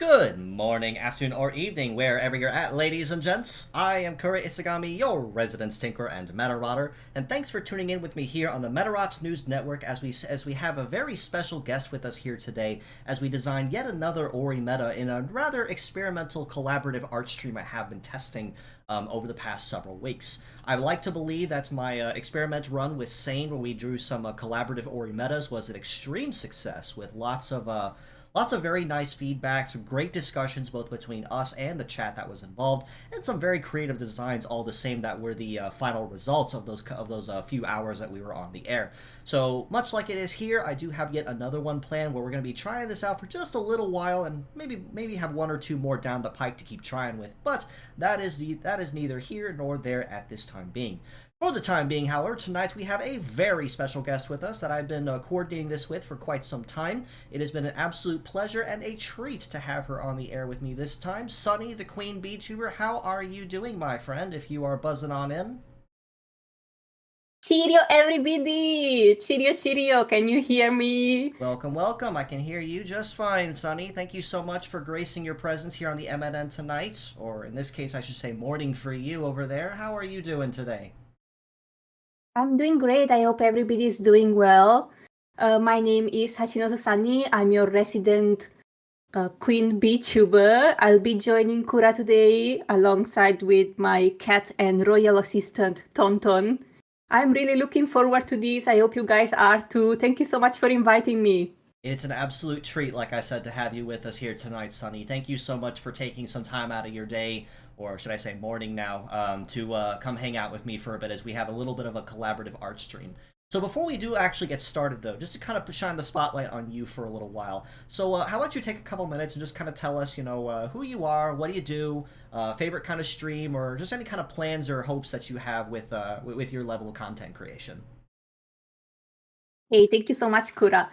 Good morning, afternoon, or evening, wherever you're at, ladies and gents. I am Kuura Isagami, your resident tinkerer and meta-rotter, and thanks for tuning in with me here on the Meta-Rot News Network as we have a very special guest with us here today as we design yet another Orimeda in a rather experimental collaborative art stream I have been testing over the past several weeks. I like to believe that my experiment run with Sain, where we drew some collaborative Orimedas, was an extreme success with lots of very nice feedback, some great discussions both between us and the chat that was involved, and some very creative designs all the same that were the final results of those few hours that we were on the air. So much like it is here, I do have yet another one planned where we're going to be trying this out for just a little while, and maybe have one or two more down the pike to keep trying with. But that is neither here nor there at this time being. For the time being, however, tonight we have a very special guest with us that I've been coordinating this with for quite some time. It has been an absolute pleasure and a treat to have her on the air with me this time. Sunny, the Queen VTuber, how are you doing, my friend, if you are buzzing on in? Cheerio, everybody! Cheerio, cheerio, can you hear me? Welcome, welcome. I can hear you just fine, Sunny. Thank you so much for gracing your presence here on the MNN tonight, or in this case, I should say morning for you over there. How are you doing today? I'm doing great. I hope everybody is doing well. My name is Hachinoso Sunny. I'm your resident Queen VTuber. I'll be joining Kuura today alongside with my cat and royal assistant Tonton. I'm really looking forward to this. I hope you guys are too. Thank you so much for inviting me. It's an absolute treat, like I said, to have you with us here tonight, Sunny. Thank you so much for taking some time out of your day, or should I say morning now, to come hang out with me for a bit as we have a little bit of a collaborative art stream. So before we do actually get started, though, just to kind of shine the spotlight on you for a little while, so how about you take a couple minutes and just kind of tell us, who you are, what do you do, favorite kind of stream, or just any kind of plans or hopes that you have with your level of content creation. Hey, thank you so much, Kuura.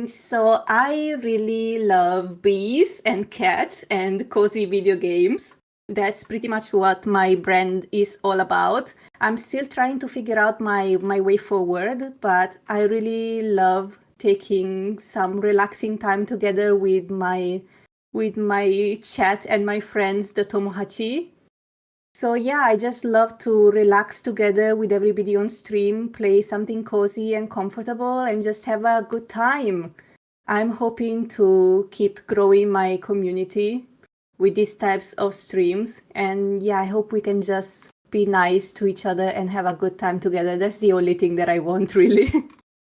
So I really love bees and cats and cozy video games. That's pretty much what my brand is all about. I'm still trying to figure out my way forward, but I really love taking some relaxing time together with my chat and my friends, the Tomohachi. So yeah, I just love to relax together with everybody on stream, play something cozy and comfortable, and just have a good time. I'm hoping to keep growing my community with these types of streams. And yeah, I hope we can just be nice to each other and have a good time together. That's the only thing that I want, really.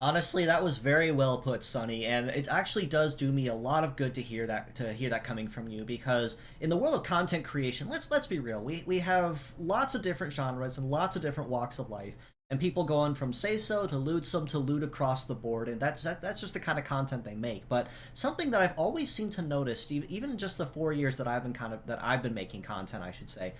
Honestly, that was very well put, Sonny, and it actually does do me a lot of good to hear that coming from you, because in the world of content creation, let's be real, we have lots of different genres and lots of different walks of life, and people going from say-so to lewdsome to lewd across the board, and that's just the kind of content they make. But something that I've always seemed to notice, even in just the 4 years that I've been making content, I should say,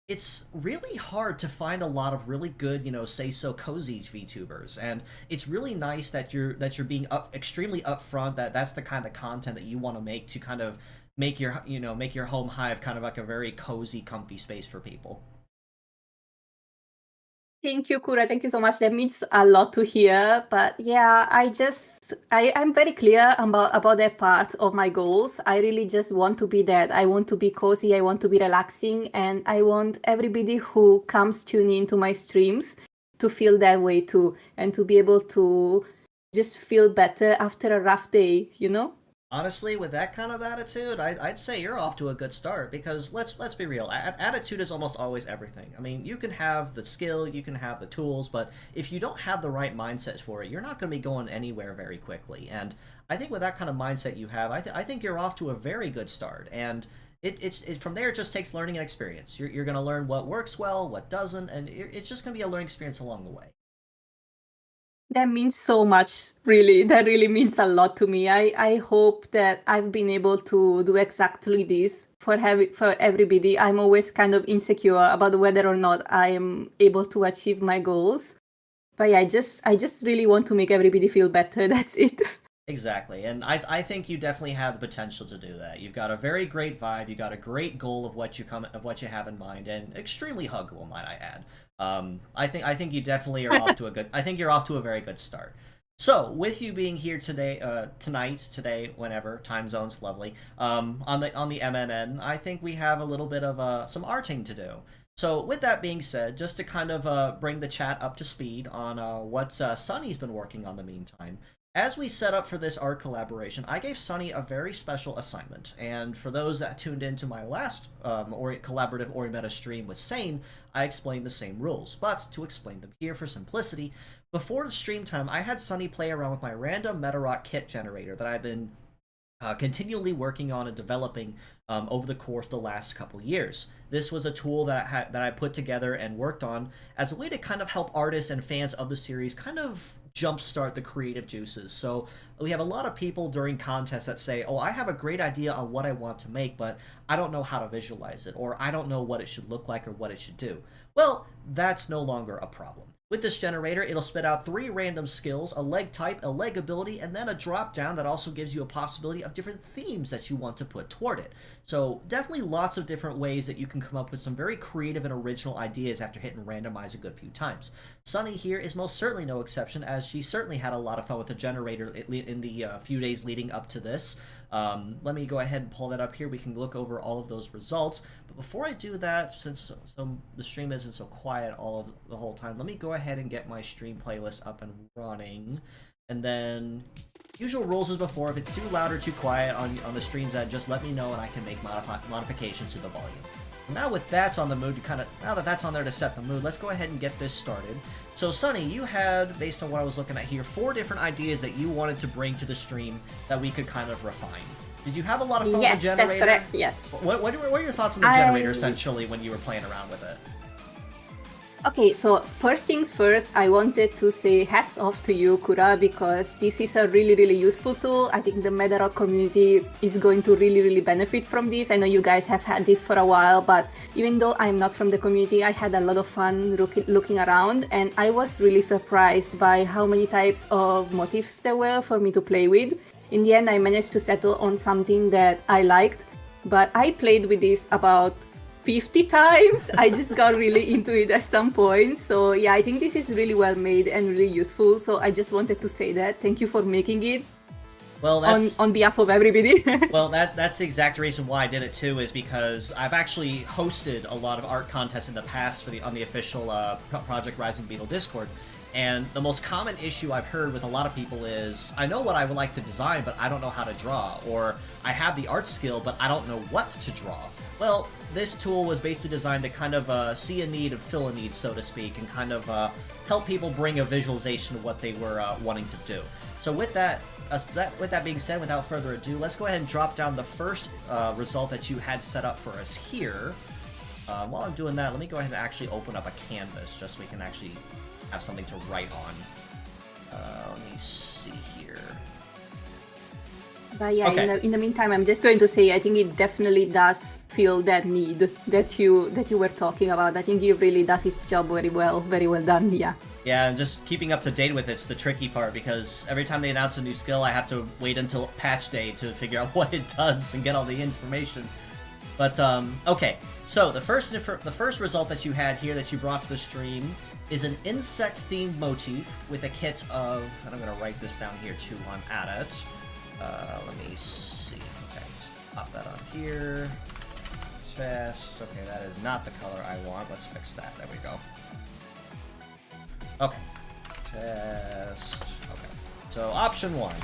it's really hard to find a lot of really good, say so cozy VTubers, and it's really nice that you're being extremely upfront that that's the kind of content that you want to make to kind of make your home hive kind of like a very cozy, comfy space for people. Thank you, Kuura. Thank you so much. That means a lot to hear. But yeah, I'm very clear about that part of my goals. I really just want to be that. I want to be cozy. I want to be relaxing. And I want everybody who comes tuning into my streams to feel that way too. And to be able to just feel better after a rough day, you know? Honestly, with that kind of attitude, I'd say you're off to a good start, because let's be real, attitude is almost always everything. I mean, you can have the skill, you can have the tools, but if you don't have the right mindset for it, you're not going to be going anywhere very quickly. And I think with that kind of mindset you have, I think you're off to a very good start. And from there, it just takes learning and experience. You're going to learn what works well, what doesn't, and it's just going to be a learning experience along the way. That means so much, really. That really means a lot to me. I hope that I've been able to do exactly this for everybody. I'm always kind of insecure about whether or not I am able to achieve my goals. But yeah, I just really want to make everybody feel better. That's it. Exactly, and I think you definitely have the potential to do that. You've got a very great vibe. You got a great goal of what you have in mind, and extremely huggable, might I add. I think you definitely are off to a good. I think you're off to a very good start. So, with you being here today, today, whenever time zone's lovely, on the MNN, I think we have a little bit of some arting to do. So, with that being said, just to kind of bring the chat up to speed on what Sunny's been working on the meantime. As we set up for this art collaboration, I gave Sunny a very special assignment, and for those that tuned into my last collaborative Orimeda stream with Sain, I explained the same rules. But to explain them here for simplicity, before the stream time, I had Sunny play around with my random Metarot kit generator that I've been continually working on and developing over the course of the last couple years. This was a tool that I put together and worked on as a way to kind of help artists and fans of the series kind of jumpstart the creative juices. So we have a lot of people during contests that say, oh, I have a great idea on what I want to make, but I don't know how to visualize it, or I don't know what it should look like or what it should do. Well, that's no longer a problem. With this generator, it'll spit out 3 random skills, a leg type, a leg ability, and then a drop down that also gives you a possibility of different themes that you want to put toward it. So definitely lots of different ways that you can come up with some very creative and original ideas after hitting randomize a good few times. Sunny here is most certainly no exception, as she certainly had a lot of fun with the generator in the few days leading up to this. Let me go ahead and pull that up here. We can look over all of those results. But before I do that, since the stream isn't so quiet all of the whole time, let me go ahead and get my stream playlist up and running. And then, usual rules as before, if it's too loud or too quiet on the streams, just let me know and I can make modifications to the volume. Now with that's on the mood, now that that's on there to set the mood, let's go ahead and get this started. So Sunny, you had, based on what I was looking at here, 4 different ideas that you wanted to bring to the stream that we could kind of refine. Did you have a lot of fun with the generator? Yes, that's correct, yes. What were your thoughts on the generator, essentially, when you were playing around with it? Okay, so first things first, I wanted to say hats off to you, Kuura, because this is a really, really useful tool. I think the Medarot community is going to really, really benefit from this. I know you guys have had this for a while, but even though I'm not from the community, I had a lot of fun looking around, and I was really surprised by how many types of motifs there were for me to play with. In the end, I managed to settle on something that I liked, but I played with this about 50 times. I just got really into it at some point. So yeah, I think this is really well made and really useful. So I just wanted to say that. Thank you for making it. Well, that's on behalf of everybody. Well, that's the exact reason why I did it too, is because I've actually hosted a lot of art contests in the past on the official Project Rising Beetle Discord. And the most common issue I've heard with a lot of people is, I know what I would like to design, but I don't know how to draw. Or, I have the art skill, but I don't know what to draw. Well, this tool was basically designed to kind of see a need and fill a need, so to speak, and kind of help people bring a visualization of what they were wanting to do. So with that being said, without further ado, let's go ahead and drop down the first result that you had set up for us here. While I'm doing that, let me go ahead and actually open up a canvas, just so we can actually have something to write on. Let me see here. But yeah, Okay. in the meantime, I'm just going to say I think it definitely does feel that need that you were talking about. I think he really does his job very well done. Yeah. Yeah, and just keeping up to date with it's the tricky part, because every time they announce a new skill, I have to wait until patch day to figure out what it does and get all the information. But okay, so the first result that you had here that you brought to the stream is an insect-themed motif with a kit of, and I'm going to write this down here too while I'm at it. Let me see. Okay, just pop that on here. Test. Okay, that is not the color I want. Let's fix that. There we go. Okay. Test. Okay. So option 1.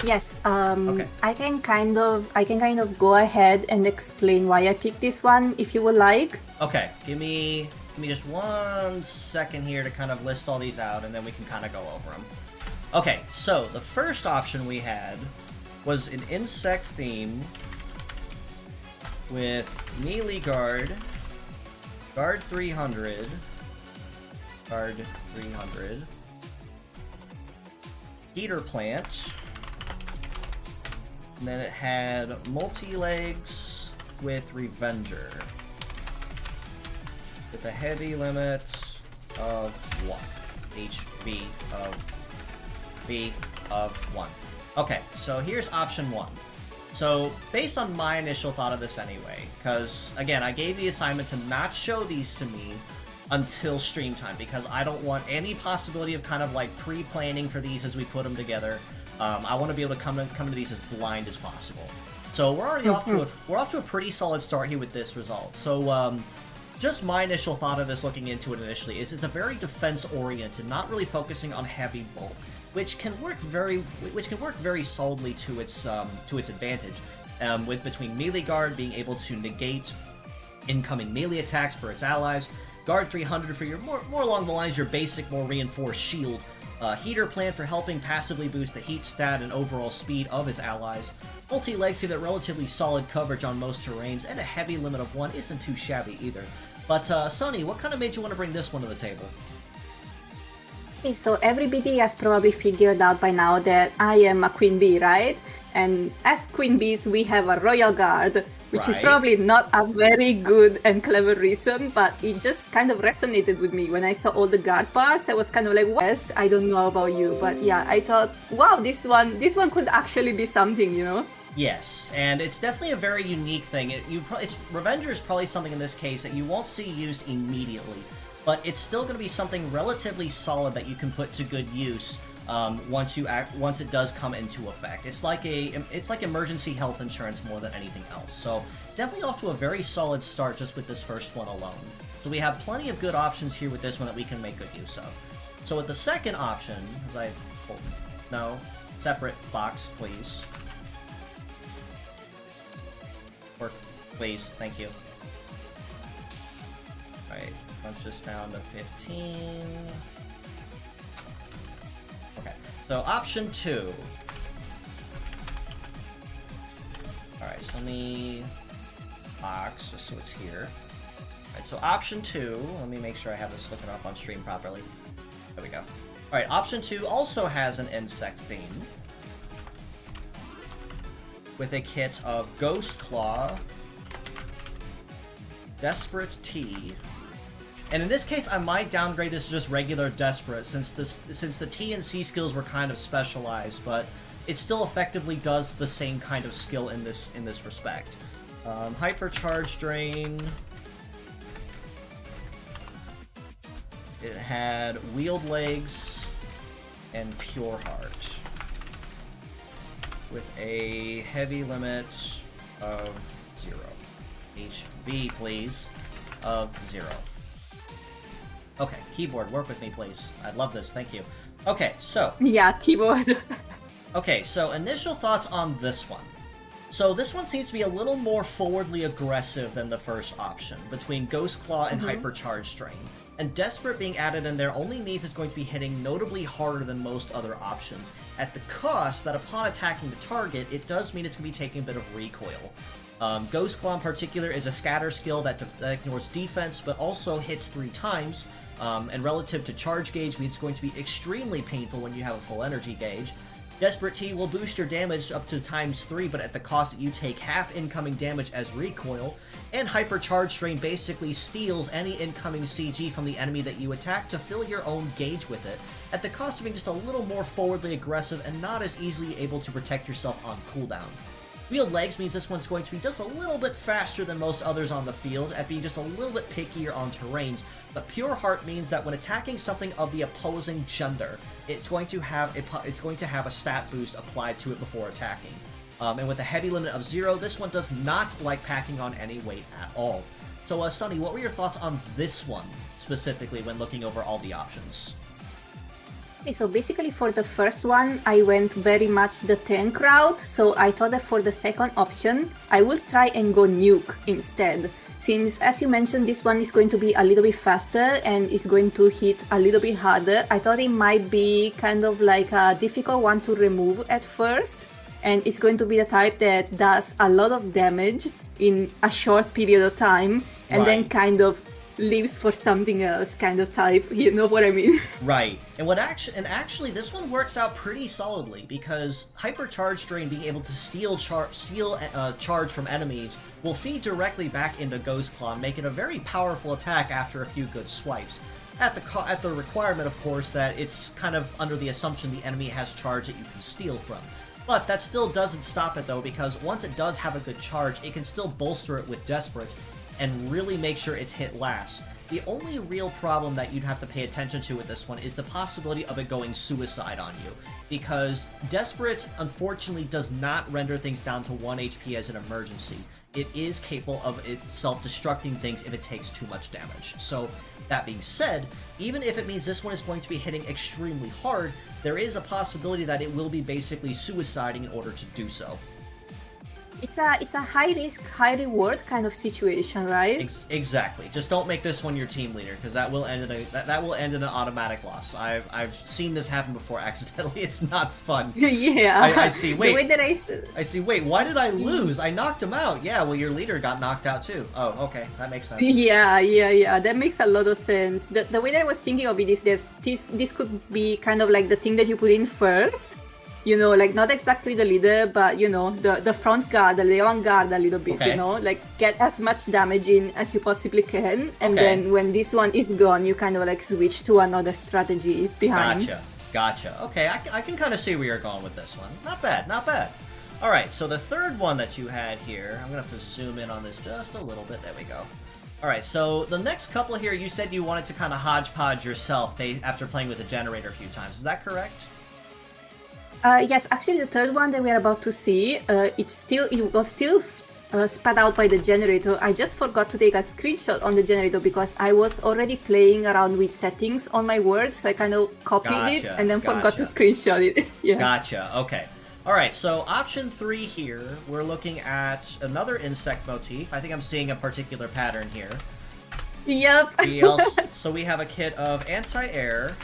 Yes. Okay. I can kind of go ahead and explain why I picked this one, if you would like. Okay. Give me just 1 second here to kind of list all these out, and then we can kind of go over them. Okay, so the first option we had was an insect theme with melee guard 300, heater plant, and then it had multi-legs with revenger with a heavy limit of 1 HV of 1. Okay, so here's option 1. So, based on my initial thought of this anyway, because, again, I gave the assignment to not show these to me until stream time, because I don't want any possibility of kind of like pre-planning for these as we put them together. I want to be able to come to these as blind as possible. So we're already off to a pretty solid start here with this result. So just my initial thought of this, looking into it initially, is it's a very defense-oriented, not really focusing on heavy bulk, which can work very solidly to its advantage. With between melee guard being able to negate incoming melee attacks for its allies, guard 300 for your more along the lines your basic, more reinforced shield, heater plant for helping passively boost the heat stat and overall speed of his allies, multi-leg to that relatively solid coverage on most terrains, and a heavy limit of 1 isn't too shabby either. But Sunny, what kind of made you want to bring this one to the table? Okay, so every BD has probably figured out by now that I am a Queen Bee, right? And as Queen Bees, we have a Royal Guard, which is probably not a very good and clever reason, but it just kind of resonated with me. When I saw all the guard parts, I was kind of like, yes, I don't know about you, but yeah, I thought, wow, this one could actually be something, you know? Yes, and it's definitely a very unique thing. Revenger is probably something in this case that you won't see used immediately, but it's still going to be something relatively solid that you can put to good use once it does come into effect. It's like emergency health insurance more than anything else. So definitely off to a very solid start just with this first one alone. So we have plenty of good options here with this one that we can make good use of. So with the second option, separate box, please. Work, please, thank you. Alright, punch this down to 15. Okay, so option 2. Alright, so let me box just so it's here. Alright, so option 2, let me make sure I have this looking up on stream properly. There we go. Alright, option 2 also has an insect theme, with a kit of Ghost Claw, Desperate Tea, and in this case I might downgrade this to just regular Desperate, since the T and C skills were kind of specialized, but it still effectively does the same kind of skill in this respect. Hypercharge Drain. It had Wheeled Legs and Pure Heart, with a heavy limit of 0. HV, please, of 0. Okay, keyboard, work with me, please. I'd love this, thank you. Okay, so... Yeah, keyboard. Okay, so initial thoughts on this one. So this one seems to be a little more forwardly aggressive than the first option, between Ghost Claw and Hypercharge Drain. And Desperate being added in there only means it's going to be hitting notably harder than most other options, at the cost that upon attacking the target, it does mean it's going to be taking a bit of recoil. Ghost Claw in particular is a scatter skill that ignores defense, but also hits 3 times, and relative to charge gauge means it's going to be extremely painful when you have a full energy gauge. Desperate Tea will boost your damage up to ×3, but at the cost that you take half incoming damage as recoil, and Hypercharge Drain basically steals any incoming CG from the enemy that you attack to fill your own gauge with it, at the cost of being just a little more forwardly aggressive and not as easily able to protect yourself on cooldown. Wheeled Legs means this one's going to be just a little bit faster than most others on the field, at being just a little bit pickier on terrains, but Pure Heart means that when attacking something of the opposing gender, it's going to have a stat boost applied to it before attacking. And with a heavy limit of 0, this one does not like packing on any weight at all. So, Sunny, what were your thoughts on this one, specifically, when looking over all the options? Okay, so basically for the first one, I went very much the tank route, so I thought that for the second option, I will try and go nuke instead. Since, as you mentioned, this one is going to be a little bit faster and is going to hit a little bit harder, I thought it might be kind of like a difficult one to remove at first, and it's going to be the type that does a lot of damage in a short period of time, and then kind of leaves for something else kind of type, you know what I mean? Right. And actually this one works out pretty solidly, because Hypercharge Drain being able to steal charge from enemies will feed directly back into Ghost Claw, making it a very powerful attack after a few good swipes. At the requirement, of course, that it's kind of under the assumption the enemy has charge that you can steal from. But that still doesn't stop it, though, because once it does have a good charge, it can still bolster it with Desperate and really make sure it's hit last. The only real problem that you'd have to pay attention to with this one is the possibility of it going suicide on you, because Desperate, unfortunately, does not render things down to 1 HP as an emergency. It is capable of it self-destructing things if it takes too much damage. So, that being said, even if it means this one is going to be hitting extremely hard, there is a possibility that it will be basically suiciding in order to do so. It's a high risk, high reward kind of situation, right? Exactly. Just don't make this one your team leader, because that will end in that will end in an automatic loss. I've seen this happen before accidentally. It's not fun. Yeah. I see. Wait. The way that I see. Wait. Why did I lose? I knocked him out. Yeah. Well, your leader got knocked out too. Oh, okay. That makes sense. Yeah. That makes a lot of sense. The way that I was thinking of it is this could be kind of like the thing that you put in first. You know, like not exactly the leader, but you know, the front guard, the avant-guard a little bit, you know, like get as much damage in as you possibly can, and then when this one is gone, you kind of like switch to another strategy behind. Gotcha. Okay, I can kind of see where you're going with this one. Not bad. Alright, so the third one that you had here, I'm gonna have to zoom in on this just a little bit. There we go. Alright, so the next couple here, you said you wanted to kind of hodgepodge yourself after playing with the generator a few times. Is that correct? Yes, actually the third one that we are about to see, it was still spat out by the generator. I just forgot to take a screenshot on the generator because I was already playing around with settings on my words, so I kind of copied it and then forgot to screenshot it. Yeah. Gotcha, okay. Alright, so option 3 here, we're looking at another insect motif. I think I'm seeing a particular pattern here. Yep. So we have a kit of anti-air,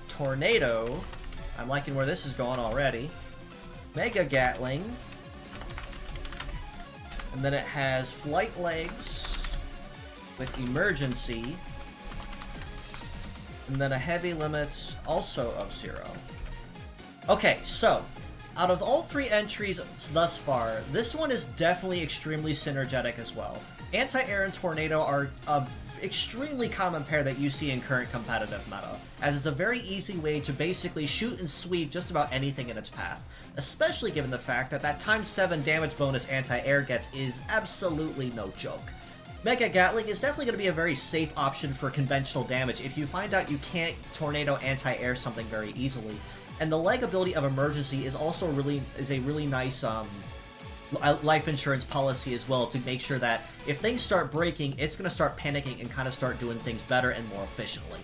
tornado, I'm liking where this is going already, Mega Gatling, and then it has flight legs with emergency, and then a heavy limit also of 0. Okay, so out of all 3 entries thus far, this one is definitely extremely synergetic as well. Anti-air and tornado are a extremely common pair that you see in current competitive meta, as it's a very easy way to basically shoot and sweep just about anything in its path, especially given the fact that that times 7 damage bonus anti-air gets is absolutely no joke. Mega Gatling is definitely going to be a very safe option for conventional damage if you find out you can't tornado anti-air something very easily, and the leg ability of emergency is also a really nice life insurance policy as well, to make sure that if things start breaking, it's going to start panicking and kind of start doing things better and more efficiently.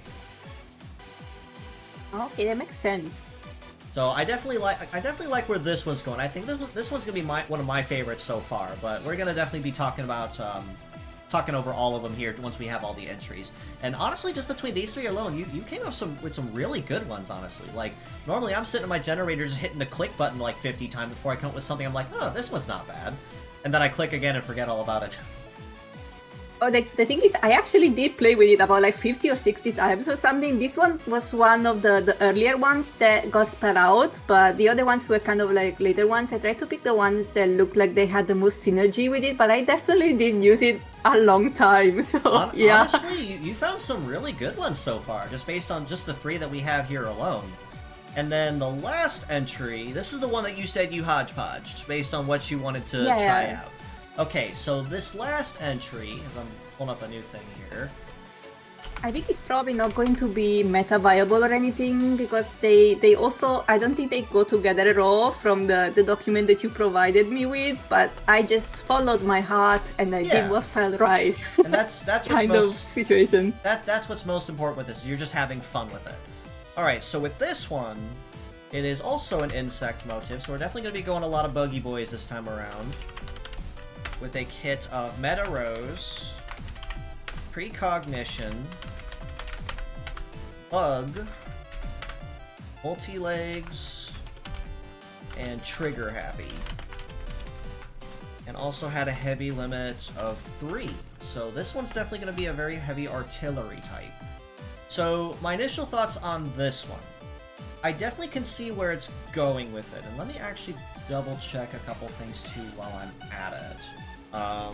Okay, that makes sense. So I definitely like where this one's going. I think this one's going to be one of my favorites so far, but we're going to definitely be talking about talking over all of them here once we have all the entries. And honestly, just between these 3 alone, you came up with some really good ones, honestly. Like, normally I'm sitting at my generator just hitting the click button like 50 times before I come up with something. I'm like, oh, this one's not bad. And then I click again and forget all about it. Oh, the thing is, I actually did play with it about like 50 or 60 times or something. This one was one of the earlier ones that got spat out, but the other ones were kind of like later ones. I tried to pick the ones that looked like they had the most synergy with it, but I definitely didn't use it a long time, so yeah. Honestly, you found some really good ones so far, just based on just the 3 that we have here alone. And then the last entry, this is the one that you said you hodgepodged, based on what you wanted to try out. Okay, so this last entry, if I'm pulling up a new thing here, I think it's probably not going to be meta viable or anything, because they also, I don't think they go together at all from the document that you provided me with, but I just followed my heart and I did what felt right. And that's what's kind of situation. That's what's most important with this, you're just having fun with it. Alright, so with this one, it is also an insect motif, so we're definitely going to be going a lot of Buggy Boys this time around, with a kit of Meta Rose, Precognition, Bug, Multi-Legs, and Trigger Happy. And also had a heavy limit of 3. So this one's definitely going to be a very heavy artillery type. So my initial thoughts on this one. I definitely can see where it's going with it. And let me actually double check a couple things too while I'm at it. Let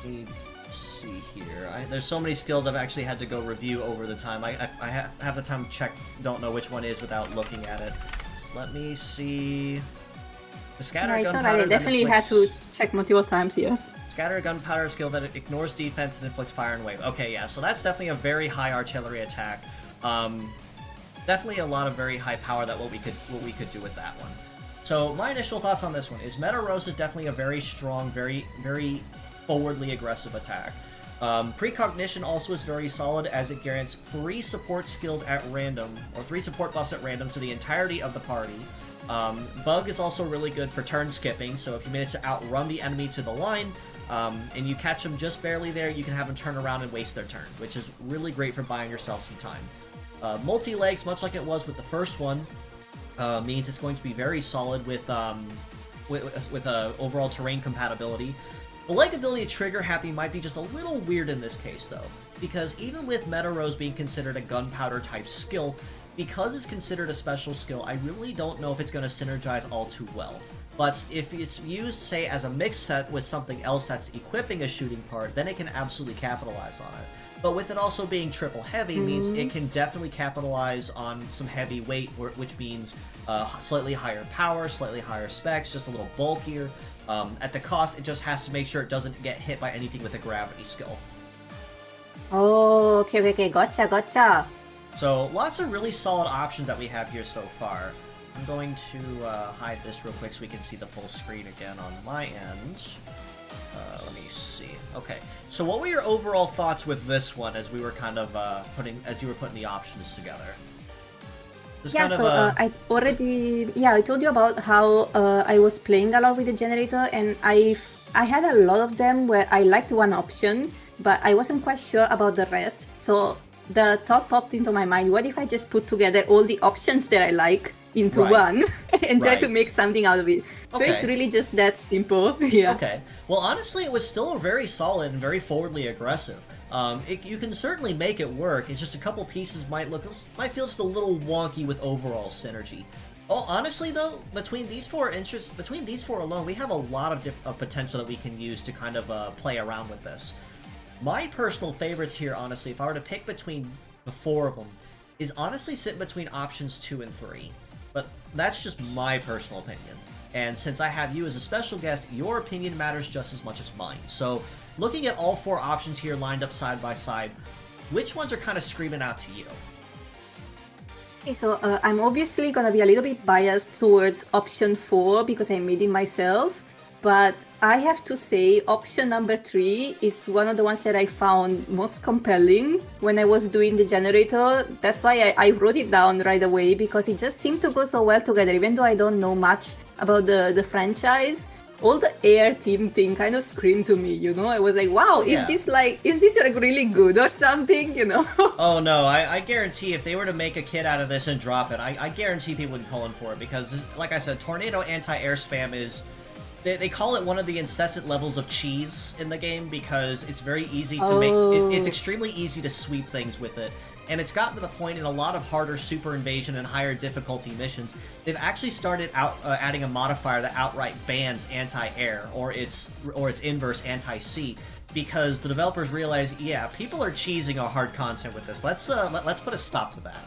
me see here. There's so many skills I've actually had to go review over the time. I have the time to check, don't know which one is without looking at it. So let me see. The scattergun powder. I definitely had to check multiple times here. Scatter a gunpowder skill that ignores defense and inflicts fire and wave. Okay, yeah, so that's definitely a very high artillery attack. Definitely a lot of very high power that what we could do with that one. So my initial thoughts on this one is Meta Rose is definitely a very strong, very forwardly aggressive attack. Precognition also is very solid as it grants 3 support skills at random, or 3 support buffs at random to the entirety of the party. Bug is also really good for turn skipping, so if you manage to outrun the enemy to the line, and you catch them just barely there, you can have them turn around and waste their turn, which is really great for buying yourself some time. Multi-legs, much like it was with the first one, means it's going to be very solid with overall terrain compatibility. The leg ability Trigger Happy might be just a little weird in this case, though, because even with Meta Rose being considered a gunpowder type skill, because it's considered a special skill, I really don't know if it's going to synergize all too well. But if it's used, say, as a mixed set with something else that's equipping a shooting part, then it can absolutely capitalize on it. But with it also being triple heavy means it can definitely capitalize on some heavy weight, which means slightly higher power, slightly higher specs, just a little bulkier. At the cost, it just has to make sure it doesn't get hit by anything with a gravity skill. Oh, okay, gotcha. So, lots of really solid options that we have here so far. I'm going to hide this real quick so we can see the full screen again on my end. Let me see. Okay, so what were your overall thoughts with this one as we were kind of putting the options together? I told you about how I was playing a lot with the generator, and I had a lot of them where I liked one option, but I wasn't quite sure about the rest. So the thought popped into my mind, what if I just put together all the options that I like into one and try to make something out of it? So it's really just that simple. Yeah. Okay. Well, honestly, it was still very solid and very forwardly aggressive. You can certainly make it work. It's just a couple pieces might feel just a little wonky with overall synergy. Oh, honestly though, between these four alone, we have a lot of potential that we can use to kind of play around with this. My personal favorites here, honestly, if I were to pick between the 4 of them, is honestly sitting between options 2 and 3. But that's just my personal opinion. And since I have you as a special guest, your opinion matters just as much as mine. So, looking at all 4 options here lined up side by side, which ones are kind of screaming out to you? Okay, so I'm obviously gonna be a little bit biased towards option 4 because I made it myself. But I have to say, option number 3 is one of the ones that I found most compelling when I was doing the generator. That's why I wrote it down right away, because it just seemed to go so well together. Even though I don't know much about the franchise, all the air team thing kind of screamed to me, you know? I was like, wow, is this really good or something, you know? Oh no, I guarantee if they were to make a kit out of this and drop it, I guarantee people would be pulling for it, because, like I said, Tornado anti-air spam is... They call it one of the incessant levels of cheese in the game, because it's very easy to make... It's extremely easy to sweep things with it. And it's gotten to the point in a lot of harder super invasion and higher difficulty missions, they've actually started adding a modifier that outright bans anti-air, or its inverse anti-sea, because the developers realize, yeah, people are cheesing our hard content with this. Let's put a stop to that.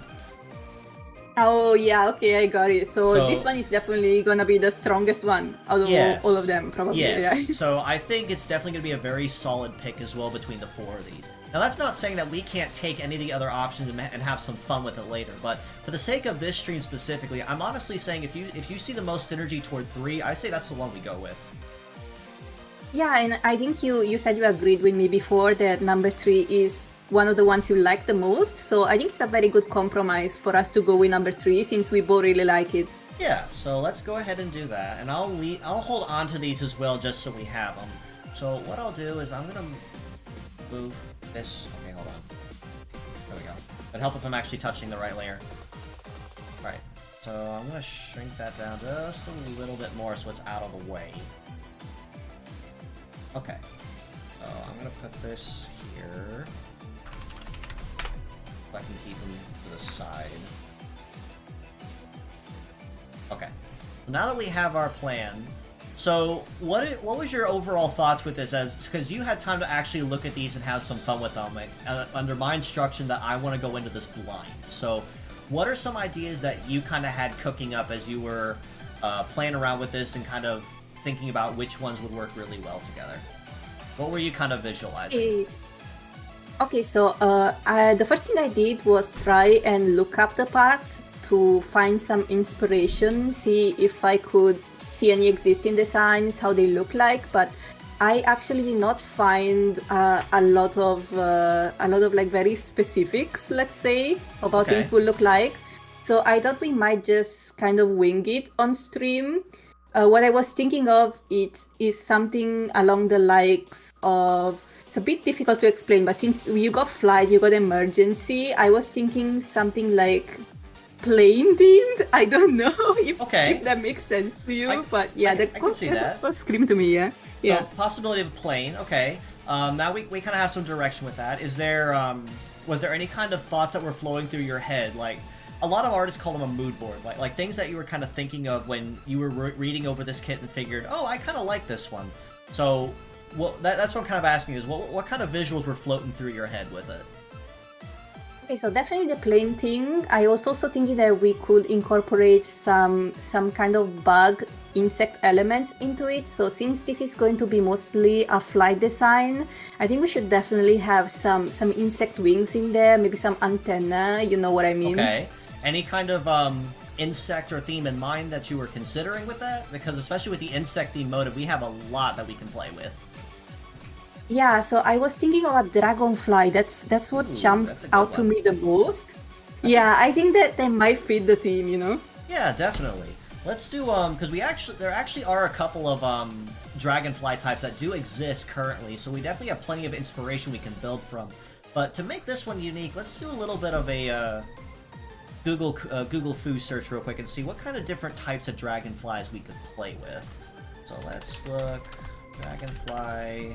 Oh yeah, okay, I got it. So this one is definitely gonna be the strongest one out of all of them, probably. Yes, yeah. So I think it's definitely gonna be a very solid pick as well between the 4 of these. Now that's not saying that we can't take any of the other options and have some fun with it later, but for the sake of this stream specifically, I'm honestly saying if you see the most synergy toward 3, I say that's the one we go with. Yeah, and I think you said you agreed with me before that number 3 is one of the ones you like the most, so I think it's a very good compromise for us to go with number 3 since we both really like it. Yeah, so let's go ahead and do that, and I'll hold on to these as well just so we have them. So what I'll do is I'm gonna move this. Okay, hold on. There we go. It'd help if I'm actually touching the right layer. Right. So I'm gonna shrink that down just a little bit more so it's out of the way. Okay. So I'm gonna put this here. I can keep them to the side. Okay. Now that we have our plan, so what was your overall thoughts with this? Because you had time to actually look at these and have some fun with them, under my instruction that I want to go into this blind. So, what are some ideas that you kind of had cooking up as you were playing around with this and kind of thinking about which ones would work really well together? What were you kind of visualizing? Okay, so the first thing I did was try and look up the parts to find some inspiration, see if I could see any existing designs, how they look like, but I actually did not find a lot of like very specifics, let's say, about things will look like. So I thought we might just kind of wing it on stream. What I was thinking of is something along the likes of, it's a bit difficult to explain, but since you got flight, you got emergency, I was thinking something like plane themed. I don't know if that makes sense to you, but yeah, the concept was scream to me. Yeah. So, possibility of plane. Okay. Now we kind of have some direction with that. Is there was there any kind of thoughts that were flowing through your head? Like, a lot of artists call them a mood board, like things that you were kind of thinking of when you were reading over this kit and figured, oh, I kind of like this one. So, that's what I'm kind of asking is what kind of visuals were floating through your head with it? Okay, so definitely the plane thing. I was also thinking that we could incorporate some kind of bug insect elements into it. So since this is going to be mostly a flight design, I think we should definitely have some insect wings in there, maybe some antenna, you know what I mean? Okay. Any kind of insect or theme in mind that you were considering with that? Because especially with the insect theme motive, we have a lot that we can play with. Yeah, so I was thinking about dragonfly. That's what jumped out to me the most. I think that they might fit the theme, you know? Yeah, definitely. Let's do because there actually are a couple of dragonfly types that do exist currently, so we definitely have plenty of inspiration we can build from. But to make this one unique, let's do a little bit of a Google Foo search real quick and see what kind of different types of dragonflies we could play with. So let's look. Dragonfly.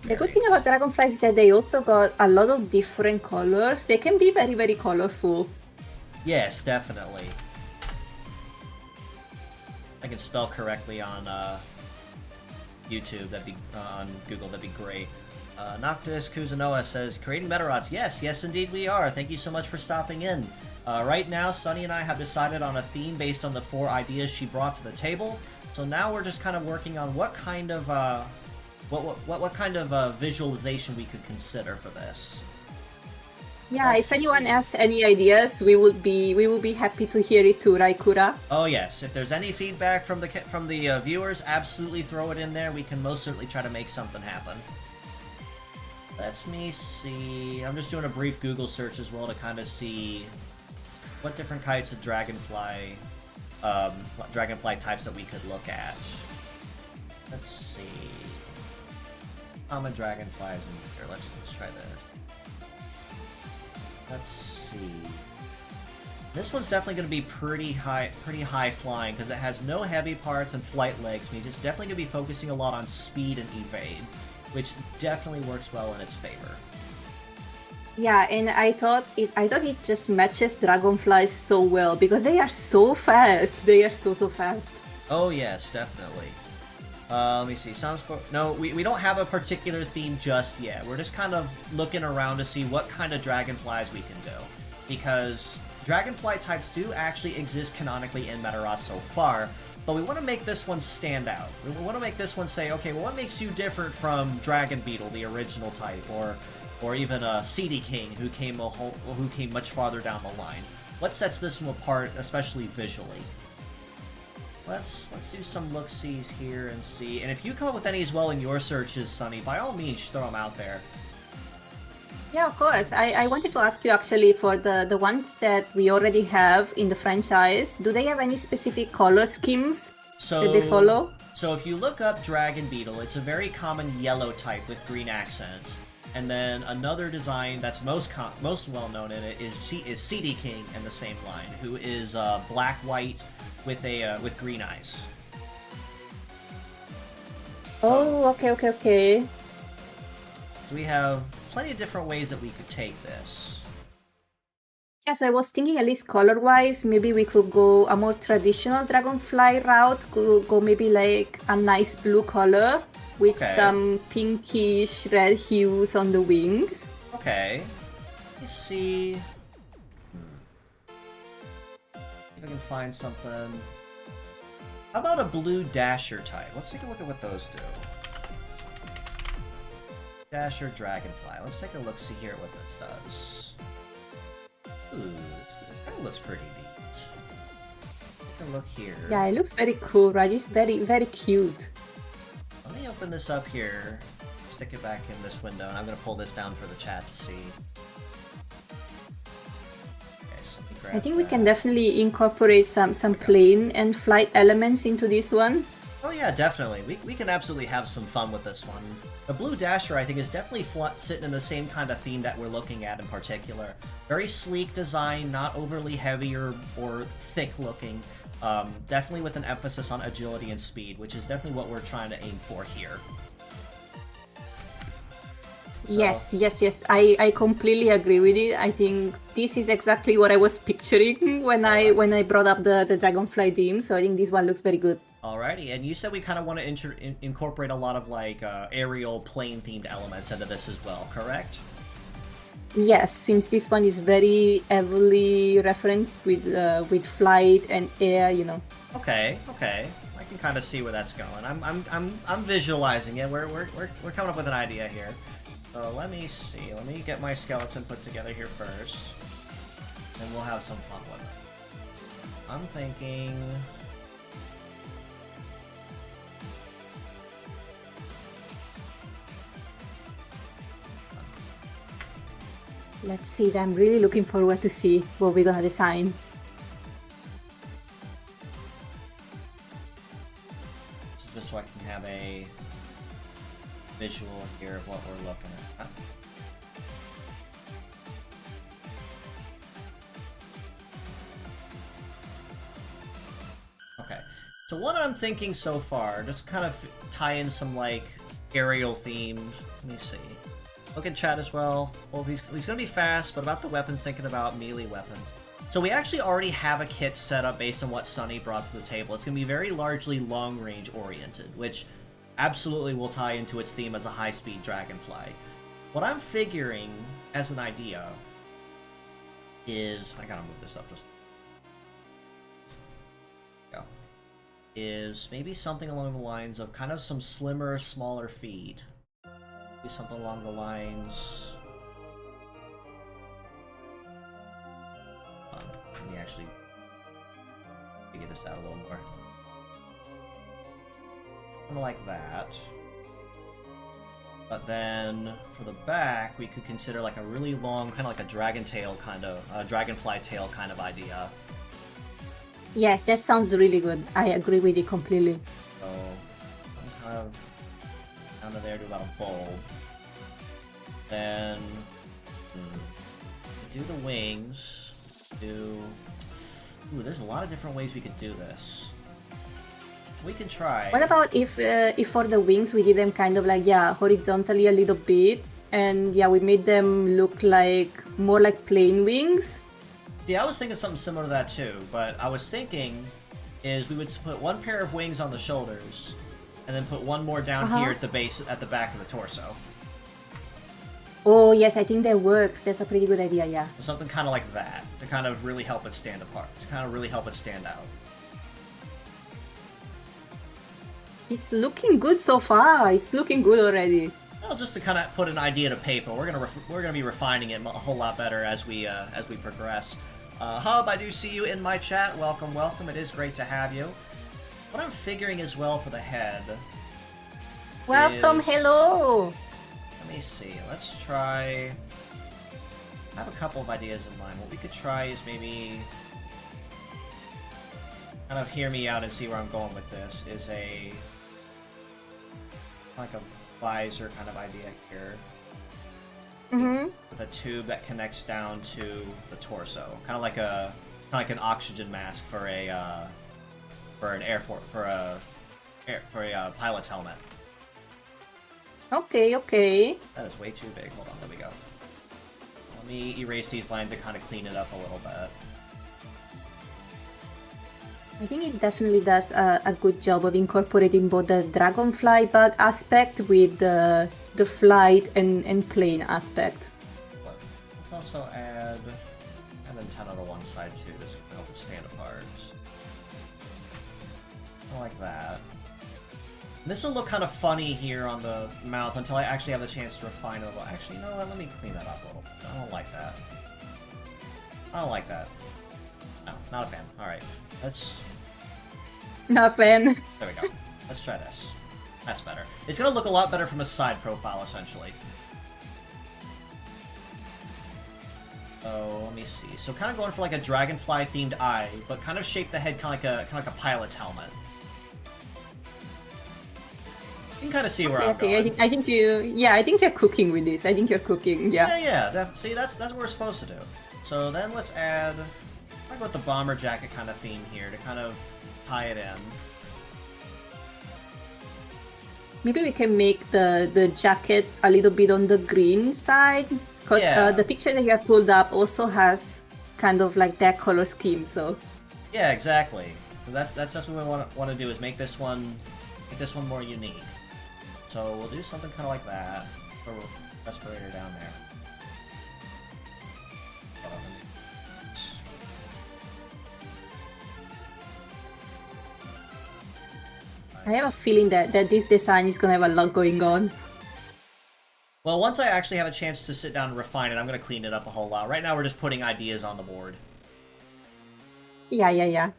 The good thing about dragonflies is that they also got a lot of different colors. They can be very, very colorful. Yes, definitely. I can spell correctly on YouTube, that'd be on Google, that'd be great. Noctis Kuzanoa says, creating Metarots. Yes, indeed we are. Thank you so much for stopping in. Right now, Sunny and I have decided on a theme based on the 4 ideas she brought to the table. So now we're just kind of working on what kind of what kind of visualization we could consider for this. Yeah, if anyone has any ideas, we will be happy to hear it too, right, Kuura? Oh yes, if there's any feedback from the viewers, absolutely throw it in there. We can most certainly try to make something happen. Let me see. I'm just doing a brief Google search as well to kind of see what different types of dragonfly types that we could look at. Let's see. Common dragonflies in here. Let's try this. Let's see. This one's definitely going to be pretty high flying because it has no heavy parts and flight legs. Means it's definitely going to be focusing a lot on speed and evade, which definitely works well in its favor. Yeah, and I thought it just matches dragonflies so well because they are so fast. They are so fast. Oh yes, definitely. Let me see. No, we don't have a particular theme just yet. We're just kind of looking around to see what kind of dragonflies we can do. Because dragonfly types do actually exist canonically in Metarots so far, but we want to make this one stand out. We want to make this one say, okay, well, what makes you different from Dragon Beetle, the original type, or even CD King, who came much farther down the line? What sets this one apart, especially visually? Let's do some look-sees here and see. And if you come up with any as well in your searches, Sunny, by all means, throw them out there. Yeah, of course. I wanted to ask you actually for the ones that we already have in the franchise, do they have any specific color schemes that they follow? So if you look up Dragon Beetle, it's a very common yellow type with green accent. And then another design that's most well-known in it is CD King in the same line, who is black-white with green eyes. Oh, okay. So we have plenty of different ways that we could take this. Yeah, so I was thinking at least color-wise, maybe we could go a more traditional dragonfly route, could go maybe like a nice blue color with some pinkish red hues on the wings. Okay. Let's see. If I can find something. How about a blue dasher type? Let's take a look at what those do. Dasher Dragonfly. Let's take a look, see here what this does. Ooh, this kind of looks pretty neat. Take a look here. Yeah, it looks very cool, right? It's very, very cute. Let me open this up here, stick it back in this window, and I'm going to pull this down for the chat to see. Okay, so let me grab I think we that. can definitely incorporate some plane and flight elements into this one. Oh yeah, definitely. We can absolutely have some fun with this one. The Blue Dasher, I think, is definitely sitting in the same kind of theme that we're looking at in particular. Very sleek design, not overly heavy or thick looking. Definitely with an emphasis on agility and speed, which is definitely what we're trying to aim for here. So, Yes. I completely agree with it. I think this is exactly what I was picturing when I brought up the Dragonfly theme. So I think this one looks very good. alrighty, and you said we kind of want to incorporate a lot of like aerial plane themed elements into this as well, correct? Yes, since this one is very heavily referenced with flight and air, you know. Okay. I can kind of see where that's going. I'm visualizing it. We're coming up with an idea here. So let me see. Let me get my skeleton put together here first, and we'll have some fun with it. I'm thinking. Let's see. I'm really looking forward to see what we're gonna design. Just so I can have a visual here of what we're looking at. Okay, so what I'm thinking so far, just kind of tie in some like aerial themes. Let me see. Look at chat as well. Well, he's gonna be fast, but about the weapons, thinking about melee weapons. So we actually already have a kit set up based on what Sunny brought to the table. It's gonna be very largely long-range oriented, which absolutely will tie into its theme as a high-speed dragonfly. What I'm figuring as an idea is... I gotta move this up just... Go. Is maybe something along the lines of kind of some slimmer, smaller feet. Maybe something along the lines... Let me actually figure this out a little more. Kind of like that. But then for the back, we could consider like a really long, kind of like a dragon tail kind of, dragonfly tail kind of idea. Yes, that sounds really good. I agree with you completely. So I'm kind of down to there to about a bulb. Then do the wings. Ooh, there's a lot of different ways we could do this. We can try. What about if for the wings we did them kind of like, yeah, horizontally a little bit, and yeah, we made them look like more like plain wings? Yeah, I was thinking something similar to that too, but I was thinking is we would put one pair of wings on the shoulders, and then put one more down here at the base, at the back of the torso. Oh yes, I think that works. That's a pretty good idea, yeah. Something kind of like that, to kind of really help it stand apart, to kind of really help it stand out. It's looking good so far. It's looking good already. Well, just to kind of put an idea to paper, we're gonna be refining it a whole lot better as we progress. Hub, I do see you in my chat. Welcome, welcome. It is great to have you. What I'm figuring as well for the head. Welcome, hello. Let me see. Let's try. I have a couple of ideas in mind. What we could try is maybe kind of hear me out and see where I'm going with this. Is a like a visor kind of idea here. With a tube that connects down to the torso, kind of like an oxygen mask for a pilot's helmet. Okay. That is way too big. Hold on, there we go. Let me erase these lines to kind of clean it up a little bit. I think it definitely does a good job of incorporating both the dragonfly bug aspect with the flight and plane aspect. Let's also add an antenna to one side too. This will help it stand apart. I like that. This will look kind of funny here on the mouth until I actually have the chance to refine it a little. Actually, you know what? Let me clean that up a little. I don't like that. I don't like that. No, not a fan. Alright, let's... Not a fan. There we go. Let's try this. That's better. It's gonna look a lot better from a side profile, essentially. So, let me see. So, kind of going for like a dragonfly-themed eye, but kind of shape the head kind of like a pilot's helmet. You can kind of see where I'm going. I think you're cooking with this. I think you're cooking, yeah. Yeah. See, that's what we're supposed to do. So then let's add... I'll go with the bomber jacket kind of theme here to kind of tie it in. Maybe we can make the jacket a little bit on the green side. Because the picture that you have pulled up also has kind of like that color scheme, so... Yeah, exactly. So that's just what we want to do, is make this one more unique. So we'll do something kind of like that for respirator down there. I have a feeling that this design is going to have a lot going on. Well, once I actually have a chance to sit down and refine it, I'm going to clean it up a whole lot. Right now we're just putting ideas on the board. Yeah.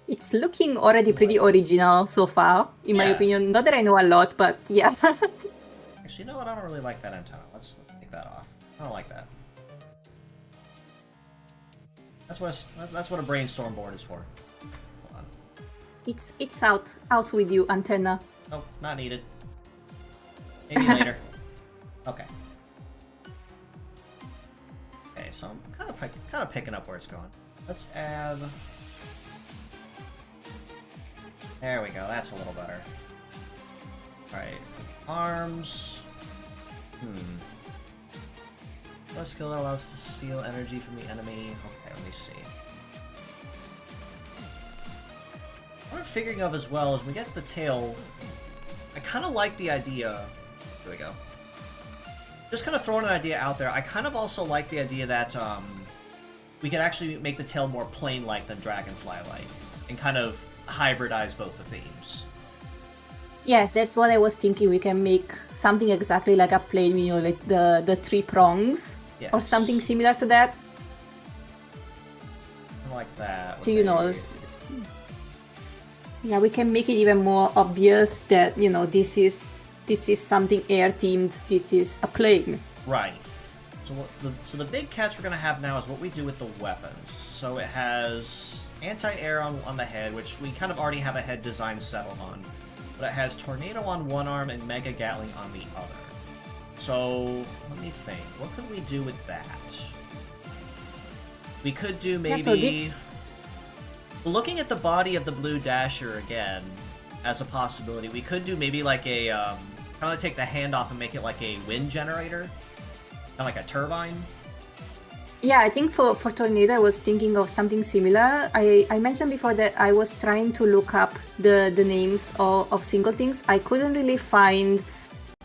It's looking already pretty original so far, in my opinion. Not that I know a lot, but yeah. Actually, you know what? I don't really like that antenna. Let's take that off. I don't like that. That's what a brainstorm board is for. Hold on. It's out with you, antenna. Nope, not needed. Maybe later. Okay. Okay, so I'm kind of picking up where it's going. Let's add. There we go. That's a little better. All right, arms. What skill that allows to steal energy from the enemy? Okay, let me see. What I'm figuring of as well is when we get to the tail, I kind of like the idea. There we go. Just kind of throwing an idea out there. I kind of also like the idea that we could actually make the tail more plane-like than dragonfly-like, and kind of hybridize both the themes. Yes, that's what I was thinking. We can make something exactly like a plane, you know, like the three prongs, or something similar to that. I like that. So, you know, yeah, we can make it even more obvious that, you know, this is something air-themed, this is a plane. Right. So the big catch we're going to have now is what we do with the weapons. So it has anti-air on the head, which we kind of already have a head design settled on. But it has Tornado on one arm and Mega Gatling on the other. So, let me think. What could we do with that? We could do maybe... Looking at the body of the Blue Dasher again, as a possibility, we could do maybe like a... kind of take the hand off and make it like a wind generator. Kind of like a turbine. Yeah, I think for Tornado, I was thinking of something similar. I mentioned before that I was trying to look up the names of single things. I couldn't really find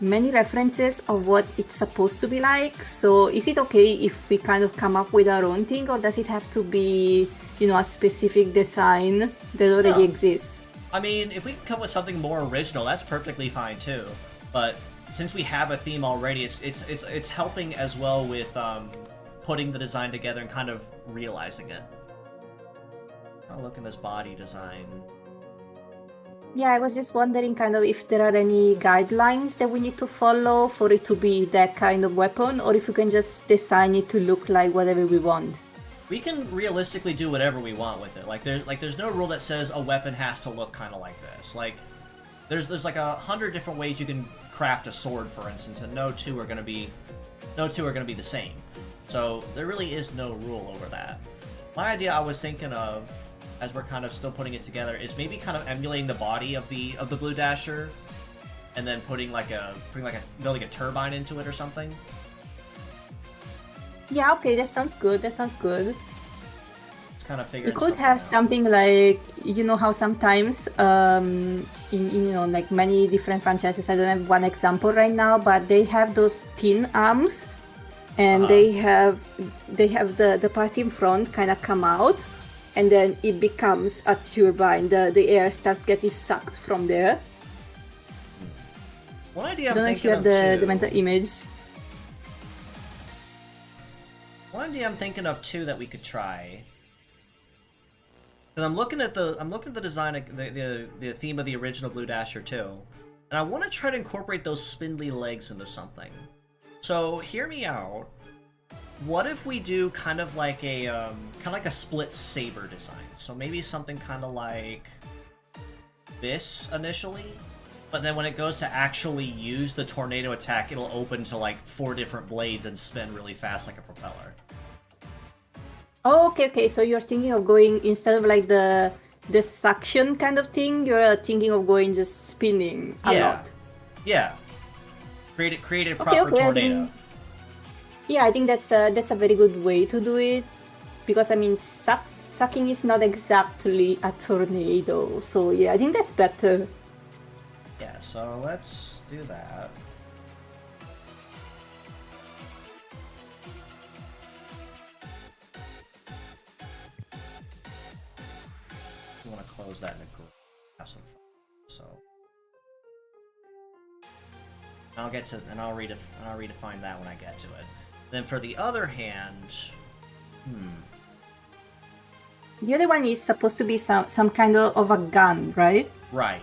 many references of what it's supposed to be like. So is it okay if we kind of come up with our own thing, or does it have to be, you know, a specific design that already exists? I mean, if we can come with something more original, that's perfectly fine too. But since we have a theme already, it's helping as well with putting the design together and kind of realizing it. I'll look in this body design. Yeah, I was just wondering kind of if there are any guidelines that we need to follow for it to be that kind of weapon, or if we can just design it to look like whatever we want. We can realistically do whatever we want with it. There's no rule that says a weapon has to look kind of like this. Like there's like 100 different ways you can craft a sword, for instance, and no two are gonna be the same. So there really is no rule over that. My idea I was thinking of, as we're kind of still putting it together, is maybe kind of emulating the body of the Blue Dasher, and then building a turbine into it or something. Yeah, okay, that sounds good. Just kind of figuring. We could have something like, you know how sometimes in you know, like many different franchises, I don't have one example right now, but they have those thin arms, and they have the part in front kind of come out, and then it becomes a turbine. The air starts getting sucked from there. One idea I I'm don't know if you thinking have of the mental image. One idea I'm thinking of too that we could try. Because I'm looking at the design of the theme of the original Blue Dasher too, and I want to try to incorporate those spindly legs into something. So hear me out. What if we do kind of like a split saber design? So maybe something kind of like this initially, but then when it goes to actually use the tornado attack, it'll open to like 4 different blades and spin really fast like a propeller. Oh, okay. So you're thinking of going instead of like the suction kind of thing. You're thinking of going just spinning a lot. Yeah. Create a proper tornado. I think that's a very good way to do it, because I mean sucking is not exactly a tornado. So yeah, I think that's better. Yeah. So let's do that. Close that in a group. Have some fun. So I'll get to I'll redefine that when I get to it. Then for the other hand, The other one is supposed to be some kind of a gun, right? Right.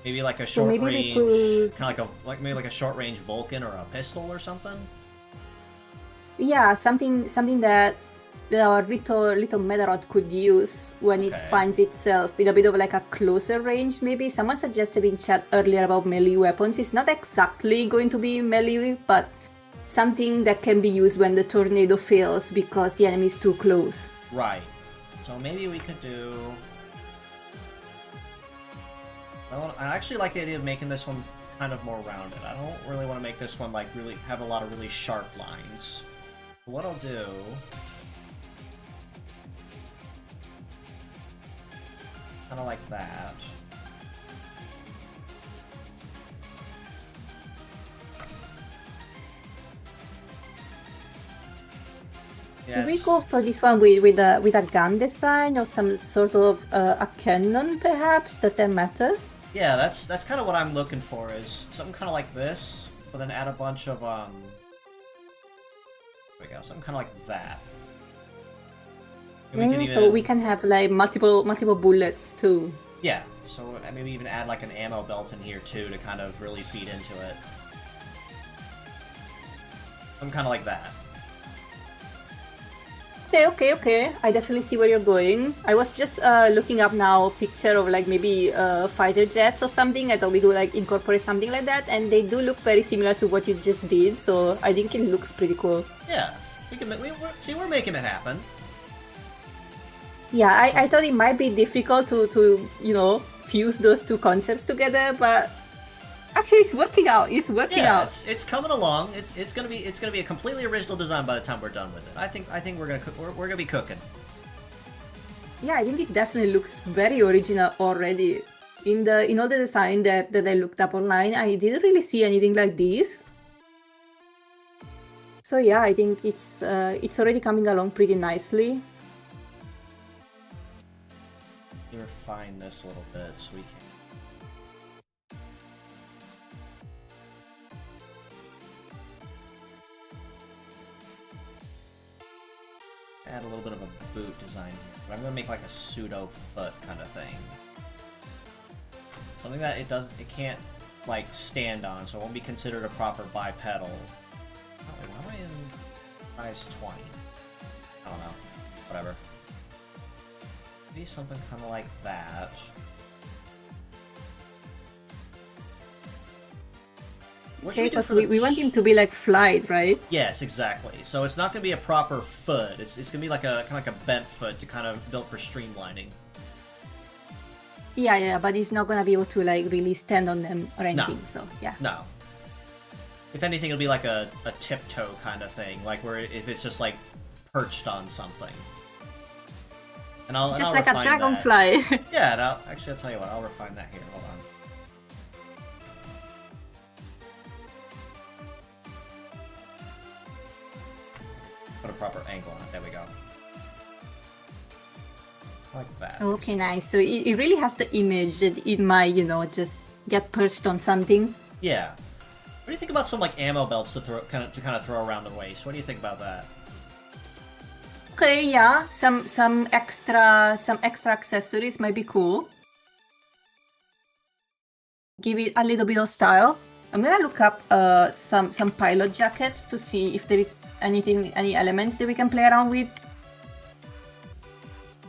Maybe like a short range, kind of maybe like a short range Vulcan or a pistol or something. Yeah, something that the little Medarod could use when it finds itself in a bit of like a closer range. Maybe someone suggested in chat earlier about melee weapons. It's not exactly going to be melee, but something that can be used when the tornado fails because the enemy is too close. Right. So maybe we could do... I actually like the idea of making this one kind of more rounded. I don't really want to make this one like really have a lot of really sharp lines. What I'll do... kind of like that. Yes. Should we go for this one with a gun design or some sort of a cannon, perhaps? Does that matter? Yeah, that's kind of what I'm looking for, is something kind of like this, but then add a bunch of there we go, something kind of like that. So we can have like multiple bullets too. Yeah, so maybe even add like an ammo belt in here too to kind of really feed into it. Something kind of like that. Okay. I definitely see where you're going. I was just looking up now a picture of like maybe fighter jets or something. I thought we could like incorporate something like that, and they do look very similar to what you just did. So I think it looks pretty cool. Yeah, we're making it happen. Yeah, I thought it might be difficult to fuse those two concepts together, but actually it's working out. It's It's coming along. It's gonna be a completely original design by the time we're done with it. I think we're gonna be cooking. Yeah, I think it definitely looks very original already. In all the design that I looked up online, I didn't really see anything like this. So yeah, I think it's already coming along pretty nicely. Refine this a little bit so we can. Add a little bit of a boot design here, but I'm gonna make like a pseudo foot kind of thing. Something that it can't like stand on, so it won't be considered a proper bipedal. Oh, wait, why am I in size 20? I don't know. Whatever. Maybe something kind of like that. Okay, because we want him to be like flight, right? Yes, exactly. So it's not going to be a proper foot. It's going to be like a kind of like a bent foot to kind of built for streamlining. Yeah, but he's not going to be able to like really stand on them or anything. No. So yeah. No. If anything, it'll be like a tiptoe kind of thing, like where if it's just like perched on something. And I'll like a dragonfly. Yeah, I'll tell you what, I'll refine that here. Hold on. Put a proper angle on it. There we go. Like that. Okay, nice. So it really has the image in my, just get perched on something. Yeah. What do you think about some like ammo belts to kind of throw around the waist? What do you think about that? Okay, yeah, some extra accessories might be cool. Give it a little bit of style. I'm gonna look up some pilot jackets to see if there is any elements that we can play around with.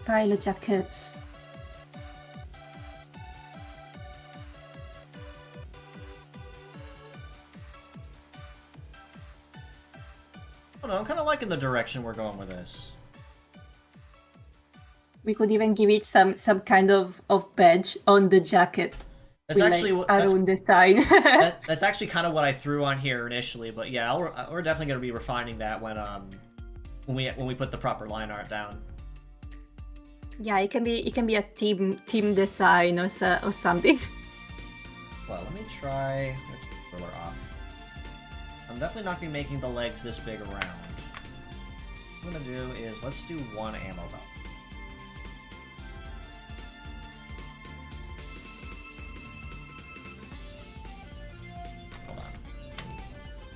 Pilot jackets. I don't know, I'm kind of liking the direction we're going with this. We could even give it some kind of badge on the jacket. That's actually like, our own design. That's actually kind of what I threw on here initially, but yeah, we're definitely gonna be refining that when we put the proper line art down. Yeah, it can be a team design or something. Well, let me try. Let's put the off. I'm definitely not gonna be making the legs this big around. What I'm gonna do is let's do one ammo belt. Hold on.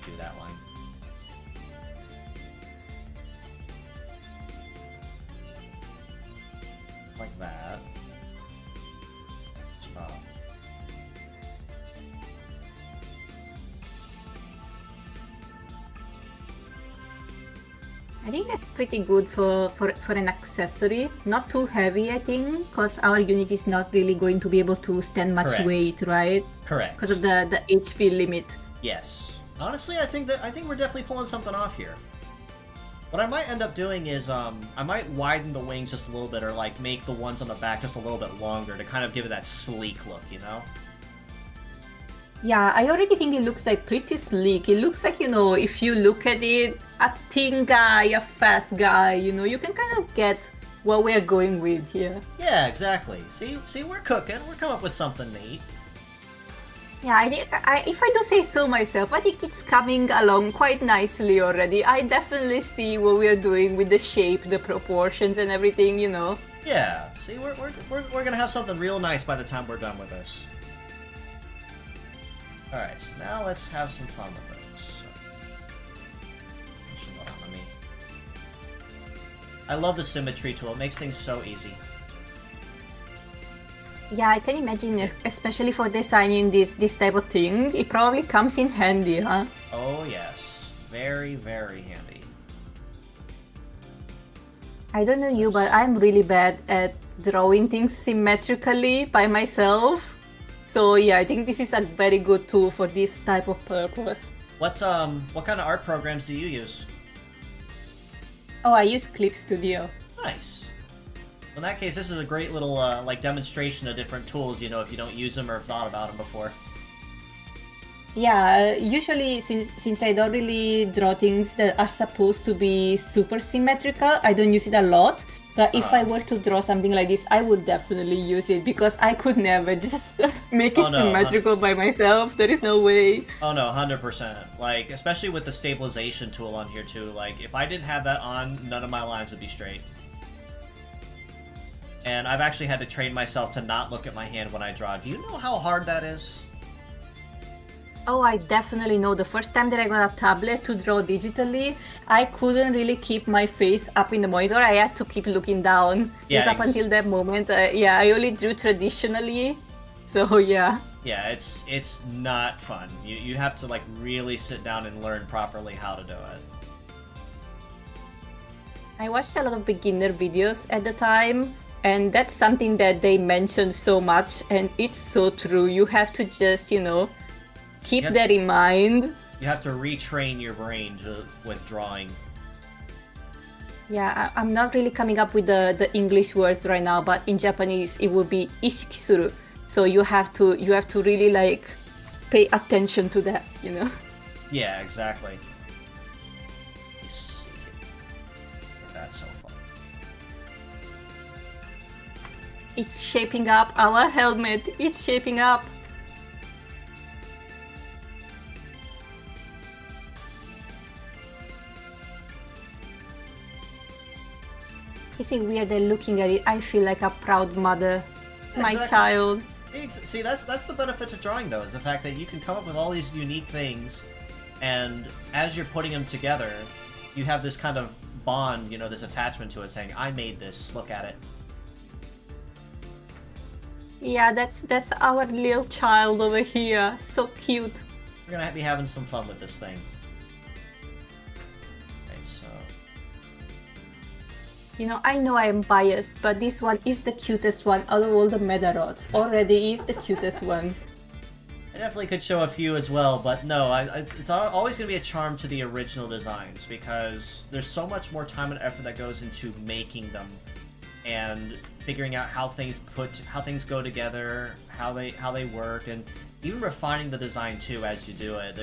Do that one. Like that. Stop. I think that's pretty good for an accessory. Not too heavy, I think, because our unit is not really going to be able to stand much Correct. weight, right? Correct. Because of the HP limit. Yes. Honestly, I think we're definitely pulling something off here. What I might end up doing is I might widen the wings just a little bit, or like make the ones on the back just a little bit longer to kind of give it that sleek look, you know? Yeah, I already think it looks like pretty sleek. It looks like, if you look at it, a thin guy, a fast guy, you can kind of get what we're going with here. Yeah, exactly. See, we're cooking. We're coming up with something neat. Yeah, if I do say so myself, I think it's coming along quite nicely already. I definitely see what we're doing with the shape, the proportions, and everything, Yeah. See, we're gonna have something real nice by the time we're done with this. All right. So now let's have some fun with it. So, I love the symmetry tool. It makes things so easy. Yeah, I can imagine, especially for designing this type of thing, it probably comes in handy, huh? Oh yes, very, very handy. I don't know you, but I'm really bad at drawing things symmetrically by myself. So yeah, I think this is a very good tool for this type of purpose. What kind of art programs do you use? Oh, I use Clip Studio. Nice. In that case, this is a great little like demonstration of different tools, if you don't use them or have thought about them before. Yeah, usually since I don't really draw things that are supposed to be super symmetrical, I don't use it a lot. But if I were to draw something like this, I would definitely use it because I could never just make it symmetrical by myself. There is no way. Oh no, 100%. Like, especially with the stabilization tool on here too. Like, if I didn't have that on, none of my lines would be straight. And I've actually had to train myself to not look at my hand when I draw. Do you know how hard that is? Oh, I definitely know. The first time that I got a tablet to draw digitally, I couldn't really keep my face up in the monitor. I had to keep looking down. Yeah, just up until that moment. I only drew traditionally. So, yeah. Yeah, it's not fun. You have to, like, really sit down and learn properly how to do it. I watched a lot of beginner videos at the time. And that's something that they mentioned so much. And it's so true. You have to just, keep that in mind. You have to retrain your brain with drawing. Yeah, I'm not really coming up with the English words right now, but in Japanese it would be ishikisuru. So you have to really like pay attention to that, Yeah, exactly. Let's see. That's so fun. It's shaping up. Our helmet, it's shaping up. Is it weird that looking at it, I feel like a proud mother. My child. See, that's the benefit to drawing, though, is the fact that you can come up with all these unique things, and as you're putting them together, you have this kind of bond, you know, this attachment to it, saying, I made this, look at it. Yeah, that's our little child over here. So cute. We're gonna be having some fun with this thing. Okay, so... You know I am biased, but this one is the cutest one out of all the Medarots. Already is the cutest one. I definitely could show a few as well, but no, it's always going to be a charm to the original designs, because there's so much more time and effort that goes into making them, and figuring out how things go together, how they work, and even refining the design too as you do it.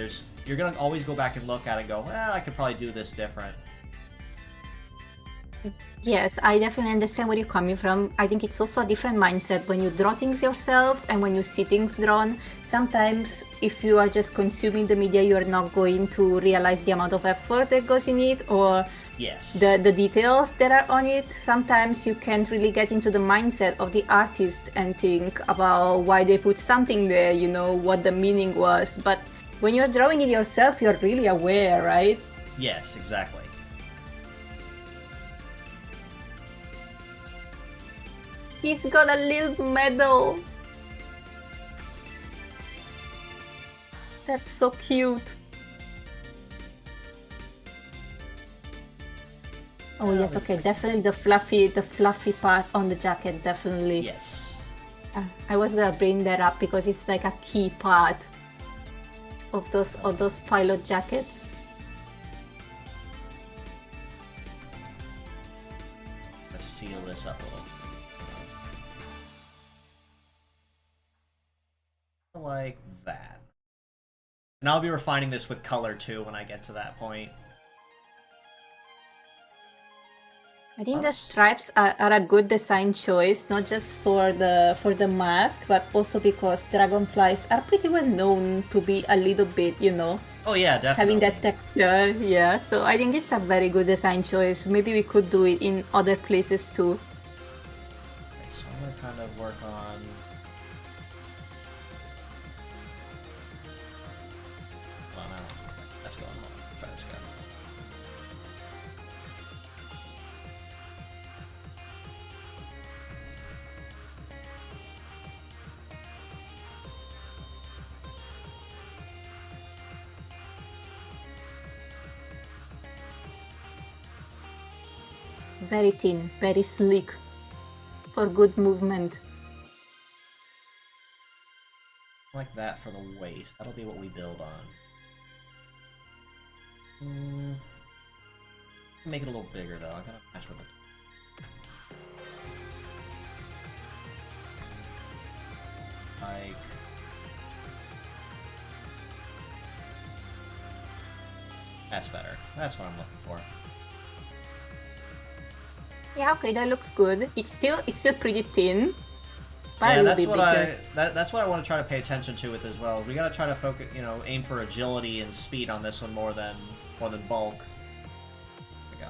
You're going to always go back and look at it and go, well, I could probably do this different. Yes, I definitely understand where you're coming from. I think it's also a different mindset when you draw things yourself and when you see things drawn. Sometimes if you are just consuming the media, you're not going to realize the amount of effort that goes in it, or yes, the details that are on it. Sometimes you can't really get into the mindset of the artist and think about why they put something there, you know, what the meaning was. But when you're drawing it yourself, you're really aware, right? Yes, exactly. He's got a little medal. That's so cute. Oh yes, okay, definitely the fluffy part on the jacket, definitely. Yes. I was gonna bring that up because it's like a key part of those pilot jackets. Let's seal this up a little. Like that. And I'll be refining this with color too when I get to that point. I think the stripes are a good design choice, not just for the mask, but also because dragonflies are pretty well known to be a little bit, you know. Oh yeah, definitely. Having that texture, yeah. So I think it's a very good design choice. Maybe we could do it in other places too. Okay, so I'm gonna kind of work on. Let's go. Try this again. Very thin, very sleek, for good movement. Like that for the waist. That'll be what we build on. Make it a little bigger though. I gotta match with it. Like that's better. That's what I'm looking for. Yeah, okay, that looks good. It's still pretty thin. But Yeah, that's that's what I want to try to pay attention to with as well. We gotta try to focus, you know, aim for agility and speed on this one more than bulk. There we go.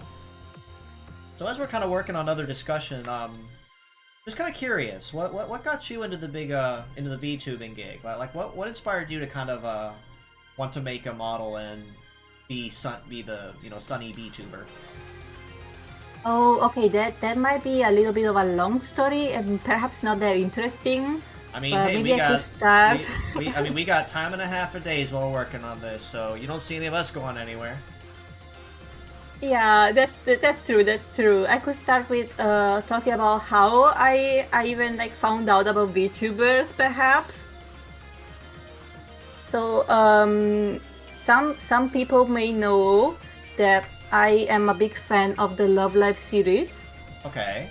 So as we're kind of working on other discussion, just kind of curious, what got you into the big into the VTubing gig? Like what inspired you to kind of want to make a model and be the sunny VTuber? Oh, okay, that might be a little bit of a long story and perhaps not that interesting. I mean, but hey, maybe I could start. we got time and a half of days while we're working on this, so you don't see any of us going anywhere. Yeah, that's true. That's true. I could start with talking about how I even like found out about VTubers, perhaps. So some people may know that I am a big fan of the Love Live series. Okay.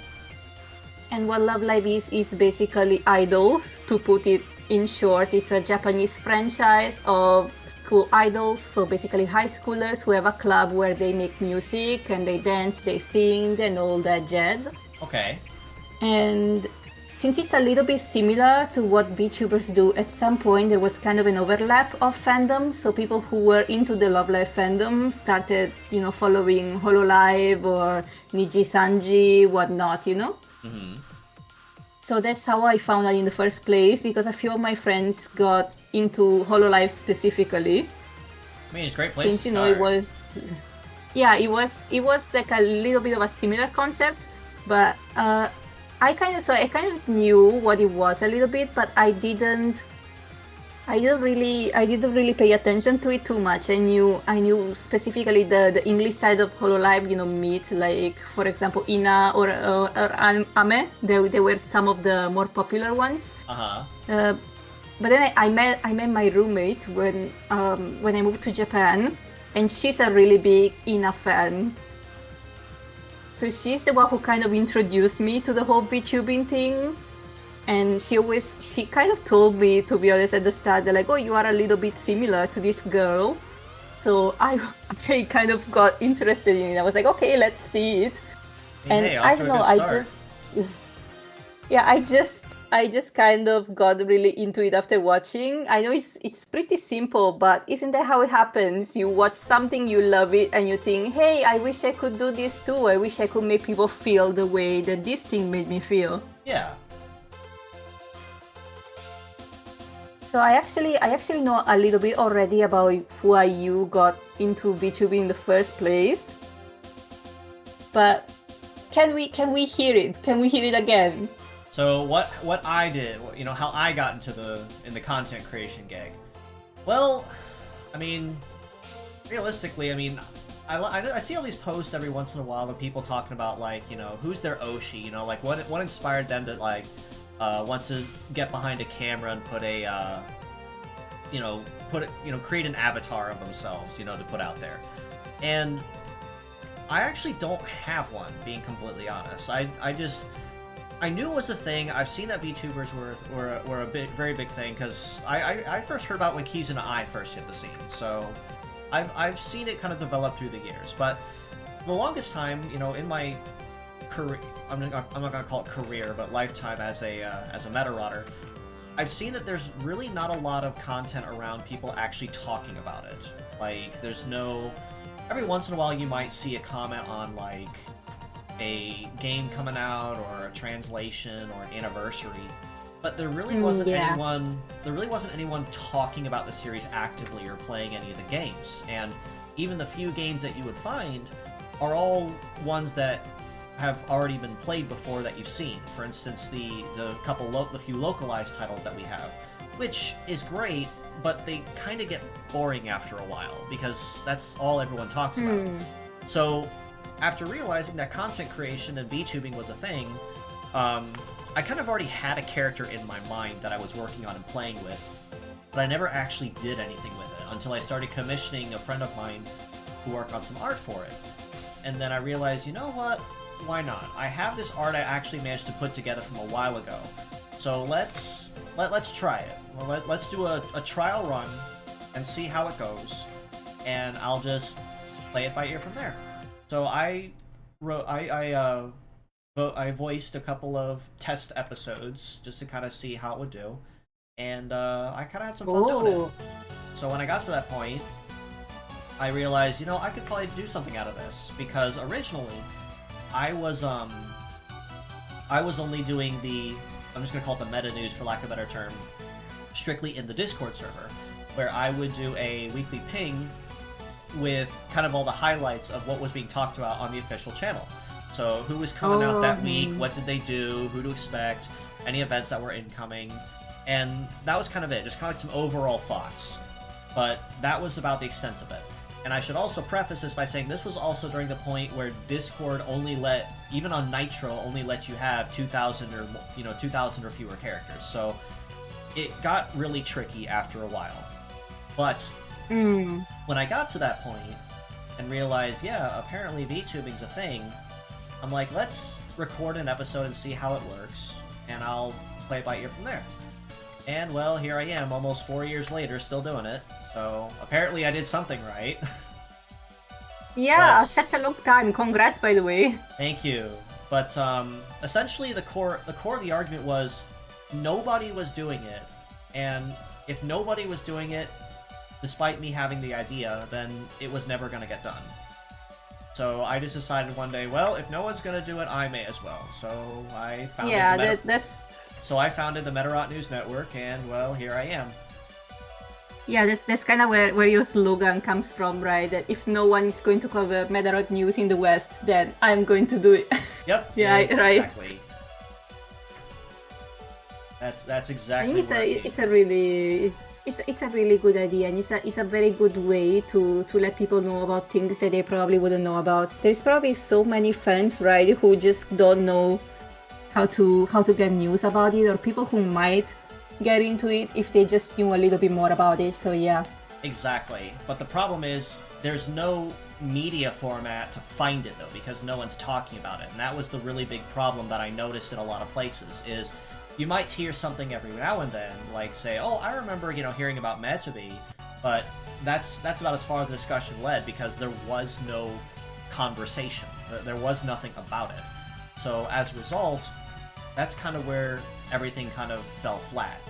And what Love Live is basically idols, to put it in short. It's a Japanese franchise of school idols, so basically high schoolers who have a club where they make music and they dance, they sing, and all that jazz. Okay. And since it's a little bit similar to what VTubers do, at some point there was kind of an overlap of fandoms. So people who were into the Love Live fandom started, following Hololive or Niji Sanji, whatnot, Mm-hmm. So that's how I found out in the first place, because a few of my friends got into Hololive specifically. I mean, it's a great place Since to you know start. it was like a little bit of a similar concept, but I kind of knew what it was a little bit, but I didn't really pay attention to it too much. I knew specifically the English side of Hololive, Meet, like for example Ina or Ame. They were some of the more popular ones. But then I met my roommate when I moved to Japan, and she's a really big Ina fan. So she's the one who kind of introduced me to the whole VTubing thing. And she kind of told me, to be honest, at the start, they're like, oh, you are a little bit similar to this girl. So I kind of got interested in it. I was like, okay, let's see it. And hey, I don't know, I just kind of got really into it after watching. I know it's pretty simple, but isn't that how it happens? You watch something, you love it, and you think, hey, I wish I could do this too. I wish I could make people feel the way that this thing made me feel. Yeah. So I actually know a little bit already about why you got into VTubing in the first place. But can we hear it? Can we hear it again? So what I did, how I got into the content creation gig. Well, I mean, realistically, I mean, I see all these posts every once in a while of people talking about, like, who's their Oshi, like what inspired them to, like, want to get behind a camera and put a, create an avatar of themselves, to put out there. And I actually don't have one, being completely honest. I knew it was a thing. I've seen that VTubers were a very big thing, because I first heard about when Keys and I first hit the scene. So I've seen it kind of develop through the years. But the longest time, in my career, I'm not gonna call it career, but lifetime as a meta-rodder, I've seen that there's really not a lot of content around people actually talking about it. Like, there's no... Every once in a while you might see a comment on, like, a game coming out, or a translation, or an anniversary, but there really wasn't anyone talking about the series actively or playing any of the games. And even the few games that you would find are all ones that have already been played before that you've seen. For instance, the few localized titles that we have, which is great, but they kind of get boring after a while, because that's all everyone talks about. So after realizing that content creation and VTubing was a thing, I kind of already had a character in my mind that I was working on and playing with, but I never actually did anything with it until I started commissioning a friend of mine who worked on some art for it. And then I realized, you know what? Why not? I have this art I actually managed to put together from a while ago. So let's try it. Let's do a trial run and see how it goes, and I'll just play it by ear from there. So I voiced a couple of test episodes just to kind of see how it would do, and I kind of had some fun doing it. So when I got to that point, I realized, I could probably do something out of this, because originally I was only doing I'm just gonna call it the meta news, for lack of a better term, strictly in the Discord server, where I would do a weekly ping with kind of all the highlights of what was being talked about on the official channel. So who was coming out that week, what did they do, who to expect, any events that were incoming, and that was kind of it, just kind of like some overall thoughts. But that was about the extent of it. And I should also preface this by saying this was also during the point where Discord even on Nitro, only let you have 2,000 or 2,000 or fewer characters. So it got really tricky after a while. But when I got to that point and realized, yeah, apparently VTubing's a thing, I'm like, let's record an episode and see how it works, and I'll play it by ear from there. And well, here I am, almost 4 years later, still doing it. So apparently I did something right. Yeah, such a long time. Congrats, by the way. Thank you. But essentially the core of the argument was nobody was doing it, and if nobody was doing it, despite me having the idea, then it was never going to get done. So I just decided one day, well, if no one's gonna do it, I may as well. So I founded Yeah, the that's so I founded the Medarot News Network, and well, here I am. yeah, that's kind of where your slogan comes from, right? That if no one is going to cover Medarot news in the West, then I'm going to do it. Yep. Yeah, right. Exactly. That's I exactly think where it it's came a from. really it's a really good idea, and it's a very good way to let people know about things that they probably wouldn't know about. There's probably so many fans, right, who just don't know how to get news about it, or people who might get into it if they just knew a little bit more about it. So yeah. Exactly. But the problem is, there's no media format to find it, though, because no one's talking about it. And that was the really big problem that I noticed in a lot of places, is you might hear something every now and then, like say, oh, I remember, hearing about Metubi, but that's about as far as the discussion led, because there was no conversation. There was nothing about it. So as a result, that's kind of where everything kind of fell flat.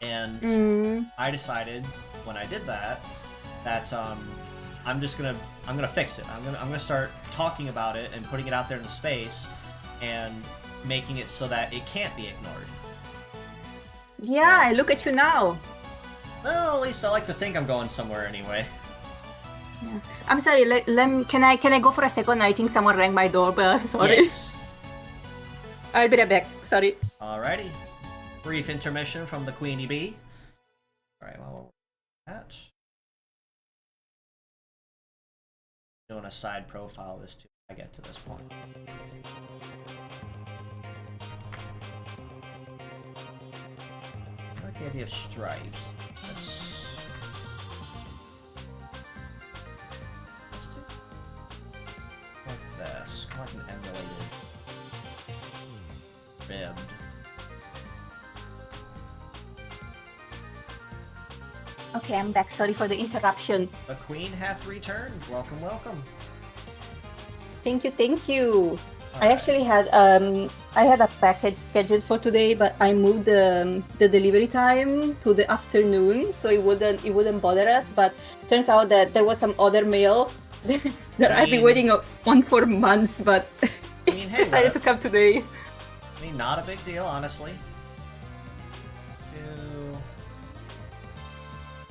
And I decided when I did that I'm gonna fix it. I'm gonna start talking about it and putting it out there in space and making it so that it can't be ignored. Yeah, look at you now. Well, at least I like to think I'm going somewhere anyway. Yeah. I'm sorry. Can I go for a second? I think someone rang my doorbell. Sorry. Yes. I'll be right back. Sorry. Alrighty. Brief intermission from the Queenie Bee. Alright, well, that. Doing a side profile of this too. I get to this point. I like the idea of stripes. Let's do like this, kind of like an emulated ribbed. Okay, I'm back. Sorry for the interruption. The Queen hath returned. Welcome, welcome. Thank you. All I right. actually had a package scheduled for today, but I moved the delivery time to the afternoon, so it wouldn't bother us. But turns out that there was some other mail that I've been waiting on for months, but Hey, decided to come today. I mean, not a big deal, honestly.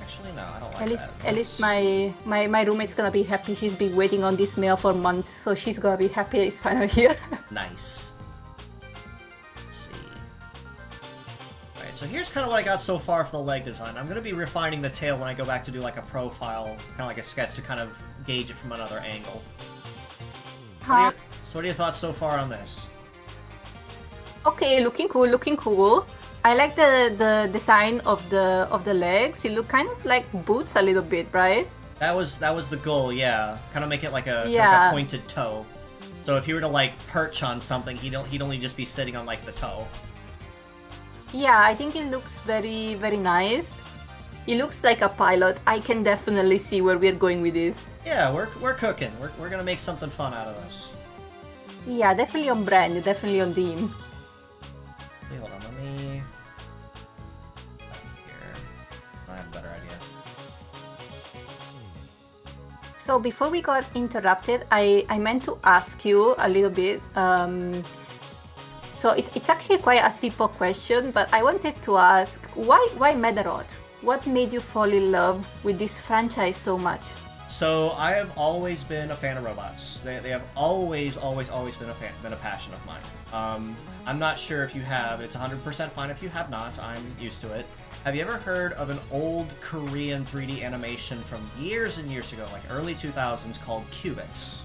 Actually, no, I don't like that. At least my roommate's gonna be happy. She's been waiting on this mail for months, so she's gonna be happy it's finally here. Nice. Let's see. Alright, so here's kind of what I got so far for the leg design. I'm going to be refining the tail when I go back to do like a profile, kind of like a sketch to kind of gauge it from another angle. Huh? So what are your thoughts so far on this? Okay, looking cool. I like the design of the legs. It look kind of like boots a little bit, right? That was the goal, yeah. Kind of make it like a pointed toe. So if you were to like perch on something, he'd only just be sitting on like the toe. Yeah, I think it looks very, very nice. It looks like a pilot. I can definitely see where we're going with this. Yeah, we're cooking. We're gonna make something fun out of this. Yeah, definitely on brand, definitely on theme. Hey, hold on, let me... Here. I have a better idea. So before we got interrupted, I meant to ask you a little bit. So it's actually quite a simple question, but I wanted to ask, why Medarot? What made you fall in love with this franchise so much? So I have always been a fan of robots. They have always been a passion of mine. I'm not sure if you have. It's 100% fine if you have not. I'm used to it. Have you ever heard of an old Korean 3D animation from years and years ago, like early 2000s, called Cubics?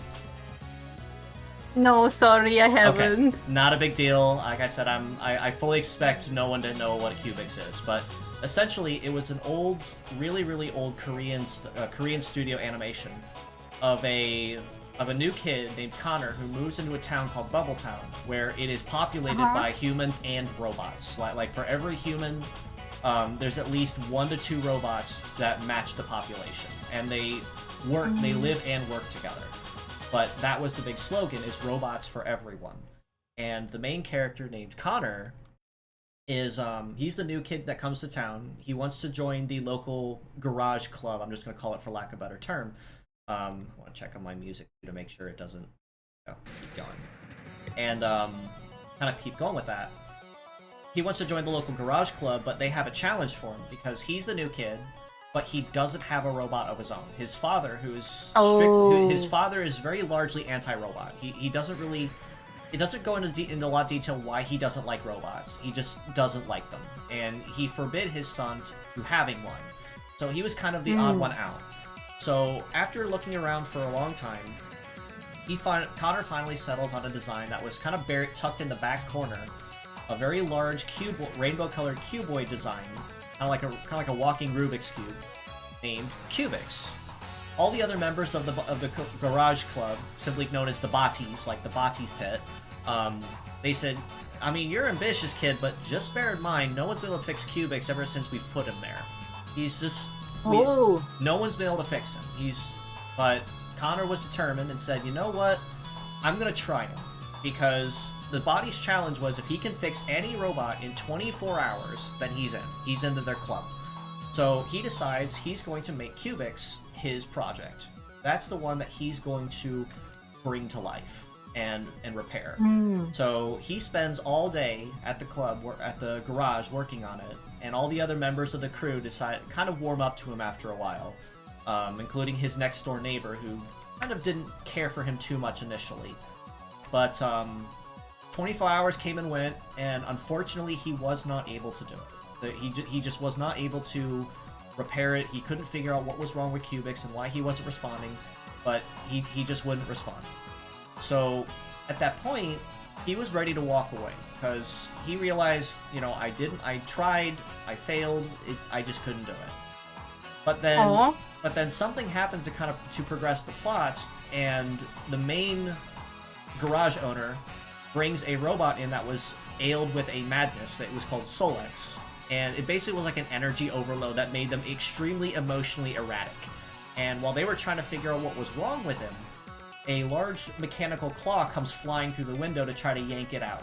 No, sorry, I haven't. Okay. Not a big deal. Like I said, I fully expect no one to know what a Cubics is, but essentially it was an old, really old Korean studio animation of a new kid named Connor who moves into a town called Bubble Town, where it is populated by humans and robots. Like for every human, there's at least 1 to 2 robots that match the population, and they live and work together. But that was the big slogan, is robots for everyone. And the main character named Connor is, he's the new kid that comes to town. He wants to join the local garage club, I'm just going to call it for lack of a better term. I want to check on my music to make sure it doesn't keep going. And kind of keep going with that. He wants to join the local garage club, but they have a challenge for him because he's the new kid, but he doesn't have a robot of his own. His father, his father is very largely anti-robot. He doesn't really, it doesn't go into a lot of detail why he doesn't like robots. He just doesn't like them, and he forbid his son from having one. So he was kind of the odd one out. So after looking around for a long time, Connor finally settles on a design that was kind of tucked in the back corner, a very large rainbow-colored cuboid design, kind of like a walking Rubik's cube, named Cubix. All the other members of the garage club, simply known as the Botties, like the Botties pit, they said, I mean, you're ambitious, kid, but just bear in mind, no one's been able to fix Cubix ever since we've put him there. He's just... no one's been able to fix him. But Connor was determined and said, you know what? I'm gonna try him. Because the Body's challenge was if he can fix any robot in 24 hours, then he's in. He's into their club. So he decides he's going to make Cubix his project. That's the one that he's going to bring to life and repair. So he spends all day at the club, at the garage, working on it, and all the other members of the crew kind of warm up to him after a while, including his next door neighbor, who kind of didn't care for him too much initially. But 24 hours came and went, and unfortunately he was not able to do it. He just was not able to repair it. He couldn't figure out what was wrong with Cubix and why he wasn't responding, but he just wouldn't respond. So at that point, he was ready to walk away, because he realized, you know, I tried, I failed, I just couldn't do it. But then something happened to progress the plot, and the main garage owner brings a robot in that was ailed with a madness that was called Solex, and it basically was like an energy overload that made them extremely emotionally erratic. And while they were trying to figure out what was wrong with him, a large mechanical claw comes flying through the window to try to yank it out,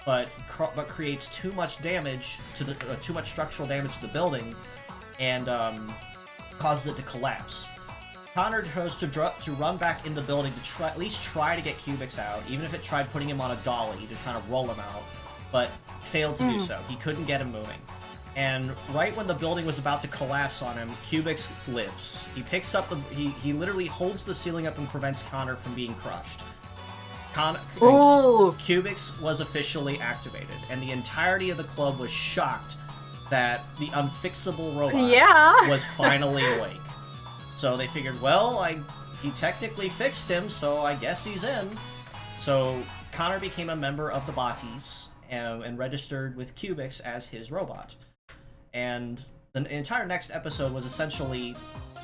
but creates too much damage too much structural damage to the building, and causes it to collapse. Connor chose to run back in the building to at least try to get Cubix out, even if it tried putting him on a dolly to kind of roll him out, but failed to do so. He couldn't get him moving. And right when the building was about to collapse on him, Cubix lives. He picks up he literally holds the ceiling up and prevents Connor from being crushed. Cubix was officially activated, and the entirety of the club was shocked that the unfixable robot was finally awake. So they figured, well, he technically fixed him, so I guess he's in. So Connor became a member of the Botties and registered with Cubix as his robot. And the entire next episode was essentially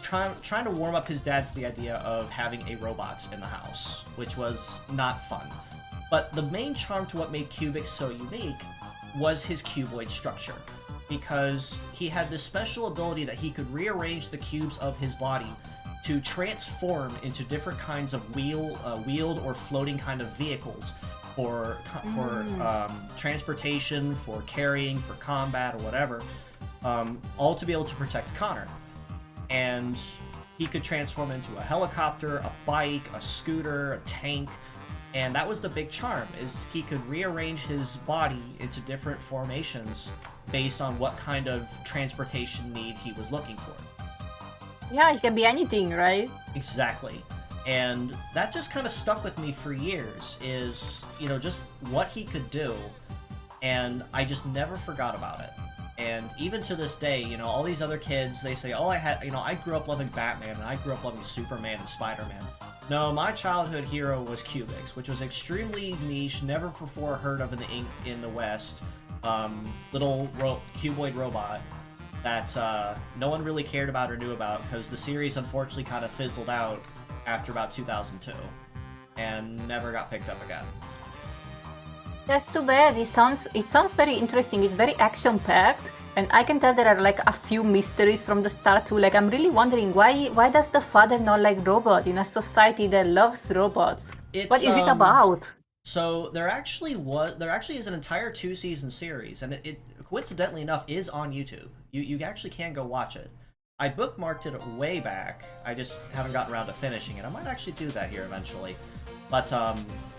trying to warm up his dad to the idea of having a robot in the house, which was not fun. But the main charm to what made Cubix so unique was his cuboid structure, because he had this special ability that he could rearrange the cubes of his body to transform into different kinds of wheeled or floating kind of vehicles for transportation, for carrying, for combat, or whatever, all to be able to protect Connor. And he could transform into a helicopter, a bike, a scooter, a tank, and that was the big charm, is he could rearrange his body into different formations based on what kind of transportation need he was looking for. Yeah, it can be anything, right? Exactly. And that just kind of stuck with me for years, is, you know, just what he could do, and I just never forgot about it. And even to this day, you know, all these other kids, they say, oh, I grew up loving Batman, and I grew up loving Superman and Spider-Man. No, my childhood hero was Cubix, which was extremely niche, never before heard of in the West. Little cuboid robot that no one really cared about or knew about, because the series unfortunately kind of fizzled out after about 2002 and never got picked up again. That's too bad. It sounds very interesting. It's very action-packed, and I can tell there are like a few mysteries from the start too. Like, I'm really wondering why does the father not like robot in a society that loves robots? What is it about? So there actually is an entire 2-season series, and it coincidentally enough is on YouTube. You actually can go watch it. I bookmarked it way back. I just haven't gotten around to finishing it. I might actually do that here eventually. But,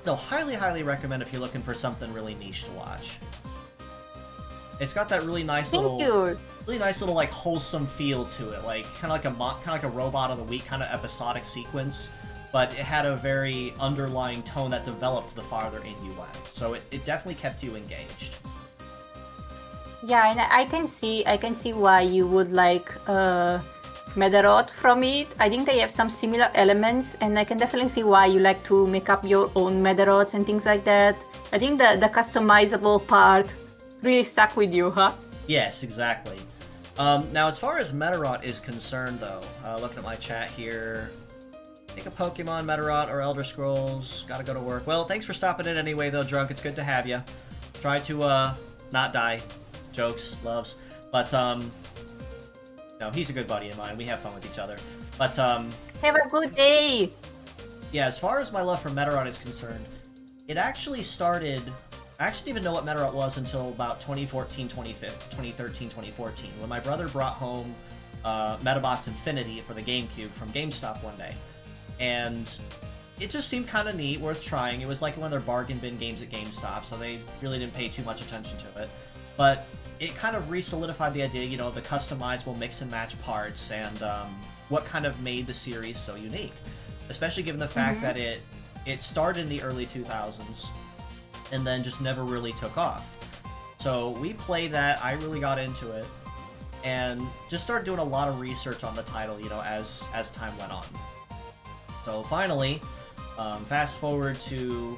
no, highly recommend if you're looking for something really niche to watch. It's got that really nice little like wholesome feel to it, like kind of like a Robot of the Week kind of episodic sequence, but it had a very underlying tone that developed the farther in you went. So it definitely kept you engaged. Yeah, and I can see why you would like Medarot from it. I think they have some similar elements, and I can definitely see why you like to make up your own Medarots and things like that. I think the customizable part really stuck with you, huh? Yes, exactly. Now, as far as Medarot is concerned, though, looking at my chat here, think of Pokemon, Medarot, or Elder Scrolls. Gotta go to work. Well, thanks for stopping in anyway, though, Drunk. It's good to have you. Try to, not die. Jokes, loves. But, no, he's a good buddy of mine. We have fun with each other. But, have a good day! Yeah, as far as my love for Medarot is concerned, it actually started... I actually didn't even know what Medarot was until about 2013, 2014, when my brother brought home Metabots Infinity for the GameCube from GameStop one day. And it just seemed kind of neat, worth trying. It was like one of their bargain bin games at GameStop, so they really didn't pay too much attention to it. But it kind of re-solidified the idea, you know, the customizable mix-and-match parts and what kind of made the series so unique. Especially given the fact that it started in the early 2000s, and then just never really took off. So we played that, I really got into it, and just started doing a lot of research on the title, you know, as time went on. So finally, fast forward to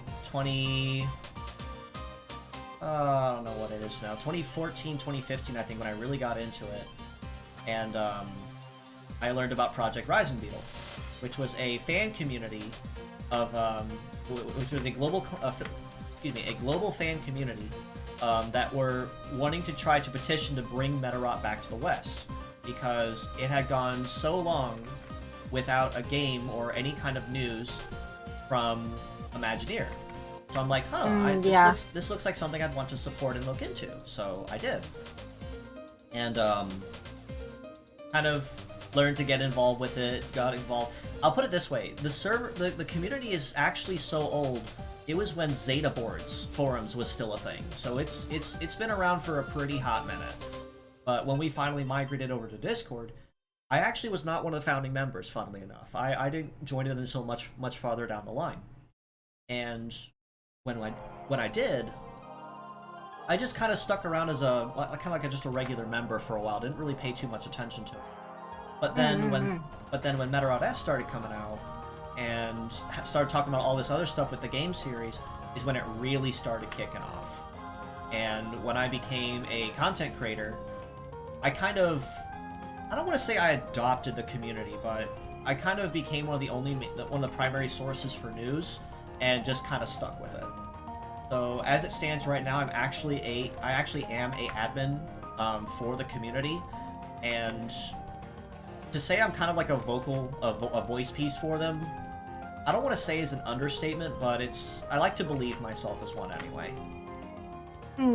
I don't know what it is now, 2014, 2015, I think, when I really got into it, and I learned about Project Rising Beetle, which was a fan community of, which was a global fan community that were wanting to try to petition to bring Medarot back to the West, because it had gone so long without a game or any kind of news from Imagineer. So I'm like, this looks like something I'd want to support and look into. So I did. And kind of learned to get involved with it, got involved. I'll put it this way, the community is actually so old. It was when Zeta boards forums was still a thing, so it's been around for a pretty hot minute. But when we finally migrated over to Discord, I actually was not one of the founding members, funnily enough. I didn't join it until much farther down the line. And when I did, I just kind of stuck around as just a regular member for a while. Didn't really pay too much attention to it. But then when Medarot S started coming out, and started talking about all this other stuff with the game series, is when it really started kicking off. And when I became a content creator, I don't want to say I adopted the community, but I kind of became one of the primary sources for news, and just kind of stuck with it. So as it stands right now, I actually am a admin for the community, and to say I'm kind of like a voice piece for them, I don't want to say is an understatement, but I like to believe myself as one anyway.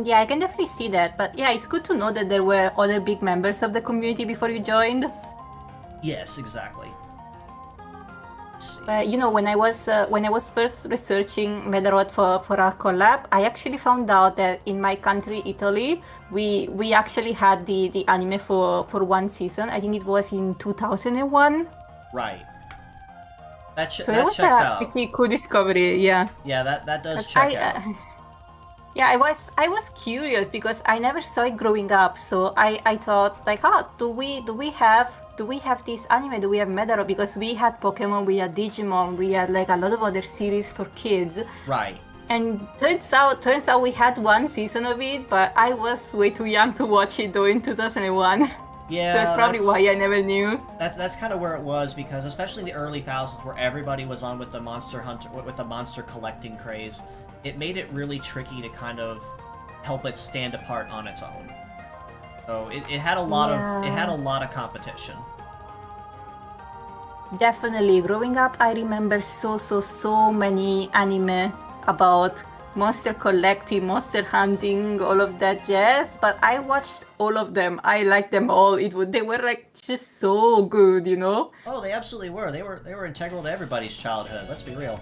Yeah, I can definitely see that. But yeah, it's good to know that there were other big members of the community before you joined. Yes, exactly. You know, when I was first researching Medarot for our collab, I actually found out that in my country, Italy, we actually had the anime for one season. I think it was in 2001. Right. That it checks was out. a pretty cool discovery, yeah. Yeah, that does check out. Yeah, I was curious because I never saw it growing up, so I thought like, do we have this anime? Do we have Medarot? Because we had Pokemon, we had Digimon, we had like a lot of other series for kids. Right. And turns out we had one season of it, but I was way too young to watch it though in 2001. Yeah, so that's probably why I never knew. That's kind of where it was, because especially in the early thousands, where everybody was on with the monster collecting craze, it made it really tricky to kind of help it stand apart on its own. So it had a lot of competition. Definitely, growing up, I remember so many anime about monster collecting, monster hunting, all of that jazz. But I watched all of them. I liked them all. They were like just so good, you know? Oh, they absolutely were. They were integral to everybody's childhood. Let's be real.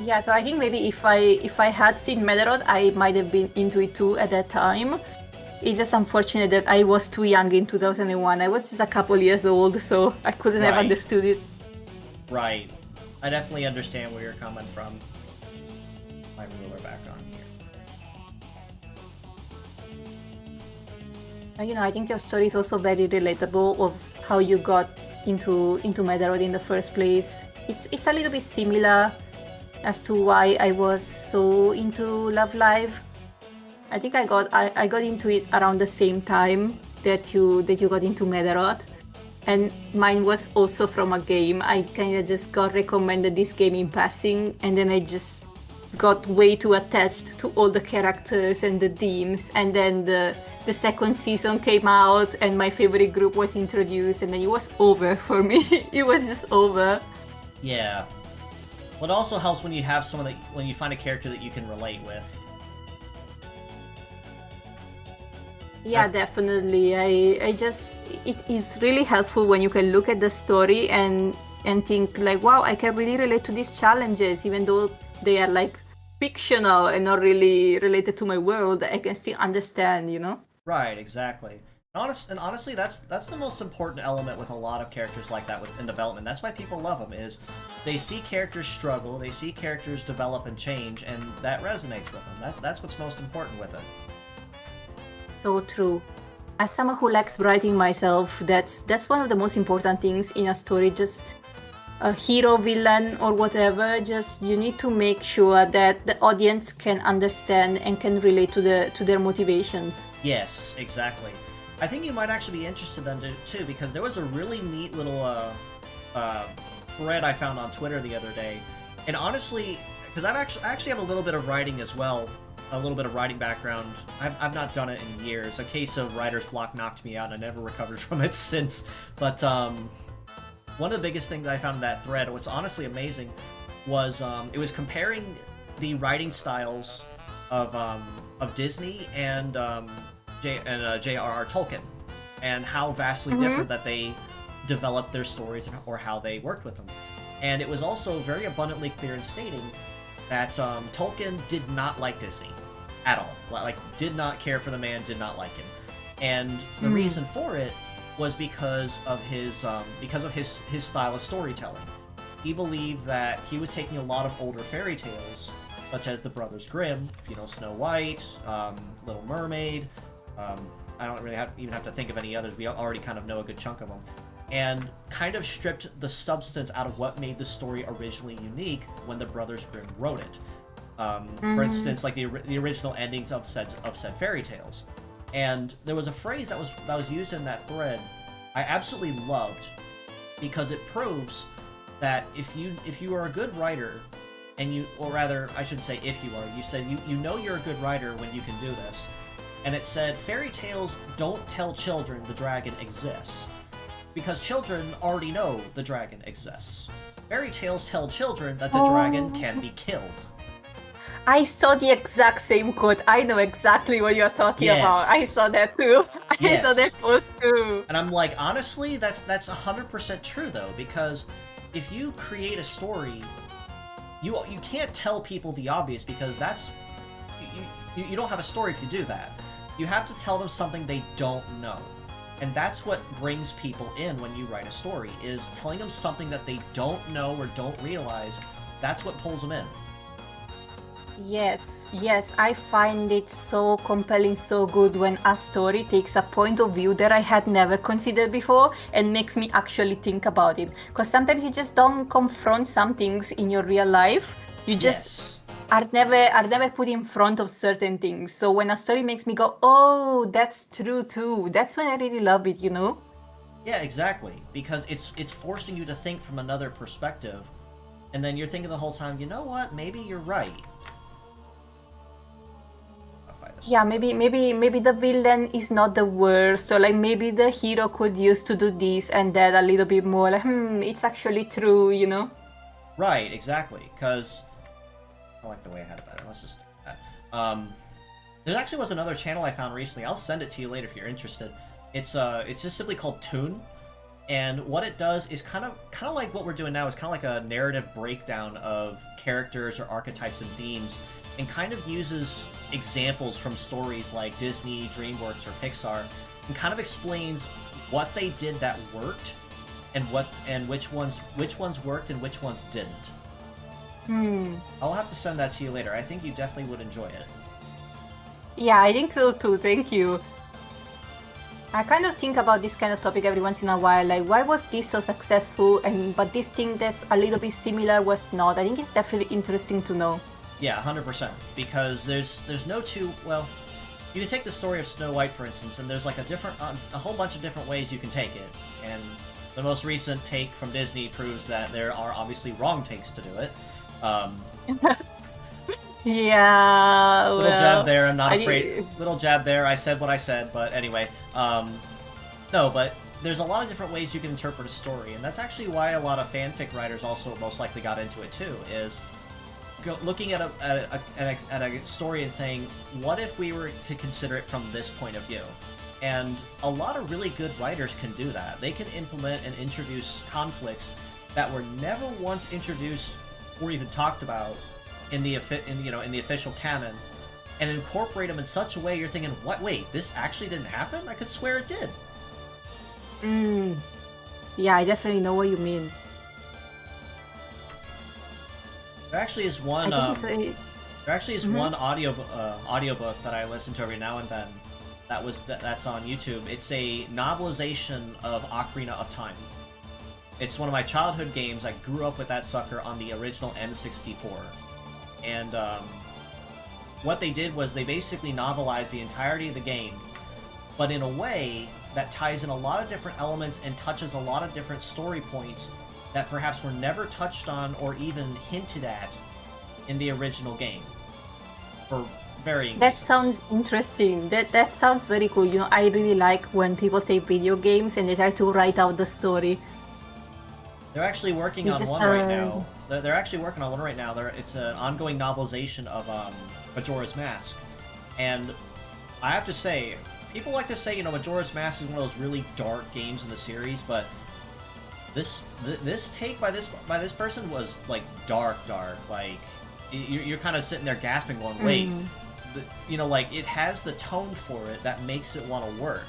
Yeah, so I think maybe if I had seen Medarod, I might have been into it too at that time. It's just unfortunate that I was too young in 2001. I was just a couple years old, so I couldn't have Right. understood it. Right. I definitely understand where you're coming from. My ruler back on here. You know, I think your story is also very relatable of how you got into Medarod in the first place. It's a little bit similar as to why I was so into Love Live. I think I got into it around the same time that you got into Medarod. And mine was also from a game. I kind of just got recommended this game in passing, and then I just got way too attached to all the characters and the themes. And then the second season came out, and my favorite group was introduced, and then it was over for me. It was just over. Yeah. Well, it also helps when you have someone when you find a character that you can relate with. Yeah, definitely. It is really helpful when you can look at the story and think like, wow, I can really relate to these challenges, even though they are like fictional and not really related to my world. I can still understand, you know? Right, exactly. Honestly, that's the most important element with a lot of characters like that in development. That's why people love them. Is they see characters struggle, they see characters develop and change, and that resonates with them. That's what's most important with it. So true. As someone who likes writing myself, that's one of the most important things in a story. Just a hero, villain, or whatever. Just you need to make sure that the audience can understand and can relate to their motivations. Yes, exactly. I think you might actually be interested then too, because there was a really neat little thread I found on Twitter the other day, and honestly, because I actually have a little bit of writing as well. A little bit of writing background. I've not done it in years. A case of writer's block knocked me out, and I never recovered from it since. But one of the biggest things I found in that thread, what's honestly amazing, was it was comparing the writing styles of Disney and J.R.R. Tolkien, and how vastly different that they developed their stories or how they worked with them. And it was also very abundantly clear in stating that Tolkien did not like Disney at all. Like, did not care for the man, did not like him. And the reason for it was because of his style of storytelling. He believed that he was taking a lot of older fairy tales, such as the Brothers Grimm, Snow White, Little Mermaid. I don't really even have to think of any others. We already kind of know a good chunk of them. And kind of stripped the substance out of what made the story originally unique when the Brothers Grimm wrote it. For instance, like the original endings of said fairy tales. And there was a phrase that was used in that thread I absolutely loved, because it proves that if you are a good writer, or rather, I should say if you are, you said you know you're a good writer when you can do this. And it said, fairy tales don't tell children the dragon exists, because children already know the dragon exists. Fairy tales tell children that the dragon can be killed. I saw the exact same quote. I know exactly what you're talking about. I saw that too. I saw that post too. And I'm like, honestly, that's 100% true though, because if you create a story, you can't tell people the obvious, because that's you don't have a story if you do that. You have to tell them something they don't know. And that's what brings people in when you write a story, is telling them something that they don't know or don't realize. That's what pulls them in. Yes, I find it so compelling, so good when a story takes a point of view that I had never considered before and makes me actually think about it. Because sometimes you just don't confront some things in your real life. You just are never put in front of certain things. So when a story makes me go, oh, that's true too, that's when I really love it, Yeah, exactly. Because it's forcing you to think from another perspective. And then you're thinking the whole time, you know what, maybe you're right. Yeah, maybe the villain is not the worst, so like maybe the hero could use to do this and that a little bit more, like, it's actually true, Right, exactly, because I like the way I had it better. Let's just do that. There actually was another channel I found recently. I'll send it to you later if you're interested. It's just simply called Toon, and what it does is kind of like what we're doing now. Is kind of like a narrative breakdown of characters or archetypes and themes, and kind of uses examples from stories like Disney, DreamWorks, or Pixar, and kind of explains what they did that worked, and which ones worked and which ones didn't. I'll have to send that to you later. I think you definitely would enjoy it. Yeah, I think so too. Thank you. I kind of think about this kind of topic every once in a while, like why was this so successful, but this thing that's a little bit similar was not. I think it's definitely interesting to know. Yeah, 100%. Because there's no two. Well, you can take the story of Snow White, for instance, and there's like a whole bunch of different ways you can take it. And the most recent take from Disney proves that there are obviously wrong takes to do it. Yeah. Little jab there. I'm not afraid. Little jab there. I said what I said, but anyway. No, but there's a lot of different ways you can interpret a story, and that's actually why a lot of fanfic writers also most likely got into it too. Is looking at a story and saying, what if we were to consider it from this point of view? And a lot of really good writers can do that. They can implement and introduce conflicts that were never once introduced or even talked about in the official canon, and incorporate them in such a way you're thinking, what? Wait, this actually didn't happen? I could swear it did. Yeah, I definitely know what you mean. There actually is one. One audiobook that I listen to every now and then. That's on YouTube. It's a novelization of Ocarina of Time. It's one of my childhood games. I grew up with that sucker on the original N64. And what they did was they basically novelized the entirety of the game, but in a way that ties in a lot of different elements and touches a lot of different story points that perhaps were never touched on or even hinted at in the original game. For varying That reasons. sounds interesting. That sounds very cool. You know, I really like when people take video games and they try to write out the story. They're actually working on one right now. They're actually working on one right now. It's an ongoing novelization of Majora's Mask. And I have to say, people like to say, Majora's Mask is one of those really dark games in the series, but this take by this person was like dark. Like you're kind of sitting there gasping, going, "Wait," like it has the tone for it that makes it want to work.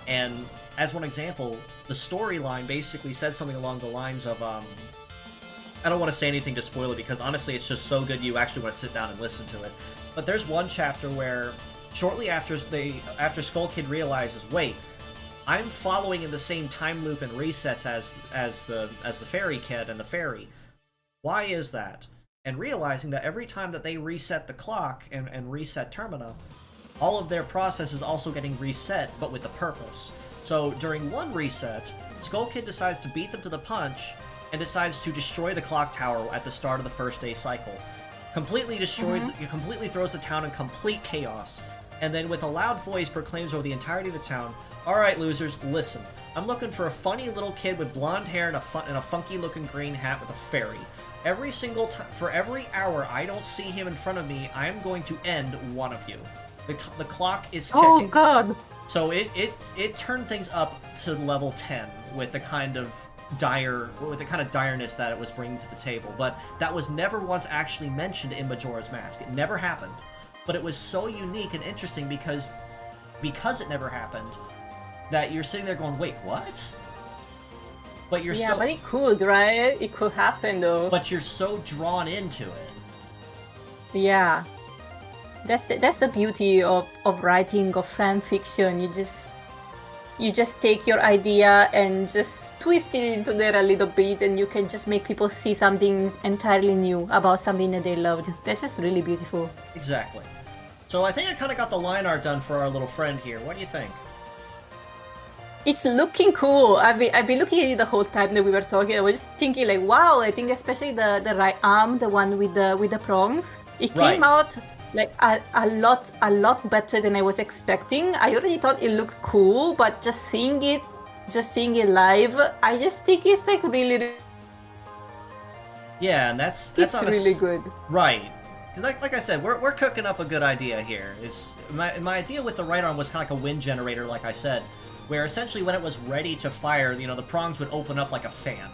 And as one example, the storyline basically said something along the lines of, I don't want to say anything to spoil it because honestly it's just so good you actually want to sit down and listen to it. But there's one chapter where shortly after Skull Kid realizes, wait, I'm following in the same time loop and resets as the fairy kid and the fairy. Why is that? And realizing that every time that they reset the clock and reset Termina, all of their process is also getting reset, but with a purpose. So during one reset, Skull Kid decides to beat them to the punch and decides to destroy the clock tower at the start of the first day cycle. Completely destroys it, completely throws the town in complete chaos. And then with a loud voice proclaims over the entirety of the town, "Alright losers, listen. I'm looking for a funny little kid with blonde hair and a funky looking green hat with a fairy. Every single time, for every hour I don't see him in front of me, I am going to end one of you." The clock is ticking. Oh god! So it turned things up to level 10 with the kind of direness that it was bringing to the table. But that was never once actually mentioned in Majora's Mask. It never happened. But it was so unique and interesting because it never happened that you're sitting there going, "Wait, what?" But you're but it could, right? It could happen though. But you're so drawn into it. Yeah. That's the beauty of writing of fan fiction. You just take your idea and just twist it into there a little bit, and you can just make people see something entirely new about something that they loved. That's just really beautiful. Exactly. So I think I kind of got the line art done for our little friend here. What do you think? It's looking cool. I've been looking at it the whole time that we were talking. I was just thinking like, wow. I think especially the right arm, the one with the prongs, it came out like a lot better than I was expecting. I already thought it looked cool, but just seeing it live, I just think it's like really. Yeah, and that's it's really good. Right. Like I said, we're cooking up a good idea here. My idea with the right arm was kind of like a wind generator, like I said, where essentially when it was ready to fire, the prongs would open up like a fan.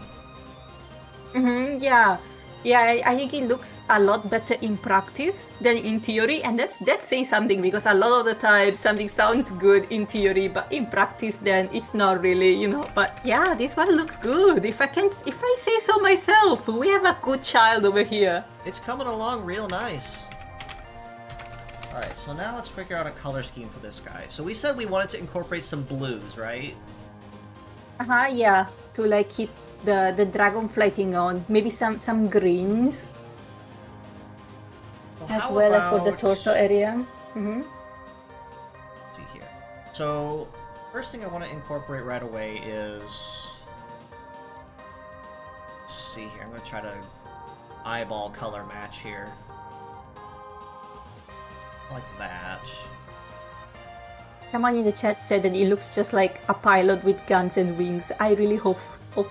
Yeah. Yeah, I think it looks a lot better in practice than in theory, and that's saying something, because a lot of the time something sounds good in theory, but in practice then it's not really, But yeah, this one looks good. If I say so myself, we have a good child over here. It's coming along real nice. Alright, so now let's figure out a color scheme for this guy. So we said we wanted to incorporate some blues, right? Yeah, to like keep the dragonfly thing on. Maybe some greens as well, like for the torso area. Let's see here. So first thing I want to incorporate right away is, let's see here. I'm going to try to eyeball color match here. Like that. Someone in the chat said that it looks just like a pilot with guns and wings. I really hope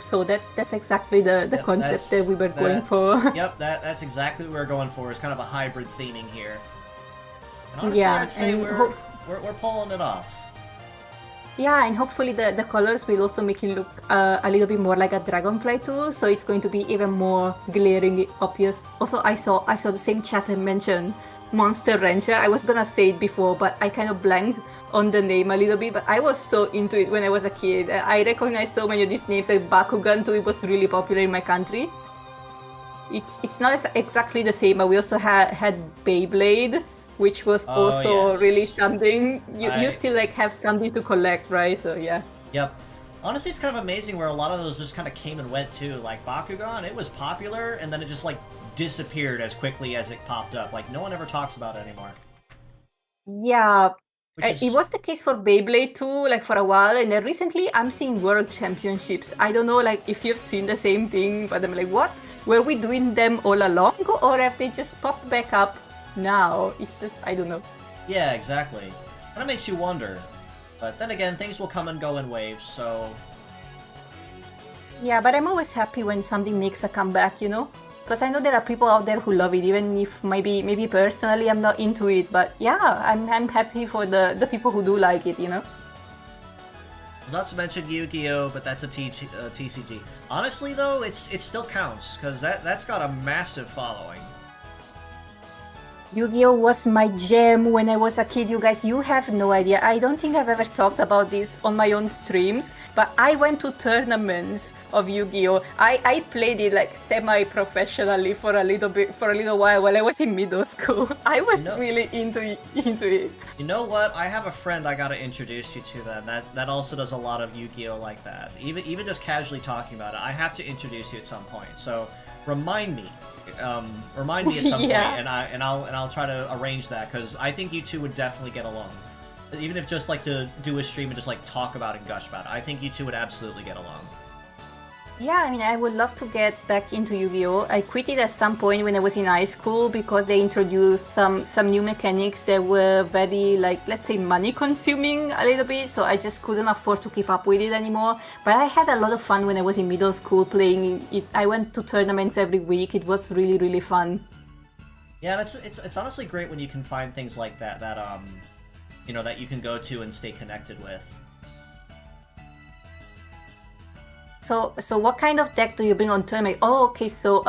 so. That's exactly the concept that we were going for. Yep, that's exactly what we're going for. It's kind of a hybrid theming here. And honestly, I'd say we're pulling it off. Yeah, and hopefully the colors will also make it look a little bit more like a dragonfly too, so it's going to be even more glaringly obvious. Also, I saw the same chatter mention Monster Rancher. I was gonna say it before, but I kind of blanked on the name a little bit, but I was so into it when I was a kid. I recognized so many of these names, like Bakugan too. It was really popular in my country. It's not exactly the same, but we also had Beyblade, which was also really something. You still like have something to collect, right? So yeah. Yep. Honestly, it's kind of amazing where a lot of those just kind of came and went too. Like Bakugan, it was popular, and then it just like disappeared as quickly as it popped up. Like no one ever talks about it anymore. Yeah. It was the case for Beyblade too, like for a while, and then recently I'm seeing World Championships. I don't know, like if you've seen the same thing, but I'm like, what? Were we doing them all along, or have they just popped back up now? It's just, I don't know. Yeah, exactly. Kind of makes you wonder. But then again, things will come and go in waves, so... Yeah, but I'm always happy when something makes a comeback, Because I know there are people out there who love it, even if maybe personally I'm not into it. But yeah, I'm happy for the people who do like it, Not to mention Yu-Gi-Oh, but that's a TCG. Honestly, though, it still counts, because that's got a massive following. Yu-Gi-Oh was my jam when I was a kid, you guys. You have no idea. I don't think I've ever talked about this on my own streams, but I went to tournaments of Yu-Gi-Oh. I played it like semi-professionally for a little while I was in middle school. I was really into it. You know what? I have a friend I gotta introduce you to that also does a lot of Yu-Gi-Oh like that. Even just casually talking about it, I have to introduce you at some point. So remind me at some point, and I'll try to arrange that, because I think you two would definitely get along. Even if just like to do a stream and just like talk about and gush about it, I think you two would absolutely get along. Yeah, I mean, I would love to get back into Yu-Gi-Oh! I quit it at some point when I was in high school because they introduced some new mechanics that were very, like, let's say, money-consuming a little bit, so I just couldn't afford to keep up with it anymore. But I had a lot of fun when I was in middle school playing it. I went to tournaments every week. It was really, really fun. Yeah, and it's honestly great when you can find things like that that you can go to and stay connected with. So what kind of deck do you bring on tournament? Oh, okay, so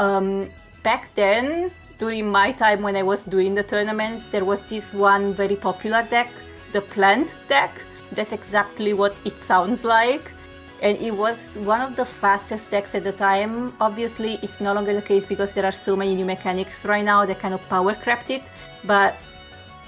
back then, during my time when I was doing the tournaments, there was this one very popular deck, the plant deck. That's exactly what it sounds like. And it was one of the fastest decks at the time. Obviously, it's no longer the case because there are so many new mechanics right now that kind of power crept it. But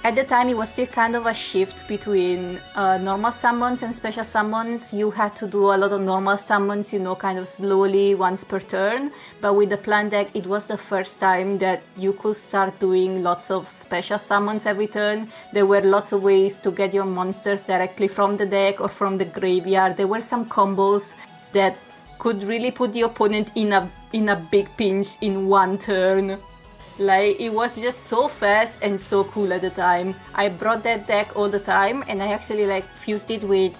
at the time, it was still kind of a shift between normal summons and special summons. You had to do a lot of normal summons, kind of slowly once per turn. But with the plant deck, it was the first time that you could start doing lots of special summons every turn. There were lots of ways to get your monsters directly from the deck or from the graveyard. There were some combos that could really put the opponent in a big pinch in one turn. Like, it was just so fast and so cool at the time. I brought that deck all the time, and I actually fused it with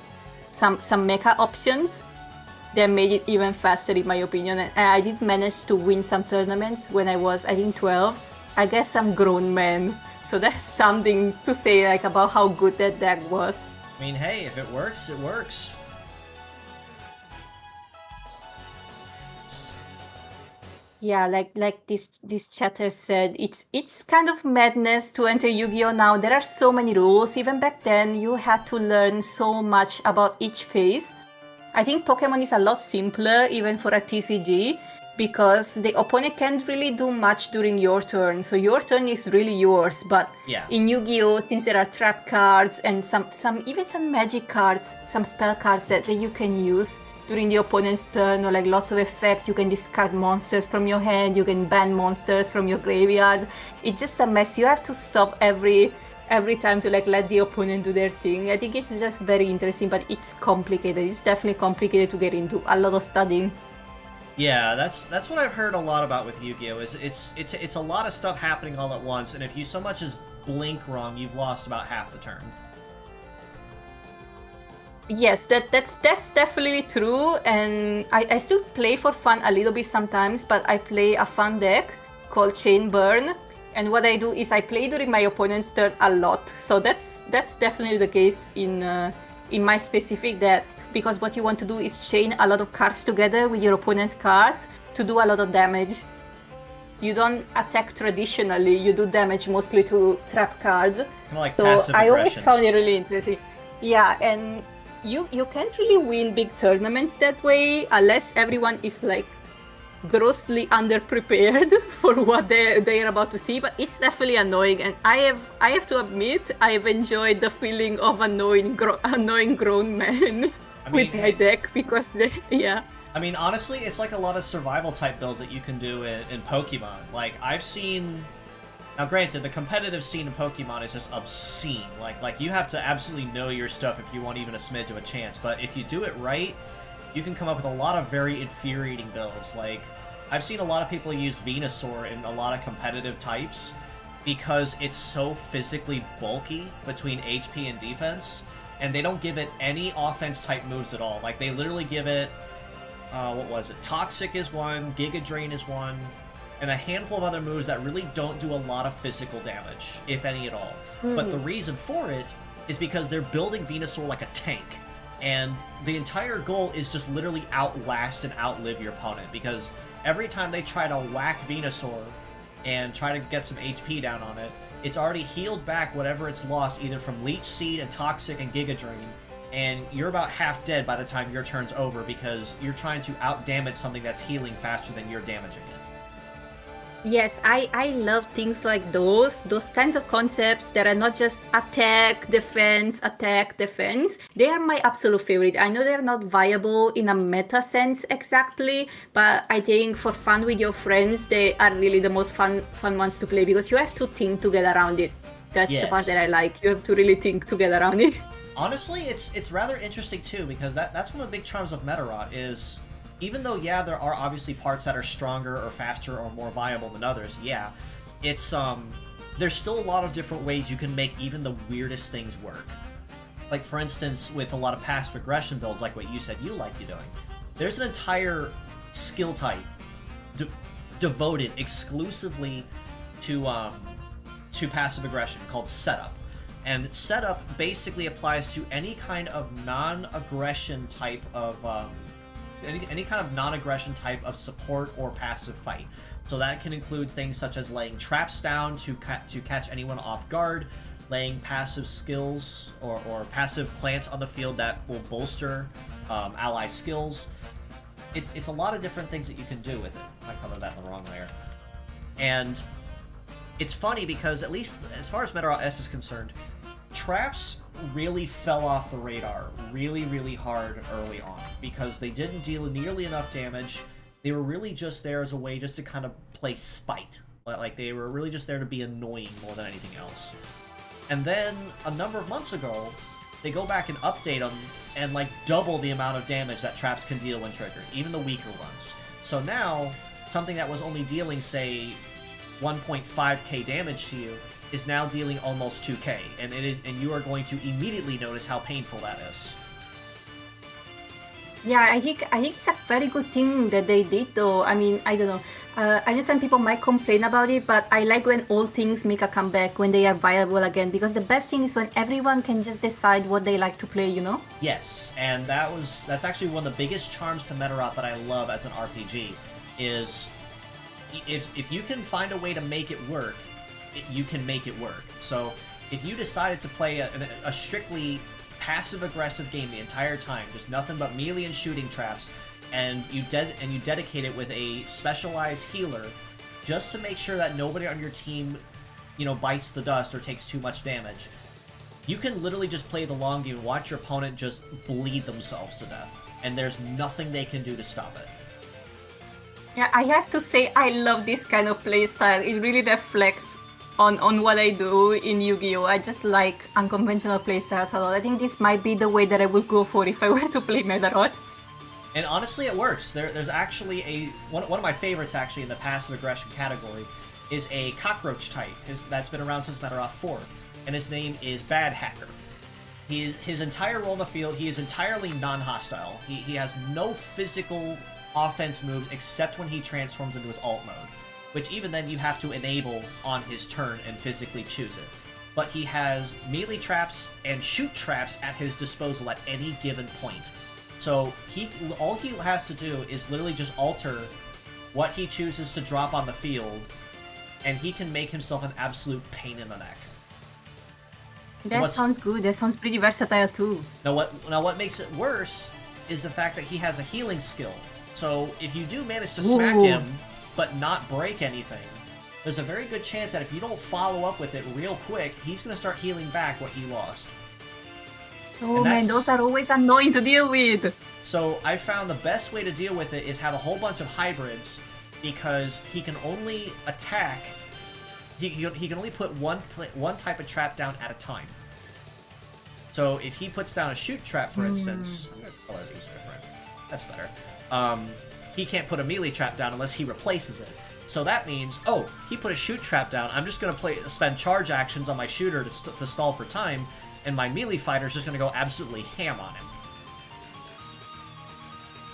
some mecha options that made it even faster in my opinion. And I did manage to win some tournaments when I was, I think, 12. I guess I'm grown man. So that's something to say like about how good that deck was. I mean, hey, if it works, it works. Yeah, like this chatter said, it's kind of madness to enter Yu-Gi-Oh now. There are so many rules. Even back then, you had to learn so much about each phase. I think Pokemon is a lot simpler even for a TCG because the opponent can't really do much during your turn. So your turn is really yours. But Yeah. in Yu-Gi-Oh, since there are trap cards and some magic cards, some spell cards that you can use during the opponent's turn, or like lots of effect, you can discard monsters from your hand, you can ban monsters from your graveyard. It's just a mess. You have to stop every time to like let the opponent do their thing. I think it's just very interesting, but it's complicated. It's definitely complicated to get into. A lot of studying. Yeah, that's what I've heard a lot about with Yu-Gi-Oh! Is it's a lot of stuff happening all at once, and if you so much as blink wrong, you've lost about half the turn. Yes, that's definitely true, and I still play for fun a little bit sometimes, but I play a fun deck called Chain Burn, and what I do is I play during my opponent's turn a lot. So that's definitely the case in my specific deck, because what you want to do is chain a lot of cards together with your opponent's cards to do a lot of damage. You don't attack traditionally, you do damage mostly to trap cards. Kind of like So passive I always aggression. found it really interesting. Yeah, and you can't really win big tournaments that way unless everyone is like grossly underprepared for what they're about to see. But it's definitely annoying, and I have to admit I've enjoyed the feeling of annoying grown men with my deck because yeah. I mean, honestly, it's like a lot of survival type builds that you can do in Pokemon. Like, I've seen... Now, granted, the competitive scene in Pokemon is just obscene. Like you have to absolutely know your stuff if you want even a smidge of a chance. But if you do it right, you can come up with a lot of very infuriating builds. Like, I've seen a lot of people use Venusaur in a lot of competitive types because it's so physically bulky between HP and defense, and they don't give it any offense-type moves at all. Like, they literally give it... what was it? Toxic is one, Giga Drain is one, and a handful of other moves that really don't do a lot of physical damage, if any at all. But the reason for it is because they're building Venusaur like a tank, and the entire goal is just literally outlast and outlive your opponent, because every time they try to whack Venusaur and try to get some HP down on it, it's already healed back whatever it's lost, either from Leech Seed and Toxic and Giga Drain, and you're about half dead by the time your turn's over because you're trying to out-damage something that's healing faster than you're damaging it. Yes, I love things like those kinds of concepts that are not just attack, defense. They are my absolute favorite. I know they're not viable in a meta sense exactly, but I think for fun with your friends, they are really the most fun ones to play because you have to think to get around it. That's the part that I like. You have to really think to get around it. Honestly, it's rather interesting too, because that's one of the big charms of Metarot is... Even though, yeah, there are obviously parts that are stronger or faster or more viable than others, yeah, it's, there's still a lot of different ways you can make even the weirdest things work. Like, for instance, with a lot of passive aggression builds, like what you said you like you doing, there's an entire skill type devoted exclusively to passive aggression called Setup. And Setup basically applies to any kind of non-aggression type of, any kind of non-aggression type of support or passive fight. So that can include things such as laying traps down to catch anyone off guard, laying passive skills or passive plants on the field that will bolster ally skills. It's a lot of different things that you can do with it. I covered that in the wrong layer. And it's funny because, at least as far as Metarot S is concerned, traps really fell off the radar really hard early on because they didn't deal nearly enough damage. They were really just there as a way just to kind of play spite. Like, they were really just there to be annoying more than anything else. And then, a number of months ago, they go back and update them and, like, double the amount of damage that traps can deal when triggered, even the weaker ones. So now, something that was only dealing, say, 1.5k damage to you is now dealing almost 2k, and you are going to immediately notice how painful that is. Yeah, I think it's a very good thing that they did, though. I mean, I don't know. I understand people might complain about it, but I like when all things make a comeback, when they are viable again, because the best thing is when everyone can just decide what they like to play, you know? Yes, and that's actually one of the biggest charms to Medarot that I love as an RPG, is if you can find a way to make it work, you can make it work. So if you decided to play a strictly passive-aggressive game the entire time, just nothing but melee and shooting traps, and you dedicate it with a specialized healer, just to make sure that nobody on your team, bites the dust or takes too much damage, you can literally just play the long game and watch your opponent just bleed themselves to death, and there's nothing they can do to stop it. Yeah, I have to say I love this kind of playstyle. It really reflects on what I do in Yu-Gi-Oh! I just like unconventional playstyles a lot. I think this might be the way that I would go for if I were to play Medarot. And honestly, it works. There's actually one of my favorites actually in the passive aggression category is a cockroach type that's been around since Medarot 4, and his name is Bad Hacker. His entire role in the field, he is entirely non-hostile. He has no physical offense moves except when he transforms into his alt mode, which even then you have to enable on his turn and physically choose it. But he has melee traps and shoot traps at his disposal at any given point. So all he has to do is literally just alter what he chooses to drop on the field, and he can make himself an absolute pain in the neck. That sounds good. That sounds pretty versatile too. Now what makes it worse is the fact that he has a healing skill. So if you do manage to smack him, but not break anything, there's a very good chance that if you don't follow up with it real quick, he's going to start healing back what he lost. Oh man, those are always annoying to deal with. So I found the best way to deal with it is have a whole bunch of hybrids, because he can only attack. He can only put one type of trap down at a time. So if he puts down a shoot trap, for instance, I'm gonna color these different. That's better. He can't put a melee trap down unless he replaces it. So that means, he put a shoot trap down. I'm just gonna spend charge actions on my shooter to stall for time, and my melee fighter is just going to go absolutely ham on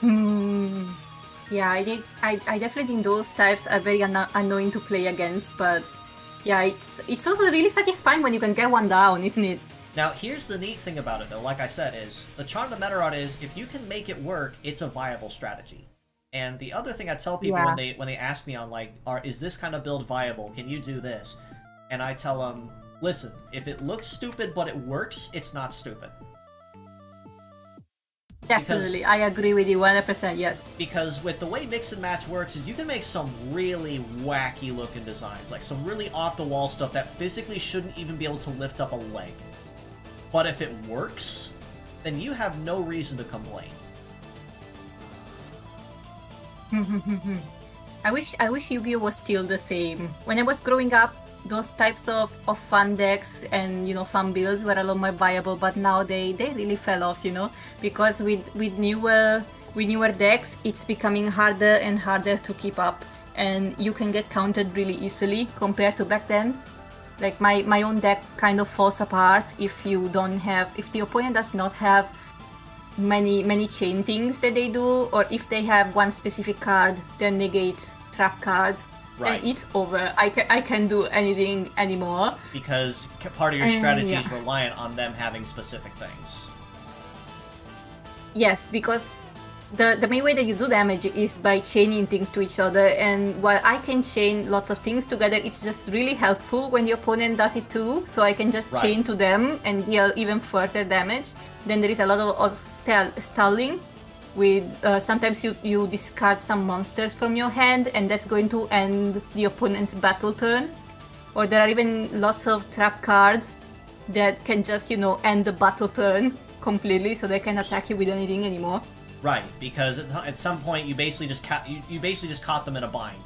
him. Yeah, I definitely think those types are very annoying to play against, but yeah, it's also really satisfying when you can get one down, isn't it? Now, here's the neat thing about it, though, like I said, is the charm of Medarot is if you can make it work, it's a viable strategy. And the other thing I tell people when they ask me on, like, is this kind of build viable? Can you do this? And I tell them, listen, if it looks stupid but it works, it's not stupid. Definitely, I agree with you 100%, yes. Because with the way Mix and Match works, is you can make some really wacky looking designs, like some really off-the-wall stuff that physically shouldn't even be able to lift up a leg. But if it works, then you have no reason to complain. I wish Yu-Gi-Oh! Was still the same. When I was growing up, those types of fun decks and fun builds were a lot more viable, but now they really fell off, because with newer decks it's becoming harder and harder to keep up, and you can get countered really easily compared to back then. Like my own deck kind of falls apart if the opponent does not have many chain things that they do, or if they have one specific card that negates trap cards. Right. And it's over. I can't do anything anymore. Because part of your strategy is reliant on them having specific things. Yes, because the main way that you do damage is by chaining things to each other, and while I can chain lots of things together, it's just really helpful when the opponent does it too, so I can just chain to them and deal even further damage. Then there is a lot of stalling. With sometimes you discard some monsters from your hand, and that's going to end the opponent's battle turn. Or there are even lots of trap cards that can just end the battle turn completely, so they can't attack you with anything anymore. Right, because at some point you basically just caught them in a bind.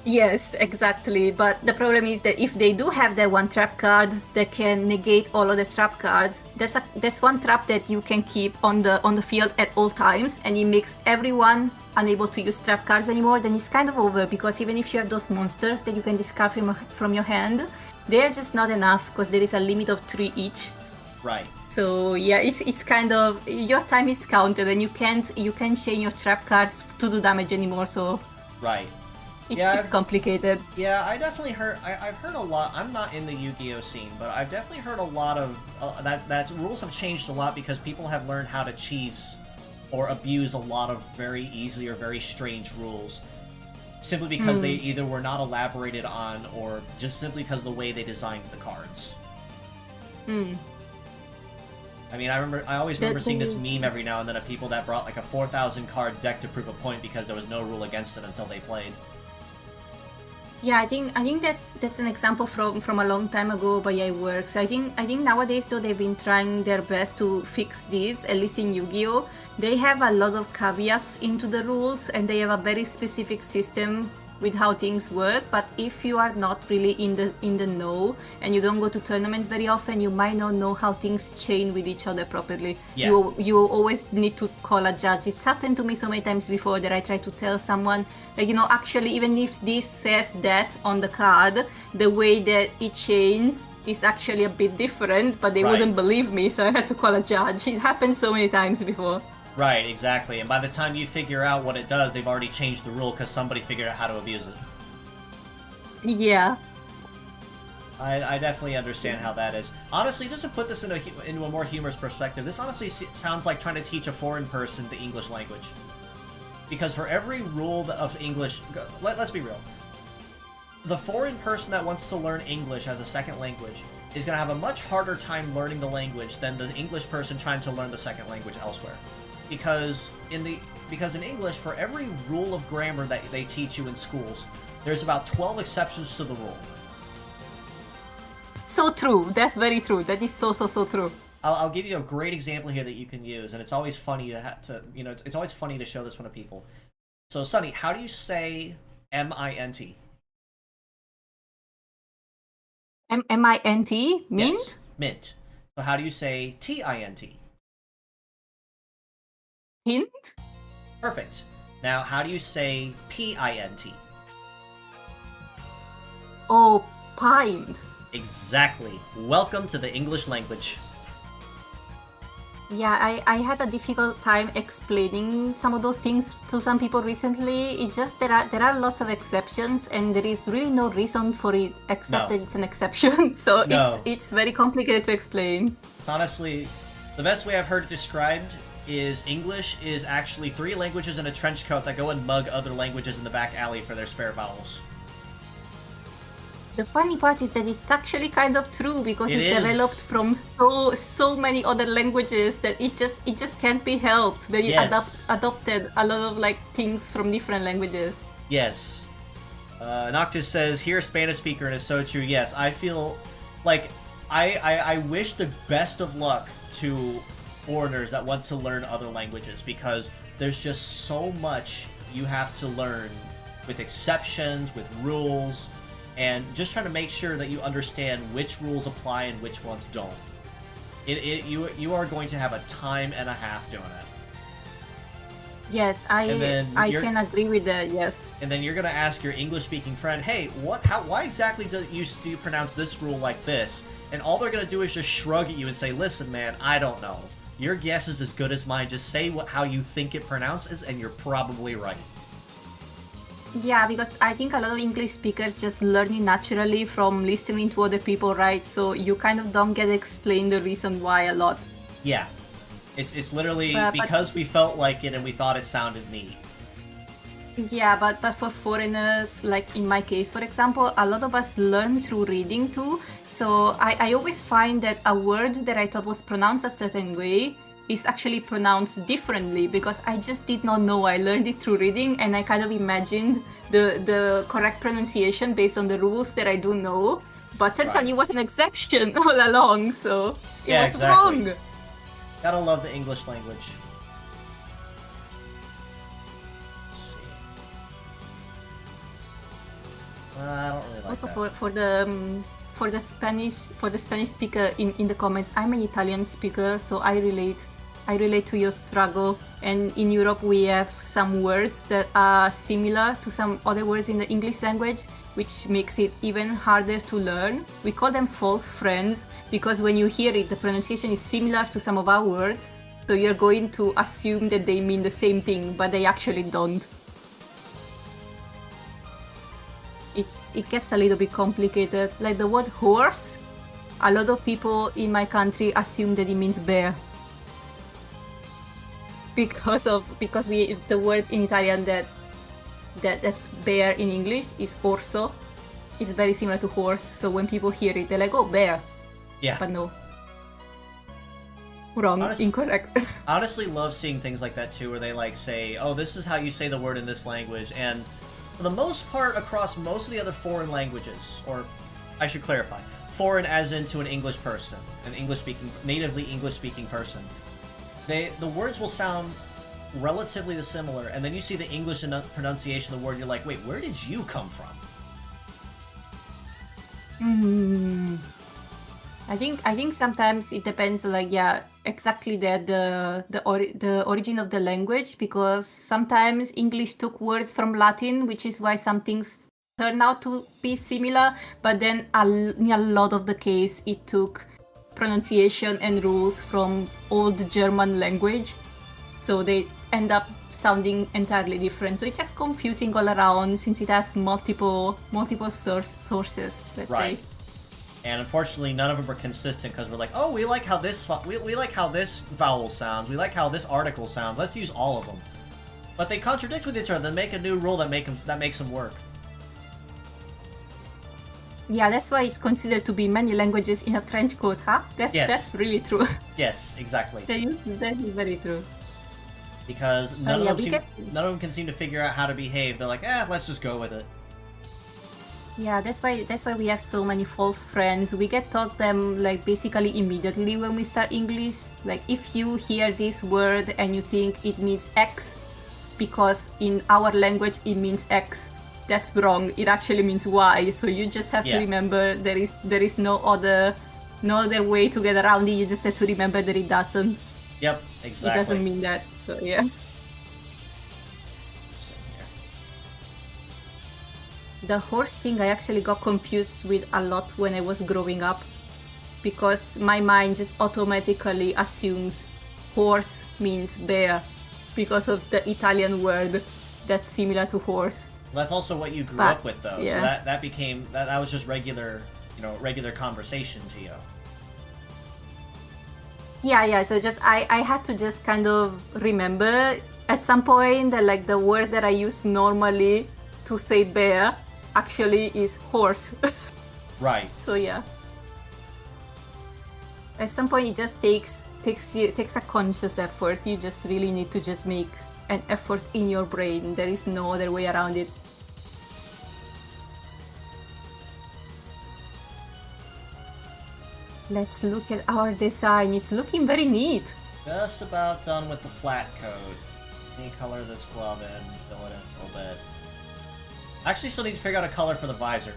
Yes, exactly. But the problem is that if they do have that one trap card that can negate all of the trap cards, that's one trap that you can keep on the field at all times, and it makes everyone unable to use trap cards anymore. Then it's kind of over, because even if you have those monsters that you can discard from your hand, they're just not enough, because there is a limit of 3 each. Right. So yeah, it's kind of, your time is counted, and you can't chain your trap cards to do damage anymore. So Right. It's complicated. Yeah, I definitely heard. I've heard a lot. I'm not in the Yu-Gi-Oh scene, but I've definitely heard a lot of that rules have changed a lot because people have learned how to cheese or abuse a lot of very easy or very strange rules, simply because they either were not elaborated on or just simply because of the way they designed the cards. I mean, I always remember seeing this meme every now and then of people that brought like a 4,000 card deck to prove a point because there was no rule against it until they played. Yeah, I think that's an example from a long time ago, but yeah, it works. I think nowadays though they've been trying their best to fix this. At least in Yu-Gi-Oh, they have a lot of caveats into the rules, and they have a very specific system with how things work. But if you are not really in the know and you don't go to tournaments very often, you might not know how things chain with each other properly. Yeah. You always need to call a judge. It's happened to me so many times before that I try to tell someone, like, actually, even if this says that on the card, the way that it chains is actually a bit different, but they wouldn't believe me, so I had to call a judge. It happened so many times before. Right, exactly. And by the time you figure out what it does, they've already changed the rule because somebody figured out how to abuse it. Yeah. I definitely understand how that is. Honestly, just to put this into a more humorous perspective, this honestly sounds like trying to teach a foreign person the English language. Because for every rule of English... Let's be real. The foreign person that wants to learn English as a second language is going to have a much harder time learning the language than the English person trying to learn the second language elsewhere. Because in English, for every rule of grammar that they teach you in schools, there's about 12 exceptions to the rule. So true. That's very true. That is so true. I'll give you a great example here that you can use, and it's always funny it's always funny to show this one to people. So, Sunny, how do you say M-I-N-T? M-I-N-T? Mint? Yes, mint. So how do you say T-I-N-T? Hint? Perfect. Now, how do you say P-I-N-T? Oh, pint. Exactly. Welcome to the English language. Yeah, I had a difficult time explaining some of those things to some people recently. It's just there are lots of exceptions, and there is really no reason for it except that it's an exception. So it's very complicated to explain. It's honestly, the best way I've heard it described is English is actually 3 languages in a trench coat that go and mug other languages in the back alley for their spare vowels. The funny part is that it's actually kind of true because it developed from so many other languages that it just can't be helped. That it adopted a lot of like things from different languages. Yes. Noctis says, "Here, Spanish speaker," and it's so true. Yes, I feel like I wish the best of luck to foreigners that want to learn other languages, because there's just so much you have to learn with exceptions, with rules, and just trying to make sure that you understand which rules apply and which ones don't. You are going to have a time and a half doing it. Yes, I can agree with that. Yes. And then you're gonna ask your English-speaking friend, "Hey, why exactly do you pronounce this rule like this?" And all they're gonna do is just shrug at you and say, "Listen, man, I don't know. Your guess is as good as mine. Just say how you think it pronounces, and you're probably right." Yeah, because I think a lot of English speakers just learn it naturally from listening to other people, right? So you kind of don't get to explain the reason why a lot. Yeah. It's literally because we felt like it and we thought it sounded neat. Yeah, but for foreigners, like in my case, for example, a lot of us learn through reading too. So I always find that a word that I thought was pronounced a certain way is actually pronounced differently because I just did not know. I learned it through reading, and I kind of imagined the correct pronunciation based on the rules that I do know. But turns out it was an exception all along, so it was wrong. Gotta love the English language. Let's see. I don't really like also that. for the Spanish speaker in the comments, I'm an Italian speaker, so I relate to your struggle. And in Europe, we have some words that are similar to some other words in the English language, which makes it even harder to learn. We call them false friends because when you hear it, the pronunciation is similar to some of our words. So you're going to assume that they mean the same thing, but they actually don't. it gets a little bit complicated. Like the word horse, a lot of people in my country assume that it means bear. Because the word in Italian that's bear in English is orso. It's very similar to horse, so when people hear it, they're like, oh, bear. Yeah. But no. Wrong, incorrect. I honestly love seeing things like that too, where they like say, oh, this is how you say the word in this language, and for the most part, across most of the other foreign languages, or I should clarify, foreign as into an English person, an natively English-speaking person, the words will sound relatively similar, and then you see the English pronunciation of the word, you're like, wait, where did you come from? I think sometimes it depends, like, yeah, exactly the origin of the language, because sometimes English took words from Latin, which is why some things turn out to be similar, but then in a lot of the case it took pronunciation and rules from old German language, so they end up sounding entirely different. So it's just confusing all around since it has multiple sources, let's say. And unfortunately, none of them are consistent because we're like, oh, we like how this we like how this vowel sounds. We like how this article sounds. Let's use all of them. But they contradict with each other. Then make a new rule that makes them work. Yeah, that's why it's considered to be many languages in a trench coat, huh? That's really true. Yes, exactly. That is very true. Because none of them can seem to figure out how to behave. They're like, let's just go with it. Yeah, that's why we have so many false friends. We get taught them like basically immediately when we start English. Like if you hear this word and you think it means X, because in our language it means X, that's wrong. It actually means Y. So you just have to remember there is no other way to get around it. You just have to remember that it doesn't. Yep, exactly. It doesn't mean that. So yeah. The horse thing I actually got confused with a lot when I was growing up, because my mind just automatically assumes horse means bear because of the Italian word that's similar to horse. Well, that's also what you grew up with, though. Yeah. So that became that was just regular conversation to you. Yeah. So just I had to just kind of remember at some point that like the word that I use normally to say bear actually is horse. Right. So yeah. At some point it just takes a conscious effort. You just really need to just make an effort in your brain. There is no other way around it. Let's look at our design. It's looking very neat. Just about done with the flat coat. Any color that's glove in, fill it in a little bit. I actually still need to figure out a color for the visor.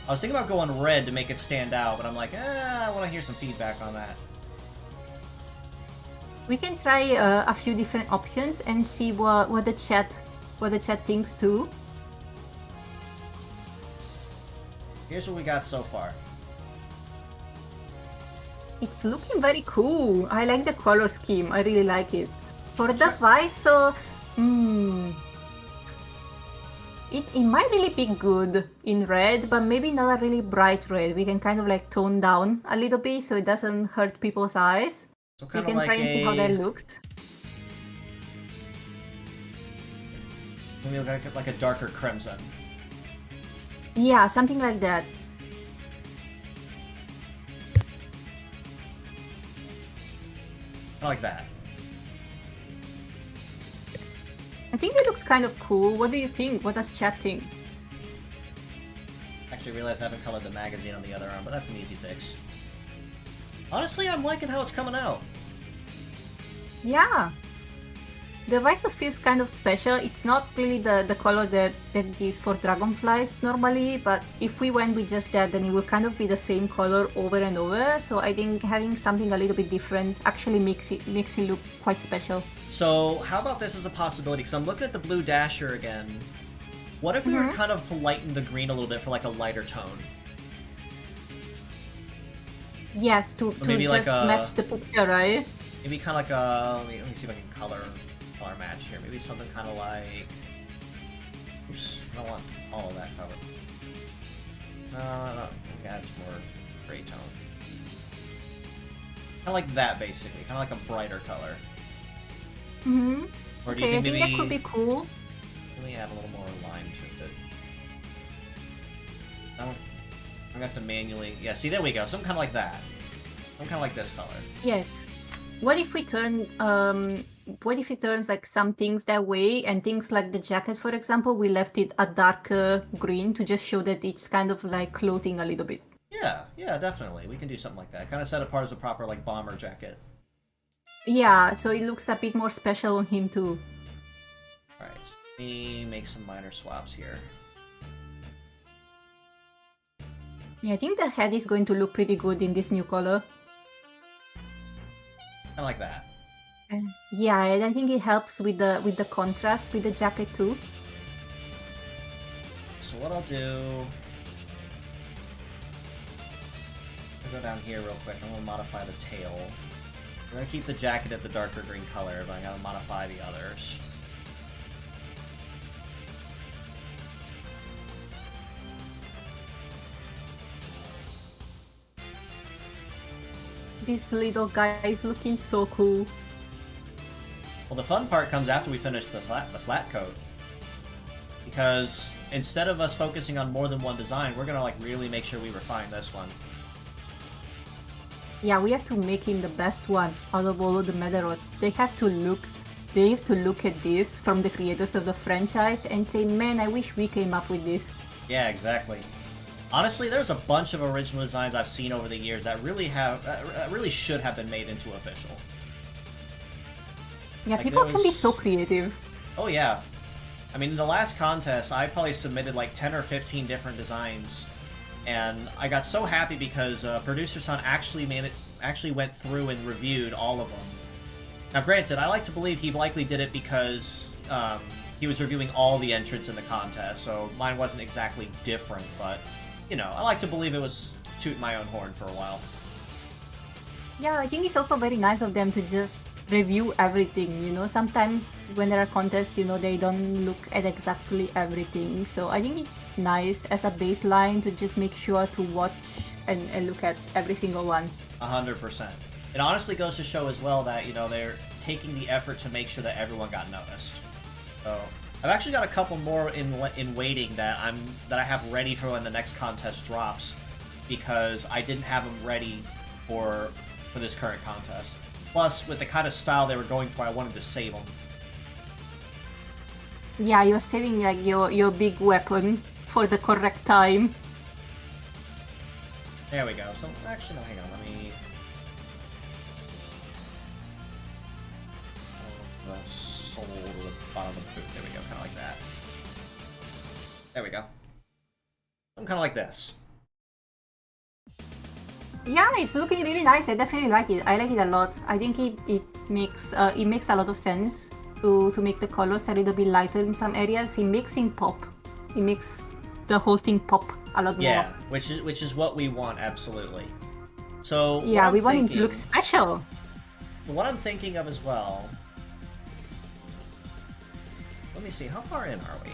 I was thinking about going red to make it stand out, but I'm like, I want to hear some feedback on that. We can try a few different options and see what the chat thinks too. Here's what we got so far. It's looking very cool. I like the color scheme. I really like it. For the visor, It might really be good in red, but maybe not a really bright red. We can kind of like tone down a little bit so it doesn't hurt people's eyes. So we can try and see how that looks. Maybe like a darker crimson. Yeah, something like that. I like that. I think it looks kind of cool. What do you think? What does chat think? Actually realized I haven't colored the magazine on the other arm, but that's an easy fix. Honestly, I'm liking how it's coming out. Yeah. The visor feels kind of special. It's not really the color that is for dragonflies normally, but if we went with just that, then it would kind of be the same color over and over. So I think having something a little bit different actually makes it look quite special. So how about this as a possibility? Because I'm looking at the blue dasher again. What if we were kind of to lighten the green a little bit for like a lighter tone? Yes, to just match the picture, right? Maybe kind of like a... Let me see if I can color match here. Maybe something kind of like... Oops, I don't want all of that covered. No, yeah, it's more gray tone. Kind of like that, basically. Kind of like a brighter color. Mm-hmm. Or do you think I think maybe... that could be cool. Let me add a little more lime to it. I'm gonna have to manually... Yeah, see, there we go. Something kind of like that. Something kind of like this color. Yes. What if we turn, what if it turns like some things that way, and things like the jacket, for example, we left it a darker green to just show that it's kind of like clothing a little bit. Yeah, definitely. We can do something like that. Kind of set apart as a proper, like, bomber jacket. Yeah, so it looks a bit more special on him too. Alright, let me make some minor swaps here. Yeah, I think the head is going to look pretty good in this new color. Kind of like that. Yeah, and I think it helps with the contrast with the jacket too. So what I'll do... I'll go down here real quick. I'm gonna modify the tail. We're gonna keep the jacket at the darker green color, but I gotta modify the others. This little guy is looking so cool. Well, the fun part comes after we finish the flat coat. Because instead of us focusing on more than one design, we're gonna like really make sure we refine this one. Yeah, we have to make him the best one out of all of the Metarots. They have to look at this from the creators of the franchise and say, man, I wish we came up with this. Yeah, exactly. Honestly, there's a bunch of original designs I've seen over the years that really should have been made into official. Yeah, Like, people can be so creative. Oh yeah. I mean, in the last contest, I probably submitted like 10 or 15 different designs, and I got so happy because Producer Son actually went through and reviewed all of them. Now, granted, I like to believe he likely did it because he was reviewing all the entrants in the contest, so mine wasn't exactly different, but, you know, I like to believe it was tooting my own horn for a while. Yeah, I think it's also very nice of them to just review everything, you know. Sometimes when there are contests, you know, they don't look at exactly everything. So I think it's nice as a baseline to just make sure to watch and look at every single one. 100%. It honestly goes to show as well that, you know, they're taking the effort to make sure that everyone got noticed. So I've actually got a couple more in waiting that I have ready for when the next contest drops, because I didn't have them ready for this current contest. Plus, with the kind of style they were going for, I wanted to save them. Yeah, you're saving like your big weapon for the correct time. There we go. So actually, no, hang on. Let me. The soul to the bottom of the boot. There we go. Kind of like that. There we go. I'm kind of like this. Yeah, it's looking really nice. I definitely like it. I like it a lot. I think it makes a lot of sense to make the colors a little bit lighter in some areas. It makes him pop. It makes the whole thing pop a lot more. Yeah, which is what we want, absolutely. So yeah, we want him to look special. What I'm thinking of as well. Let me see. How far in are we?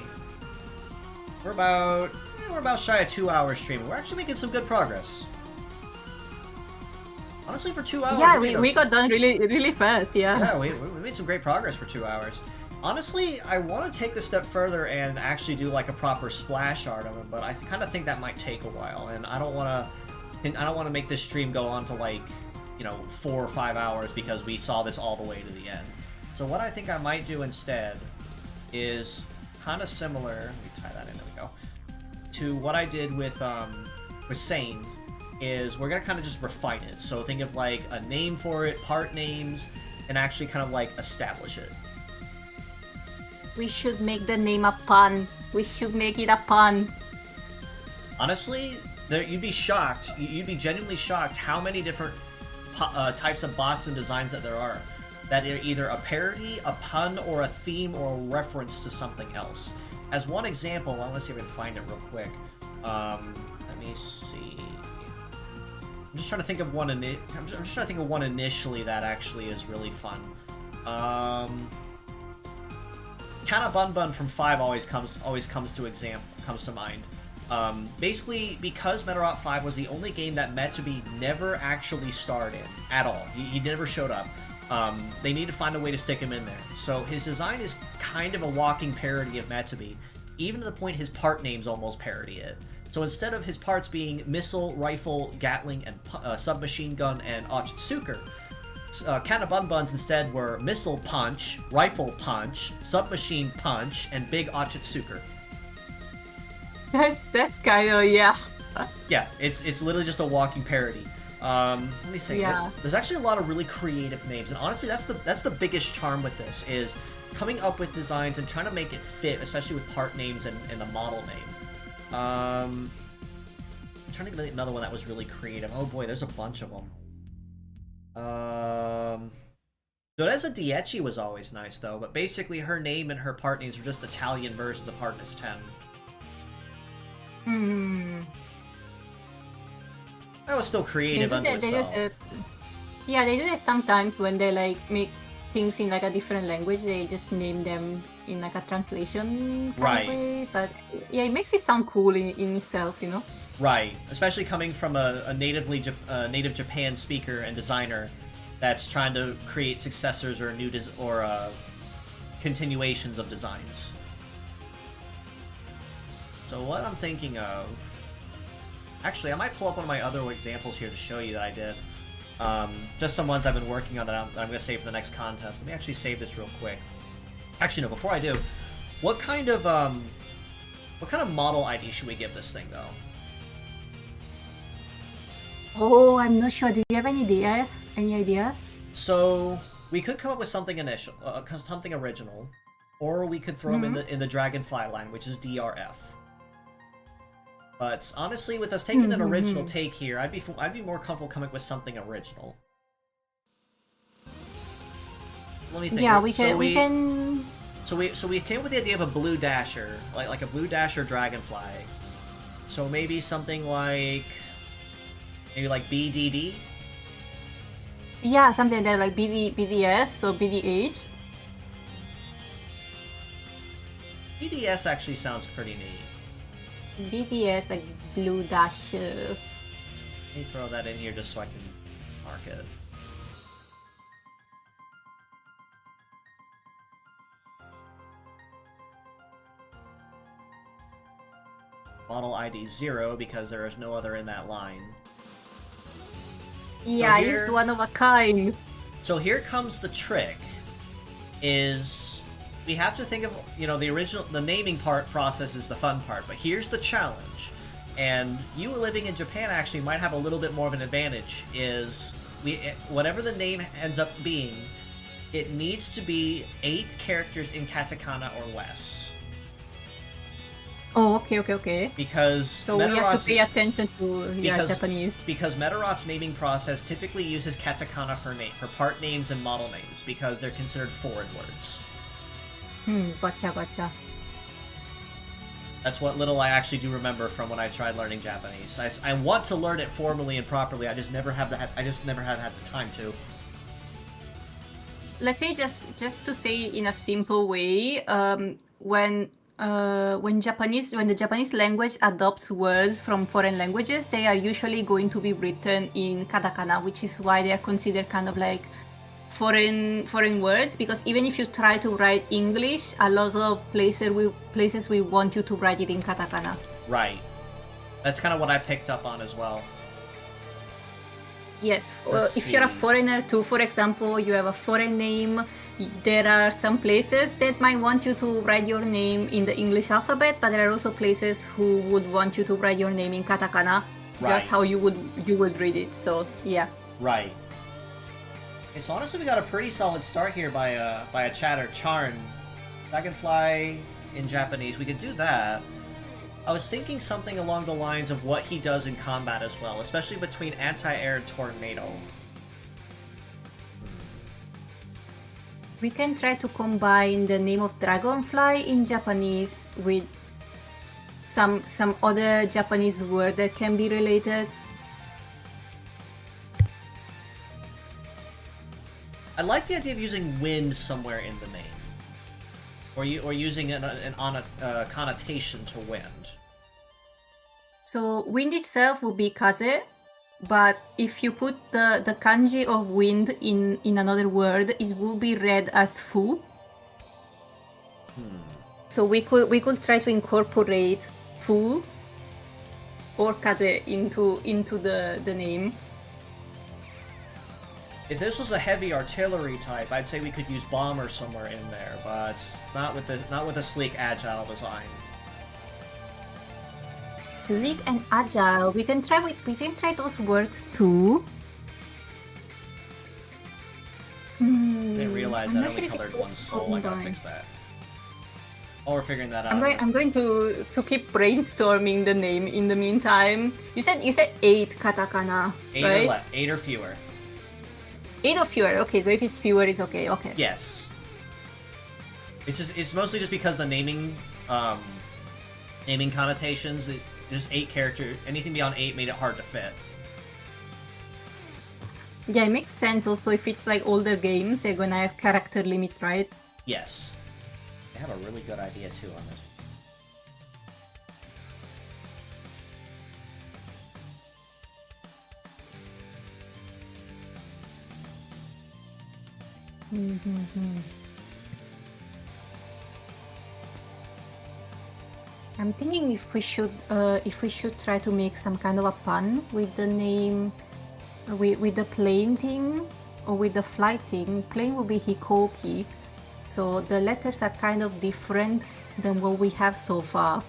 We're about shy of 2 hours streaming. We're actually making some good progress. Honestly, for 2 hours... Yeah, we got done really fast, yeah. Yeah, we made some great progress for 2 hours. Honestly, I want to take this step further and actually do like a proper splash art of him, but I kind of think that might take a while, and I don't want to make this stream go on to like, you know, 4 or 5 hours because we saw this all the way to the end. So what I think I might do instead is kind of similar... Let me tie that in, there we go. To what I did with Sain, is we're gonna kind of just refine it. So think of like a name for it, part names, and actually kind of like establish it. We should make the name a pun. We should make it a pun. Honestly, you'd be shocked. You'd be genuinely shocked how many different types of bots and designs that there are. That are either a parody, a pun, or a theme, or a reference to something else. As one example, well, let's see if I can find it real quick. Let me see. I'm just trying to think of one. I'm just trying to think of one initially that actually is really fun. Kinda Bun Bun from 5 always comes to mind. Basically, because Medarot 5 was the only game that Metsubi never actually starred in at all. He never showed up. They need to find a way to stick him in there. So his design is kind of a walking parody of Metsubi, even to the point his part names almost parody it. So instead of his parts being missile, rifle, Gatling, and submachine gun, and Ochitsuker, Kanabunbuns instead were missile punch, rifle punch, submachine punch, and big Ochitsuker. That's kind of, yeah. Yeah, it's literally just a walking parody. Let me see. Yeah. There's actually a lot of really creative names, and honestly, that's the biggest charm with this is coming up with designs and trying to make it fit, especially with part names and the model name. I'm trying to think of another one that was really creative. Oh boy, there's a bunch of them. Doreza Dieci was always nice though, but basically her name and her part names were just Italian versions of Hardness 10. That was still creative unto itself. They do that sometimes when they like make things in like a different language. They just name them in like a translation kind of way. But yeah, it makes it sound cool in itself, you know. Right, especially coming from a native Japan speaker and designer that's trying to create successors or continuations of designs. So what I'm thinking of... Actually, I might pull up one of my other examples here to show you that I did. Just some ones I've been working on that I'm going to save for the next contest. Let me actually save this real quick. Actually, no, before I do, what kind of model ID should we give this thing, though? Oh, I'm not sure. Do you have any ideas? So, we could come up with something something original, or we could throw them in the Dragonfly line, which is DRF. But honestly, with us taking an original take here, I'd be more comfortable coming up with something original. Let me think. Yeah, we can. So we came up with the idea of a blue dasher, like a blue dasher dragonfly. So maybe something like BDD. Yeah, something like that, like BDS or BDH. BDS actually sounds pretty neat. BDS, like Blue Dasher. Let me throw that in here just so I can mark it. Model ID 0 because there is no other in that line. Yeah, so he's one of a kind. So here comes the trick. Is we have to think of, the naming process is the fun part, but here's the challenge. And you living in Japan actually might have a little bit more of an advantage, is whatever the name ends up being, it needs to be 8 characters in katakana or less. Oh, okay. Because so we have to pay attention to Japanese. Because Medarot's naming process typically uses katakana for part names and model names, because they're considered foreign words. Gotcha. That's what little I actually do remember from when I tried learning Japanese. I want to learn it formally and properly. I just never have had the time to. Let's say just to say in a simple way, when the Japanese language adopts words from foreign languages, they are usually going to be written in katakana, which is why they are considered kind of like foreign words, because even if you try to write English, a lot of places we want you to write it in katakana. Right. That's kind of what I picked up on as well. Yes. If you're a foreigner too, for example, you have a foreign name, there are some places that might want you to write your name in the English alphabet, but there are also places who would want you to write your name in katakana, just how you would read it. So yeah. Right. Okay, so honestly, we got a pretty solid start here by a chatter Charn. Dragonfly in Japanese. We could do that. I was thinking something along the lines of what he does in combat as well, especially between anti-air and tornado. We can try to combine the name of Dragonfly in Japanese with some other Japanese word that can be related. I like the idea of using wind somewhere in the name, or using an connotation to wind. So wind itself will be kaze, but if you put the kanji of wind in another word, it will be read as fu. So we could try to incorporate fu or kaze into the name. If this was a heavy artillery type, I'd say we could use bomber somewhere in there, but not with the sleek agile design. Sleek and agile. We can try those words too. I didn't realize that I only sure colored one soul. I gotta fix that. Oh, we're figuring that out. I'm going to keep brainstorming the name in the meantime. You said 8 katakana, right? 8 or fewer. 8 or fewer. Okay, so if it's fewer, it's okay. Okay. Yes. It's mostly just because the naming connotations. Just 8 characters. Anything beyond 8 made it hard to fit. Yeah, it makes sense. Also, if it's like older games, they're gonna have character limits, right? Yes. I have a really good idea too on this. I'm thinking if we should try to make some kind of a pun with the name, with the plane thing or with the flight thing. Plane will be hikoki, so the letters are kind of different than what we have so far.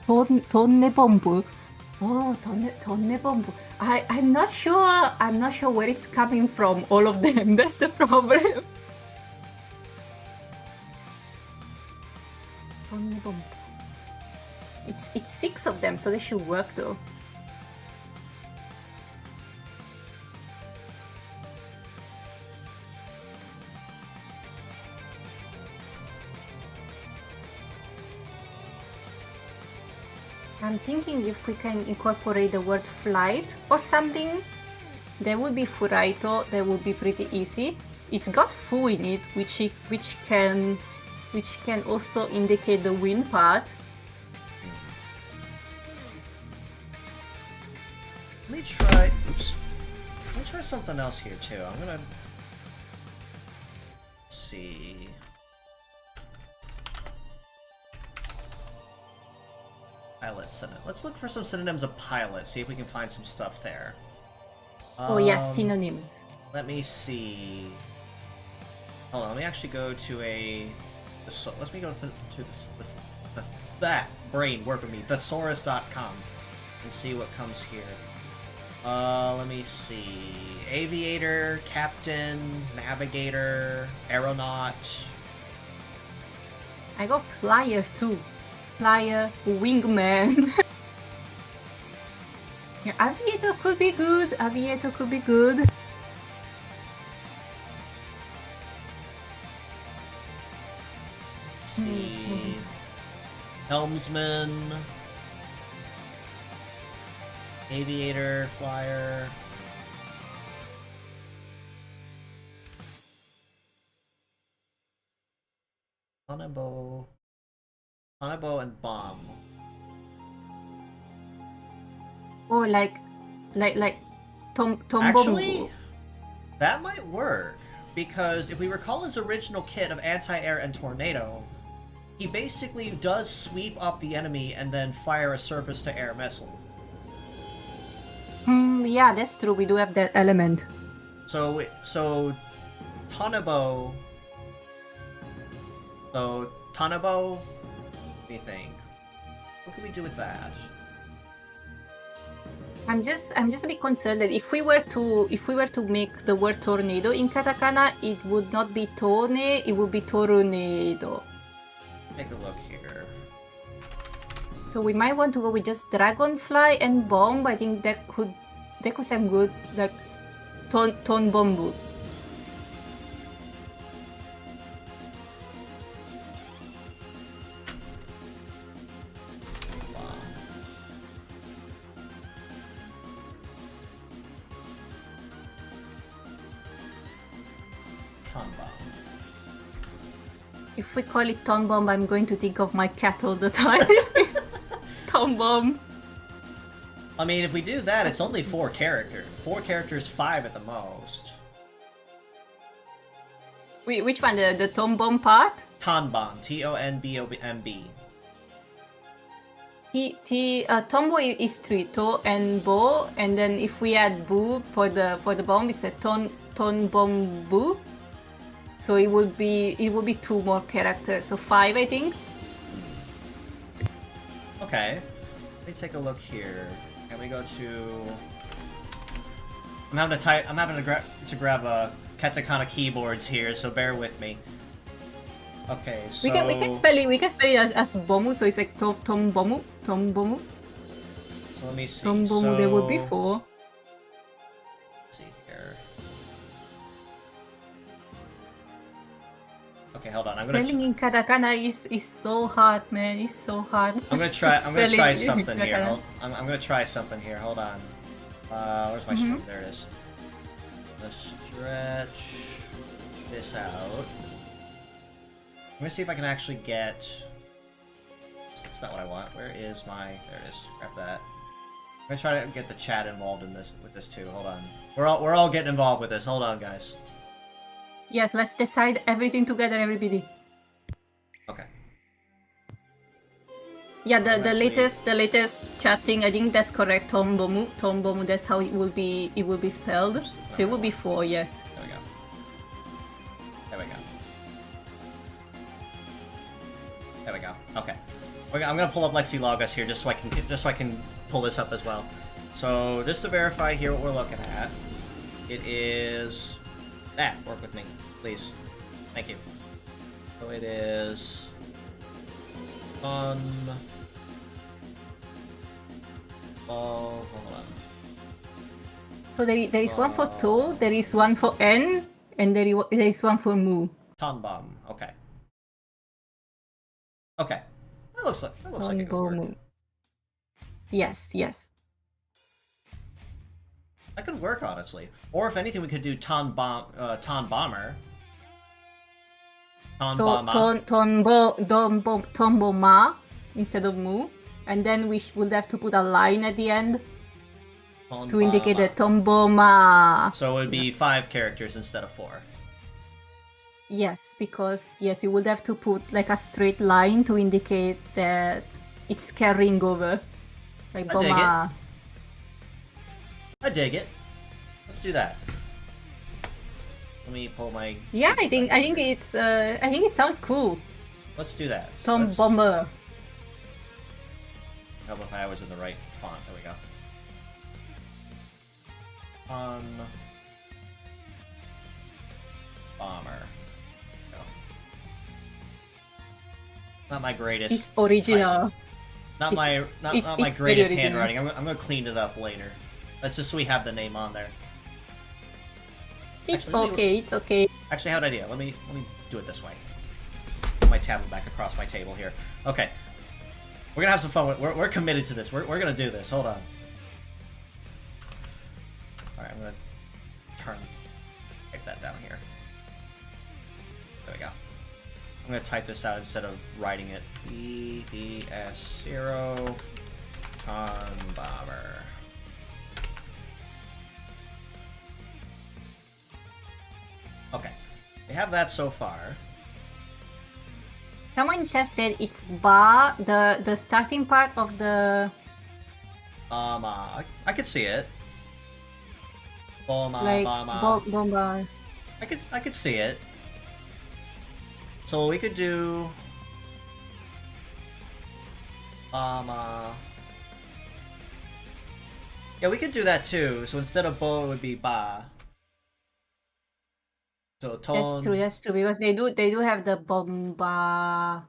Tonne bombu. Oh, tonne bombu. I'm not sure. I'm not sure where it's coming from. All of them. That's the problem. Tonne bombu. It's 6 of them, so they should work though. I'm thinking if we can incorporate the word flight or something. There would be furaito. That would be pretty easy. It's got fu in it, which can also indicate the wind part. Let me try. Oops. Let me try something else here too. I'm gonna see. Pilot synonym. Let's look for some synonyms of pilot. See if we can find some stuff there. Oh yes, synonyms. Let me see. Hold on. Let me actually go to a. Let me go to that brain work with me. Thesaurus.com and see what comes here. Let me see. Aviator, captain, navigator, aeronaut. I got flyer too. Flyer, wingman. Yeah, aviator could be good. Aviator could be good. Let's see. Helmsman. Aviator, flyer. Hanabo and bomb. Or like Tom Actually, that might work because if we recall his original kit of anti-air and tornado, he basically does sweep up the enemy and then fire a surface-to-air missile. Yeah, that's true. We do have that element. So Tanabo. So Tanabo. What do you think? What can we do with that? I'm just a bit concerned that if we were to make the word tornado in katakana, it would not be tone, it would be tornado. Take a look here. So we might want to go with just dragonfly and bomb. I think that could sound good, like ton bombu. If we call it Tom Bomb, I'm going to think of my cat all the time. Tom Bomb. I mean, if we do that, it's only 4 characters. 4 characters, 5 at the most. Which one? The Tom Bomb part? Tonbomb. Tonbomb. Tombo is 3, To and Bo, and then if we add Boo for the bomb, it's a Ton Bomb Boo. So it will be 2 more characters, so 5 I think. Okay, let me take a look here. Can we go to? I'm having to grab a katakana keyboards here, so bear with me. Okay, so We can spell it as Bomu, so it's like Tom Bomu. So let me see. Tom Bomu, there would be 4. Let's see here. Okay, hold on. Spelling in katakana is so hard, man. It's so hard. I'm gonna try something here. Katakana. I'm gonna try something here. Hold on. Where's my string? There it is. Let's stretch this out. I'm gonna see if I can actually get. That's not what I want. Where is my? There it is. Grab that. I'm gonna try to get the chat involved in this with this too. Hold on. We're all getting involved with this. Hold on, guys. Yes, let's decide everything together, everybody. Okay. Yeah, the latest chatting, I think that's correct. Tom Bomu, that's how it will be spelled. So it will be 4, yes. There we go. Okay. I'm gonna pull up Lexilogos here just so I can pull this up as well. So just to verify here what we're looking at, it is work with me, please. Thank you. So it is on. Oh, hold on. So there is one for To, there is one for N, and there is one for Mu. Tonbomb. Okay. Okay. That looks like it could work. Yes. That could work, honestly. Or if anything, we could do Ton Bomber. Tomboma instead of Mu, and then we would have to put a line at the end to indicate the Tomboma. So it would be 5 characters instead of 4. Yes, because you would have to put like a straight line to indicate that it's carrying over. Like Boma. I dig it. Let's do that. Let me pull my. Yeah, I think it's I think it sounds cool. Let's do that. Tom Bomber. Help if I was in the right font. There we go. Bomber. Go. Not my greatest. It's original. Not my greatest original. handwriting. I'm gonna clean it up later. That's just so we have the name on there. It's okay. Actually, I have an idea. Let me do it this way. Put my tablet back across my table here. Okay. We're gonna have some fun. We're committed to this. We're gonna do this. Hold on. All right, I'm gonna type that down here. There we go. I'm gonna type this out instead of writing it. EDS0 Bomber. Okay, we have that so far. Someone just said it's Ba, the starting part of the. I could see it. Bomba. I could see it. So we could do. Yeah, we could do that too. So instead of Bo, it would be Ba. So That's true, because they do have the Bomba.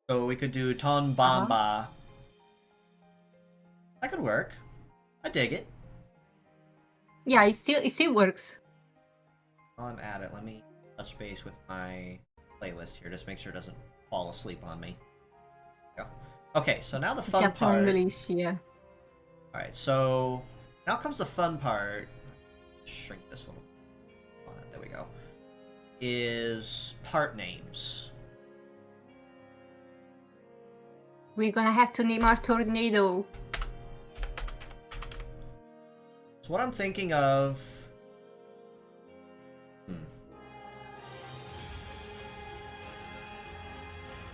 So we could do Ton Bomba. That could work. I dig it. Yeah, it still works. While I'm at it, let me touch base with my playlist here. Just make sure it doesn't fall asleep on me. Go. Okay, so now the fun part. English, yeah. Alright, so now comes the fun part. Shrink this a little. There we go. is part names. We're gonna have to name our tornado. So what I'm thinking of...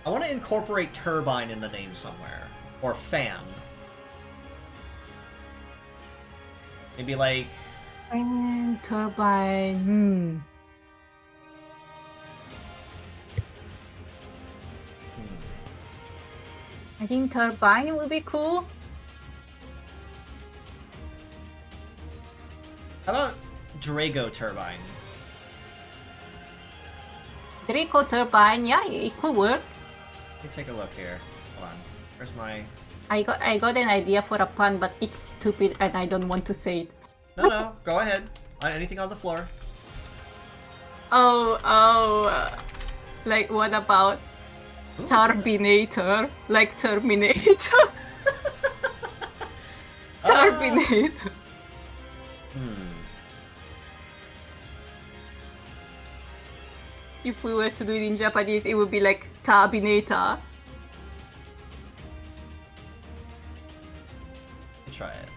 I want to incorporate turbine in the name somewhere. Or fan. Maybe like... And turbine, I think turbine will be cool. How about Drago turbine? Draco turbine, yeah, it could work. Let me take a look here. Hold on. Where's my... I got an idea for a pun, but it's stupid and I don't want to say it. No, go ahead. Anything on the floor. Like what about Ooh. Turbinator? Like Terminator. Turbinator. If we were to do it in Japanese, it would be like Turbinator. Try it.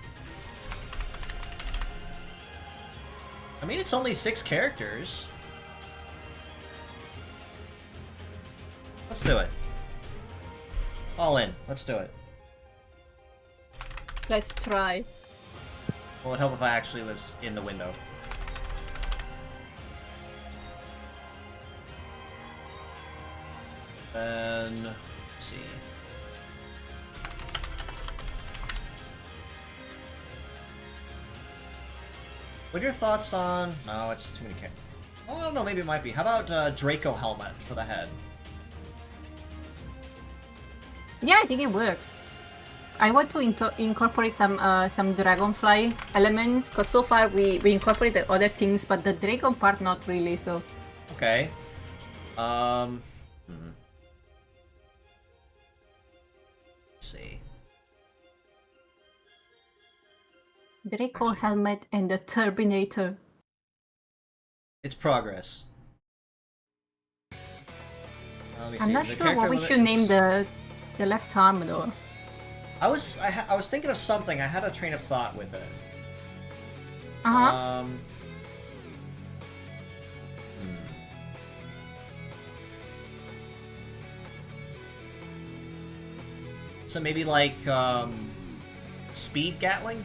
I mean, it's only 6 characters. Let's do it. All in. Let's do it. Let's try. Well, it'd help if I actually was in the window. Then, let's see. What are your thoughts on... No, it's too many characters. Oh, I don't know, maybe it might be. How about Draco helmet for the head? Yeah, I think it works. I want to incorporate some dragonfly elements, because so far we incorporated other things, but the dragon part not really, so... Okay. Let's see. Draco helmet and the Turbinator. It's progress. Let me see. I'm not The sure what character we limit should name is- the left arm though. I was thinking of something. I had a train of thought with it. Uh-huh. So maybe like speed Gatling?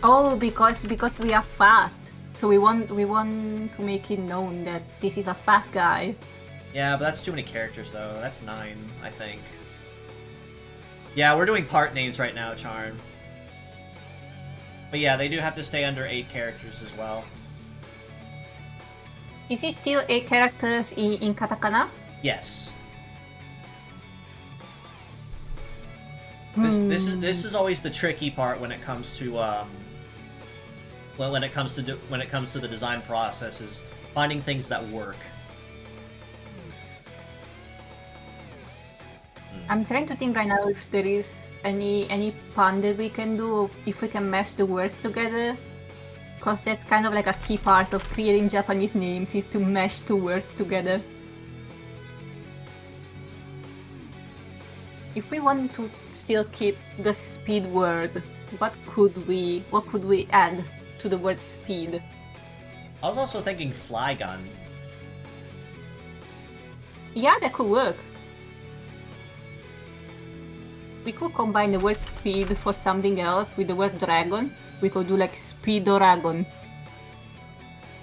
Oh, because we are fast. So we want to make it known that this is a fast guy. Yeah, but that's too many characters though. That's 9, I think. Yeah, we're doing part names right now, Charm. But yeah, they do have to stay under 8 characters as well. Is it still 8 characters in katakana? Yes. This is always the tricky part when it comes to when it comes to the design process, is finding things that work. I'm trying to think right now if there is any pun that we can do, if we can mesh the words together. Because that's kind of like a key part of creating Japanese names, is to mesh 2 words together. If we want to still keep the speed word, what could we add to the word speed? I was also thinking Flygun. Yeah, that could work. We could combine the word speed for something else with the word dragon. We could do like Speedoragon.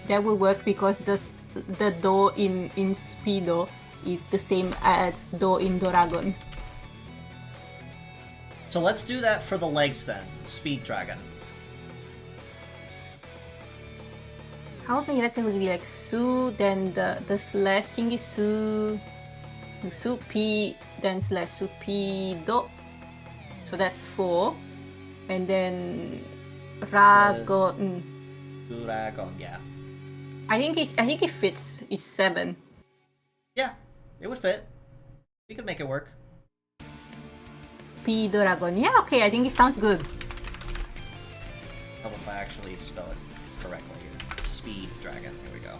That will work because the do in Speedo is the same as do in Doragon. So let's do that for the legs then. Speed Dragon. How many letters would be like Su, then the slash thing is Su, P, then slash Su, P, Do. So that's 4. And then Ragon. Dragon, yeah. I think it fits. It's 7. Yeah, it would fit. We could make it work. P Dragon. Yeah, okay, I think it sounds good. How about if I actually spell it correctly here? speed dragon. Here we go.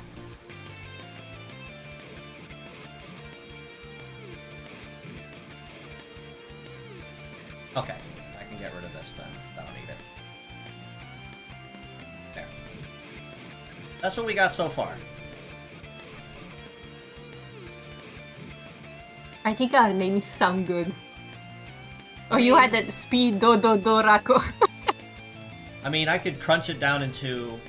Okay, I can get rid of this then. I don't need it. There. That's what we got so far. I think our names sound good. Oh, you had that speed Rako. I mean, I could crunch it down into...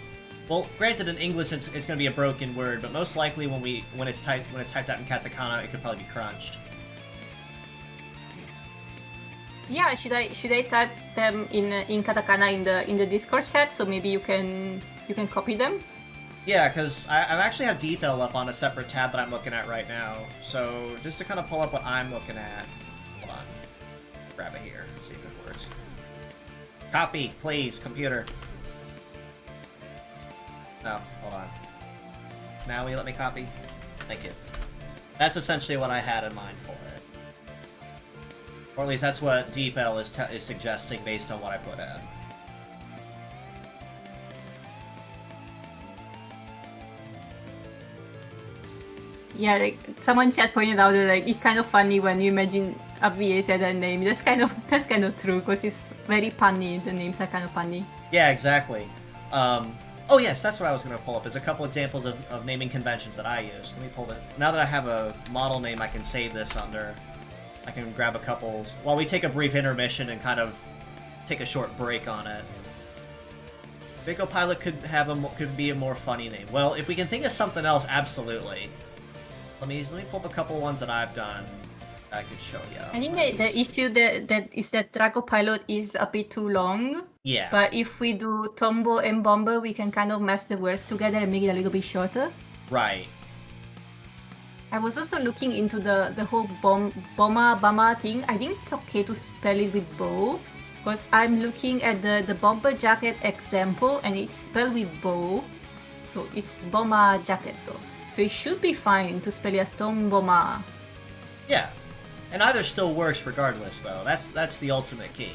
Well, granted, in English it's going to be a broken word, but most likely when it's typed out in katakana, it could probably be crunched. Yeah, should I type them in katakana in the Discord chat so maybe you can copy them? Yeah, because I actually have detail up on a separate tab that I'm looking at right now. So just to kind of pull up what I'm looking at. Hold on. Grab it here. See if it works. Copy, please, computer. No, hold on. Now will you let me copy? Thank you. That's essentially what I had in mind for it. Or at least that's what DeepL is suggesting based on what I put in. Yeah, like someone chat pointed out that like it's kind of funny when you imagine a VA said that name. That's kind of true because it's very punny. The names are kind of punny. Yeah, exactly. Oh yes, that's what I was going to pull up. Is a couple examples of naming conventions that I use. Let me pull this. Now that I have a model name, I can save this under. I can grab a couple while we take a brief intermission and kind of take a short break on it. Vico Pilot could be a more funny name. Well, if we can think of something else, absolutely. Let me pull up a couple ones that I've done. I could show you. I think the issue that is that Drago Pilot is a bit too long. Yeah. But if we do Tombo and Bomber, we can kind of mash the words together and make it a little bit shorter. Right. I was also looking into the whole Bama thing. I think it's okay to spell it with bow. Because I'm looking at the bomber jacket example and it's spelled with bow. So it's Bomber jacket though. So it should be fine to spell it as Tomboma. Yeah. And either still works regardless though. That's the ultimate key.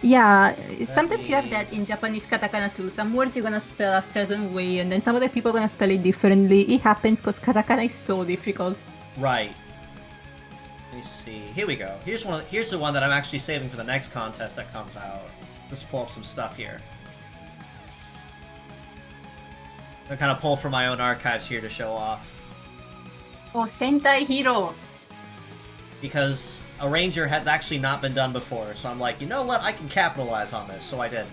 Yeah, sometimes you have that in Japanese katakana too. Some words you're gonna spell a certain way and then some other people are gonna spell it differently. It happens because katakana is so difficult. Right. Let me see. Here we go. Here's the one that I'm actually saving for the next contest that comes out. Let's pull up some stuff here. I'm gonna kind of pull from my own archives here to show off. Oh, Sentai Hero! Because a Ranger has actually not been done before, so I'm like, you know what? I can capitalize on this, so I did.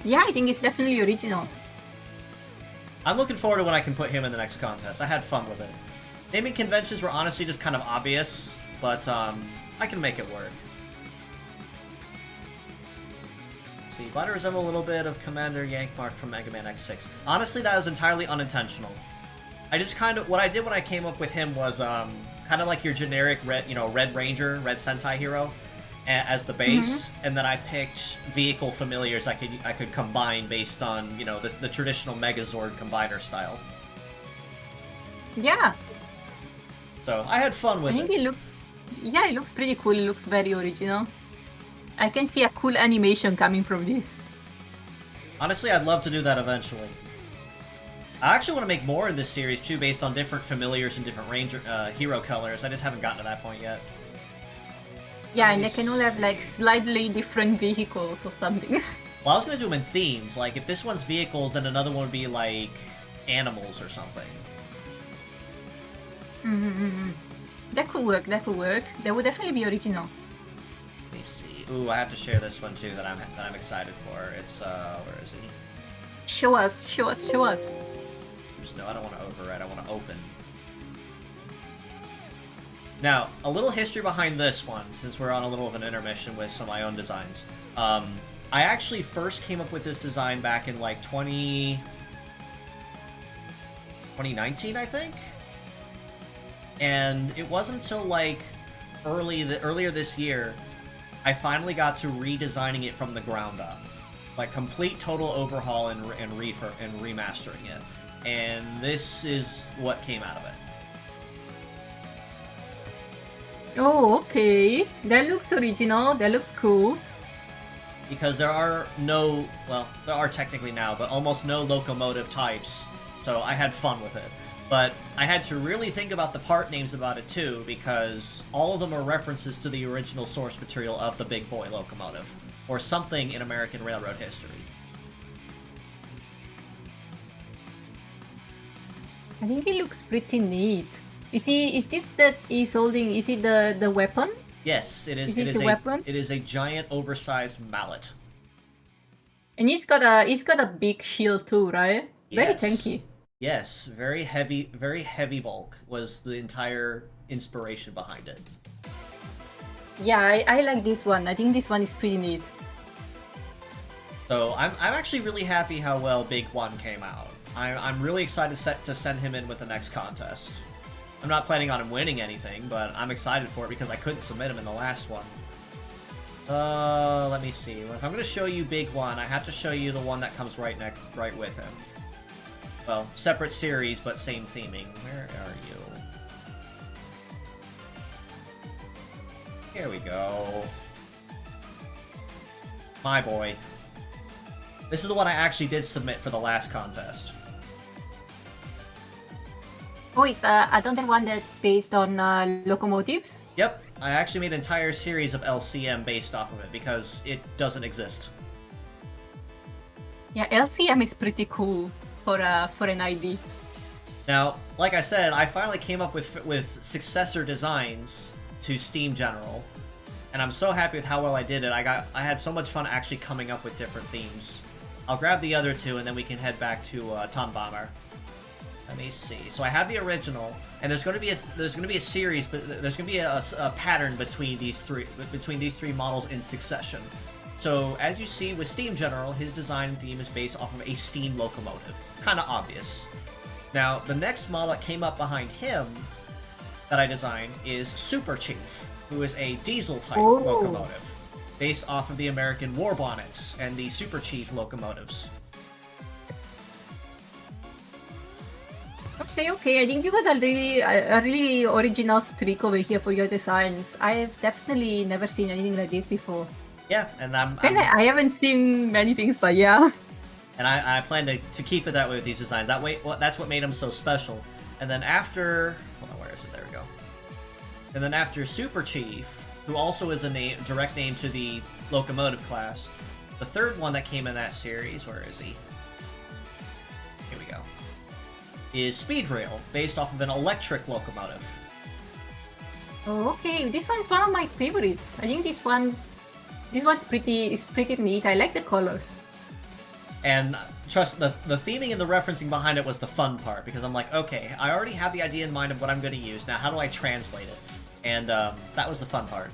Yeah, I think it's definitely original. I'm looking forward to when I can put him in the next contest. I had fun with it. Naming conventions were honestly just kind of obvious, but I can make it work. Let's see, Butter resemble a little bit of Commander Yankmark from Mega Man X6. Honestly, that was entirely unintentional. I just what I did when I came up with him was kind of like your generic Red Ranger, Red Sentai hero as the base, and then I picked vehicle familiars I could combine based on the traditional Megazord combiner style. Yeah. So I had fun with it. I think it looks pretty cool. It looks very original. I can see a cool animation coming from this. Honestly, I'd love to do that eventually. I actually want to make more in this series too, based on different familiars and different hero colors. I just haven't gotten to that point yet. Yeah, and they can all have like slightly different vehicles or something. Well, I was gonna do them in themes. Like if this one's vehicles, then another one would be like animals or something. That could work. That would definitely be original. Let me see. Ooh, I have to share this one too that I'm excited for. It's where is he? Show us. Oops, no, I don't want to overwrite. I want to open. Now, a little history behind this one, since we're on a little of an intermission with some of my own designs. I actually first came up with this design back in like 2019, I think. And it wasn't until like earlier this year I finally got to redesigning it from the ground up, like complete total overhaul and remastering it. And this is what came out of it. Oh, okay. That looks original. That looks cool. because there are there are technically now, but almost no locomotive types, so I had fun with it. But I had to really think about the part names about it too, because all of them are references to the original source material of the Big Boy locomotive, or something in American railroad history. I think it looks pretty neat. Is this that he's holding? Is it the weapon? Yes, it is. Is this a weapon? It is a giant, oversized mallet. And he's got a big shield too, right? Very Yes. tanky. Yes, very heavy bulk was the entire inspiration behind it. Yeah, I like this one. I think this one is pretty neat. So I'm actually really happy how well Big One came out. I'm really excited to send him in with the next contest. I'm not planning on him winning anything, but I'm excited for it because I couldn't submit him in the last one. Let me see. If I'm going to show you Big One, I have to show you the one that comes right with him. Well, separate series, but same theming. Where are you? Here we go. My boy. This is the one I actually did submit for the last contest. Oh, it's another one that's based on locomotives? Yep, I actually made an entire series of LCM based off of it because it doesn't exist. Yeah, LCM is pretty cool for an ID. Now, like I said, I finally came up with successor designs to Steam General, and I'm so happy with how well I did it. I had so much fun actually coming up with different themes. I'll grab the other two, and then we can head back to Tom Bomber. Let me see. So I have the original, and there's going to be a series, but there's going to be a pattern between these three models in succession. So as you see with Steam General, his design theme is based off of a steam locomotive. Kind of obvious. Now the next model that came up behind him that I designed is Super Chief, who is a diesel type locomotive based off of the American war bonnets and the Super Chief locomotives. Okay. I think you got a really original streak over here for your designs. I've definitely never seen anything like this before. Yeah, and I haven't seen many things, but yeah. And I plan to keep it that way with these designs. That way, that's what made them so special. And then after, hold on, where is it? There we go. And then after Super Chief, who also is a direct name to the locomotive class, the third one that came in that series, where is he? Here we go. Is Speed Rail, based off of an electric locomotive. Oh, okay. This one's one of my favorites. I think this one's pretty neat. I like the colors. And trust, the theming and the referencing behind it was the fun part, because I'm like, okay, I already have the idea in mind of what I'm going to use. Now, how do I translate it? And that was the fun part.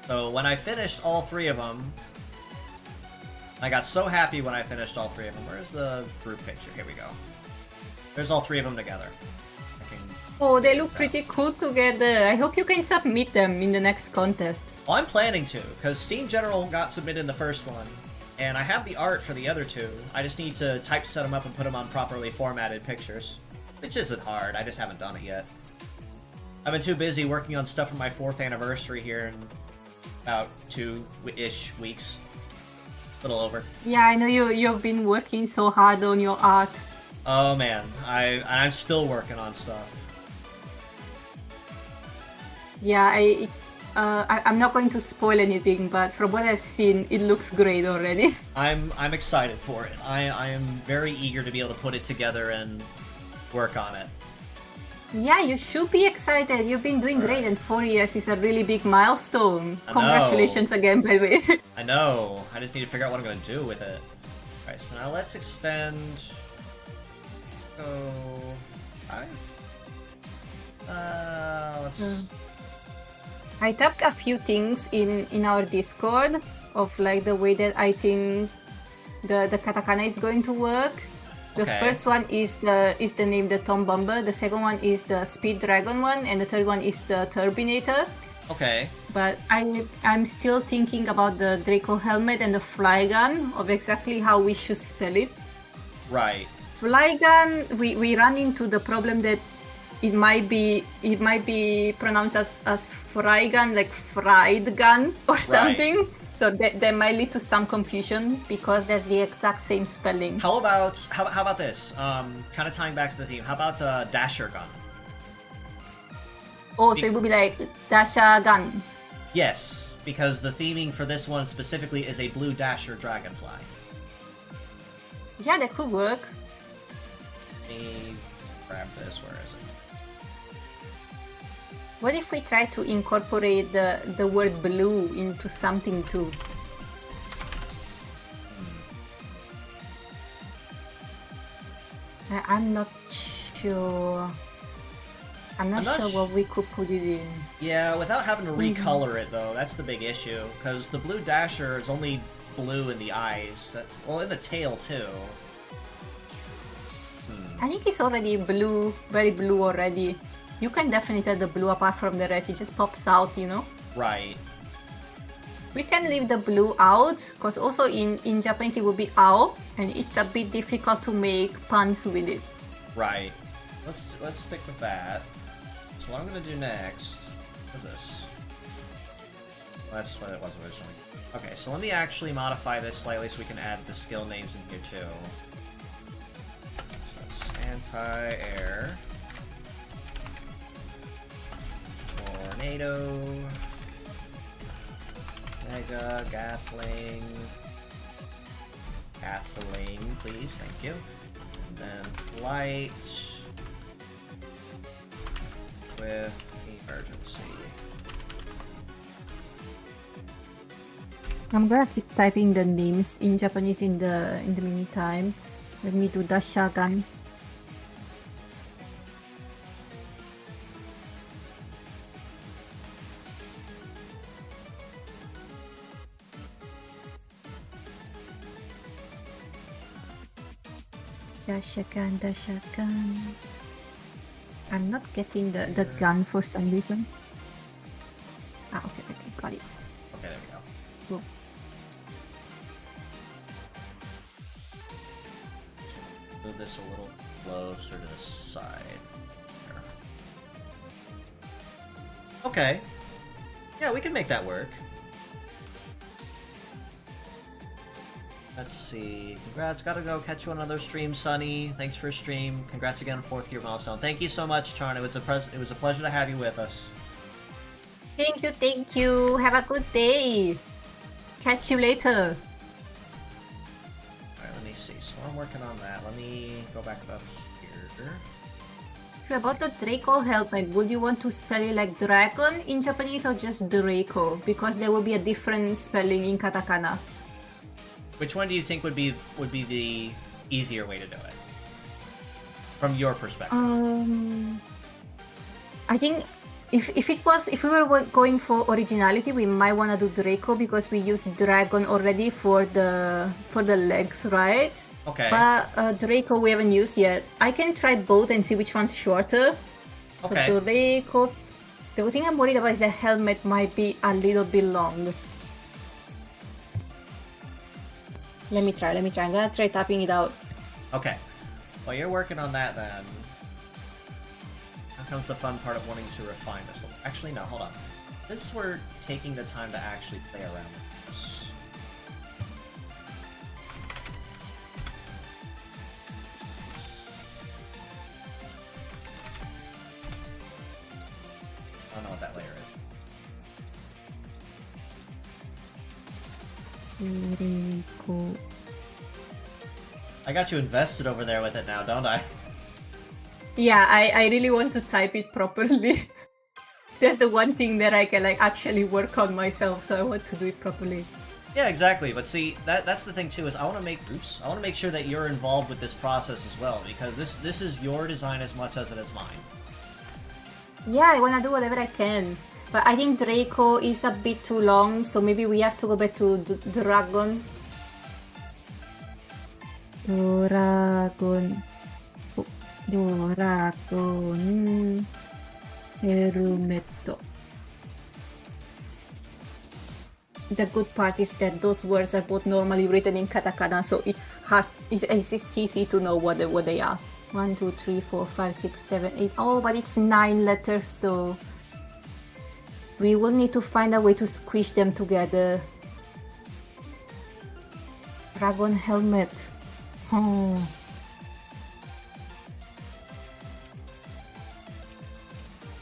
So when I finished all three of them, I got so happy when I finished all three of them. Where's the group picture? Here we go. There's all three of them together. Oh, they look pretty cool together. I hope you can submit them in the next contest. Well, I'm planning to, because Steam General got submitted in the first one, and I have the art for the other two. I just need to typeset them up and put them on properly formatted pictures, which isn't hard. I just haven't done it yet. I've been too busy working on stuff for my 4th anniversary here in about 2-ish weeks. A little over. Yeah, I know you've been working so hard on your art. Oh man, I'm still working on stuff. Yeah, I'm not going to spoil anything, but from what I've seen, it looks great already. I'm excited for it. I am very eager to be able to put it together and work on it. Yeah, you should be excited. You've been doing great, and 4 years is a really big milestone. Congratulations again, by the way. I know. I just need to figure out what I'm going to do with it. Alright, so now let's extend... Go... 5? Let's... I tapped a few things in our Discord of like the way that I think the katakana is going to work. The first one is the name the Tom Bomber. The second one is the Speed Dragon one, and the third one is the Turbinator. Okay. But I'm still thinking about the Draco helmet and the Flygun of exactly how we should spell it. Right. Flygun, we run into the problem that it might be pronounced as Freigan, like fried gun or something. So that might lead to some confusion because that's the exact same spelling. How about this? Kind of tying back to the theme. How about Dasher Gun? Oh, so it would be like Dasha gun. Yes, because the theming for this one specifically is a blue Dasher dragonfly. Yeah, that could work. Let me grab this. Where is it? What if we try to incorporate the word blue into something too? I'm not sure. I'm not sure what we could put it in. Yeah, without having to recolor it though, that's the big issue. Because the blue Dasher is only blue in the eyes. Well, in the tail too. I think it's already blue, very blue already. You can definitely tell the blue apart from the rest. It just pops out, you know? Right. We can leave the blue out, because also in Japanese it would be ao, and it's a bit difficult to make puns with it. Right. Let's stick with that. So what I'm gonna do next is this. That's what it was originally. Okay, so let me actually modify this slightly so we can add the skill names in here too. So it's anti-air. Tornado. Mega Gatling. Gatling, please, thank you. And then light with emergency. I'm gonna keep typing the names in Japanese in the meantime. Let me do Dashagan. Dashagan. I'm not getting the gun for some reason. Ah, okay, got it. Okay, there we go. Cool. Move this a little closer to the side. There. Okay. Yeah, we can make that work. Let's see. Congrats. Gotta go catch you on another stream, Sunny. Thanks for a stream. Congrats again on 4th year milestone. Thank you so much, Charn. It was a pleasure to have you with us. Thank you. Have a good day. Catch you later. Alright, let me see. So I'm working on that. Let me go back up here. So about the Draco helmet, would you want to spell it like dragon in Japanese or just Draco? Because there will be a different spelling in katakana. Which one do you think would be the easier way to do it? From your perspective. I think if we were going for originality, we might want to do Draco because we use dragon already for the legs, right? Okay. But Draco we haven't used yet. I can try both and see which one's shorter. Okay. So Draco. The thing I'm worried about is the helmet might be a little bit long. Let me try. I'm gonna try tapping it out. Okay. Well, you're working on that then. Now comes the fun part of wanting to refine this. Actually, no, hold on. This we're taking the time to actually play around with this. I don't know what that layer is. I got you invested over there with it now, don't I? Yeah, I really want to type it properly. That's the one thing that I can like actually work on myself, so I want to do it properly. Yeah, exactly. But see, that's the thing too, is I want to make sure that you're involved with this process as well, because this is your design as much as it is mine. Yeah, I want to do whatever I can. But I think Draco is a bit too long, so maybe we have to go back to Dragon. Dragon. Erumetto. The good part is that those words are both normally written in katakana, so it's easy to know what they are. 1, 2, 3, 4, 5, 6, 7, 8. Oh, but it's 9 letters though. We will need to find a way to squish them together. Dragon helmet. Oh.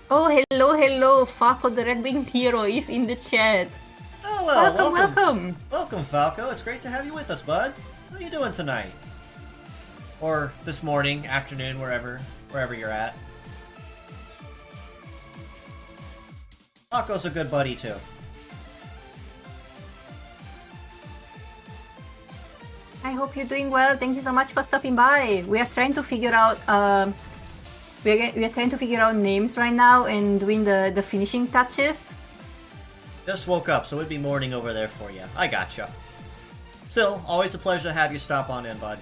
Oh, hello. Falco the Red Winged Hero is in the chat. Oh, well, Welcome. Welcome, Falco. It's great to have you with us, bud. How are you doing tonight? Or this morning, afternoon, wherever you're at. Falco's a good buddy, too. I hope you're doing well. Thank you so much for stopping by. We are trying to figure out we are trying to figure out names right now and doing the finishing touches. Just woke up, so it'd be morning over there for you. I gotcha. Still, always a pleasure to have you stop on in, bud.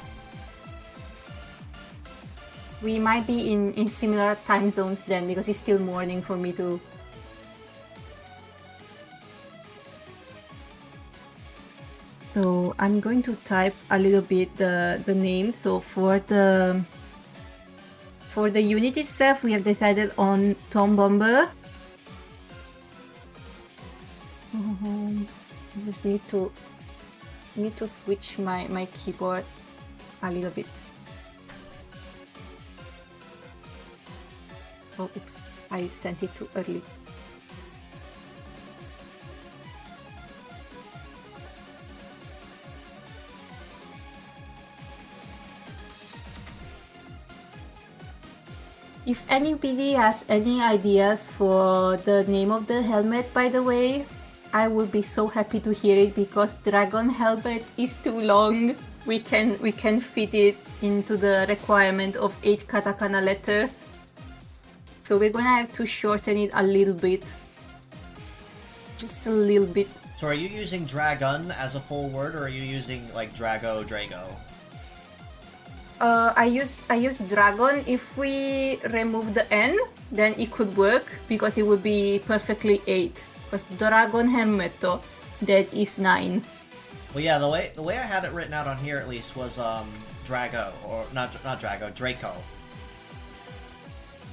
We might be in similar time zones then, because it's still morning for me too. So I'm going to type a little bit the names. So for the unit itself, we have decided on Tom Bomber. I just need to switch my keyboard a little bit. Oh, oops! I sent it too early. If anybody has any ideas for the name of the helmet, by the way, I would be so happy to hear it, because Dragon Helmet is too long. We can fit it into the requirement of 8 katakana letters. So we're gonna have to shorten it a little bit. Just a little bit. So are you using Dragon as a full word, or are you using like Drago? I use dragon. If we remove the N, then it could work, because it would be perfectly 8. Because Dragon Helmetto, that is 9. Well, yeah, the way I had it written out on here at least was Drago, or not Drago, Draco.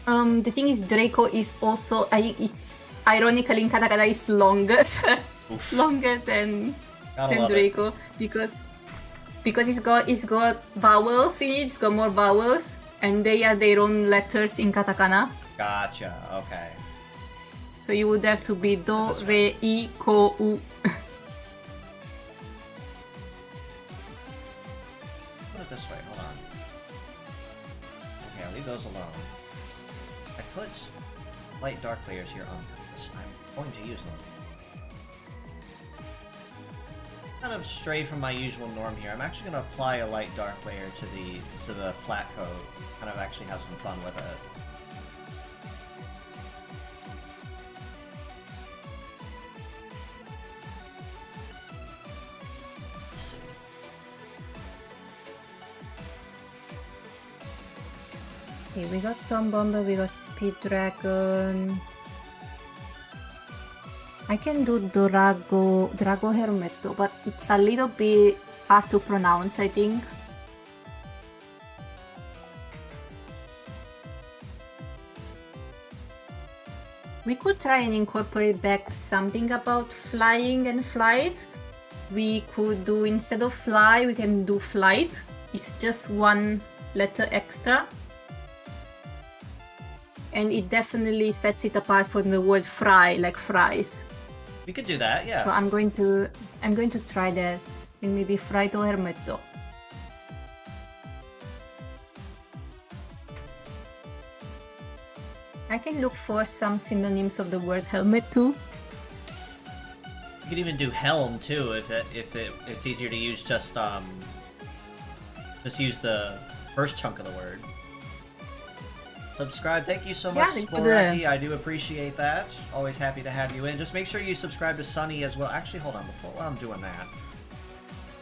The thing is, Draco is also it's ironically in katakana is longer, longer than Draco it. because it's got vowels in it. It's got more vowels, and they are their own letters in katakana. Gotcha. Okay. So you would have to be do, re, I, ko, u. Put it this way. Hold on. Okay, I'll leave those alone. I put light dark layers here on purpose. I'm going to use them. Kind of stray from my usual norm here. I'm actually going to apply a light dark layer to the flat coat. Kind of actually have some fun with it. Let's see. Okay, we got Tom Bomber, we got Speed Dragon. I can do Drago Hermetto, but it's a little bit hard to pronounce, I think. We could try and incorporate back something about flying and flight. We could do, instead of fly, we can do flight. It's just 1 letter extra. And it definitely sets it apart from the word fry, like fries. We could do that, yeah. So I'm going to try that. And maybe Fraito Hermetto. I can look for some synonyms of the word helmet too. You could even do helm too, if it's easier to use just use the first chunk of the word. Subscribe. Thank you so much, Sporaki. I do appreciate that. Always happy to have you in. Just make sure you subscribe to Sunny as well. Actually, hold on. While I'm doing that,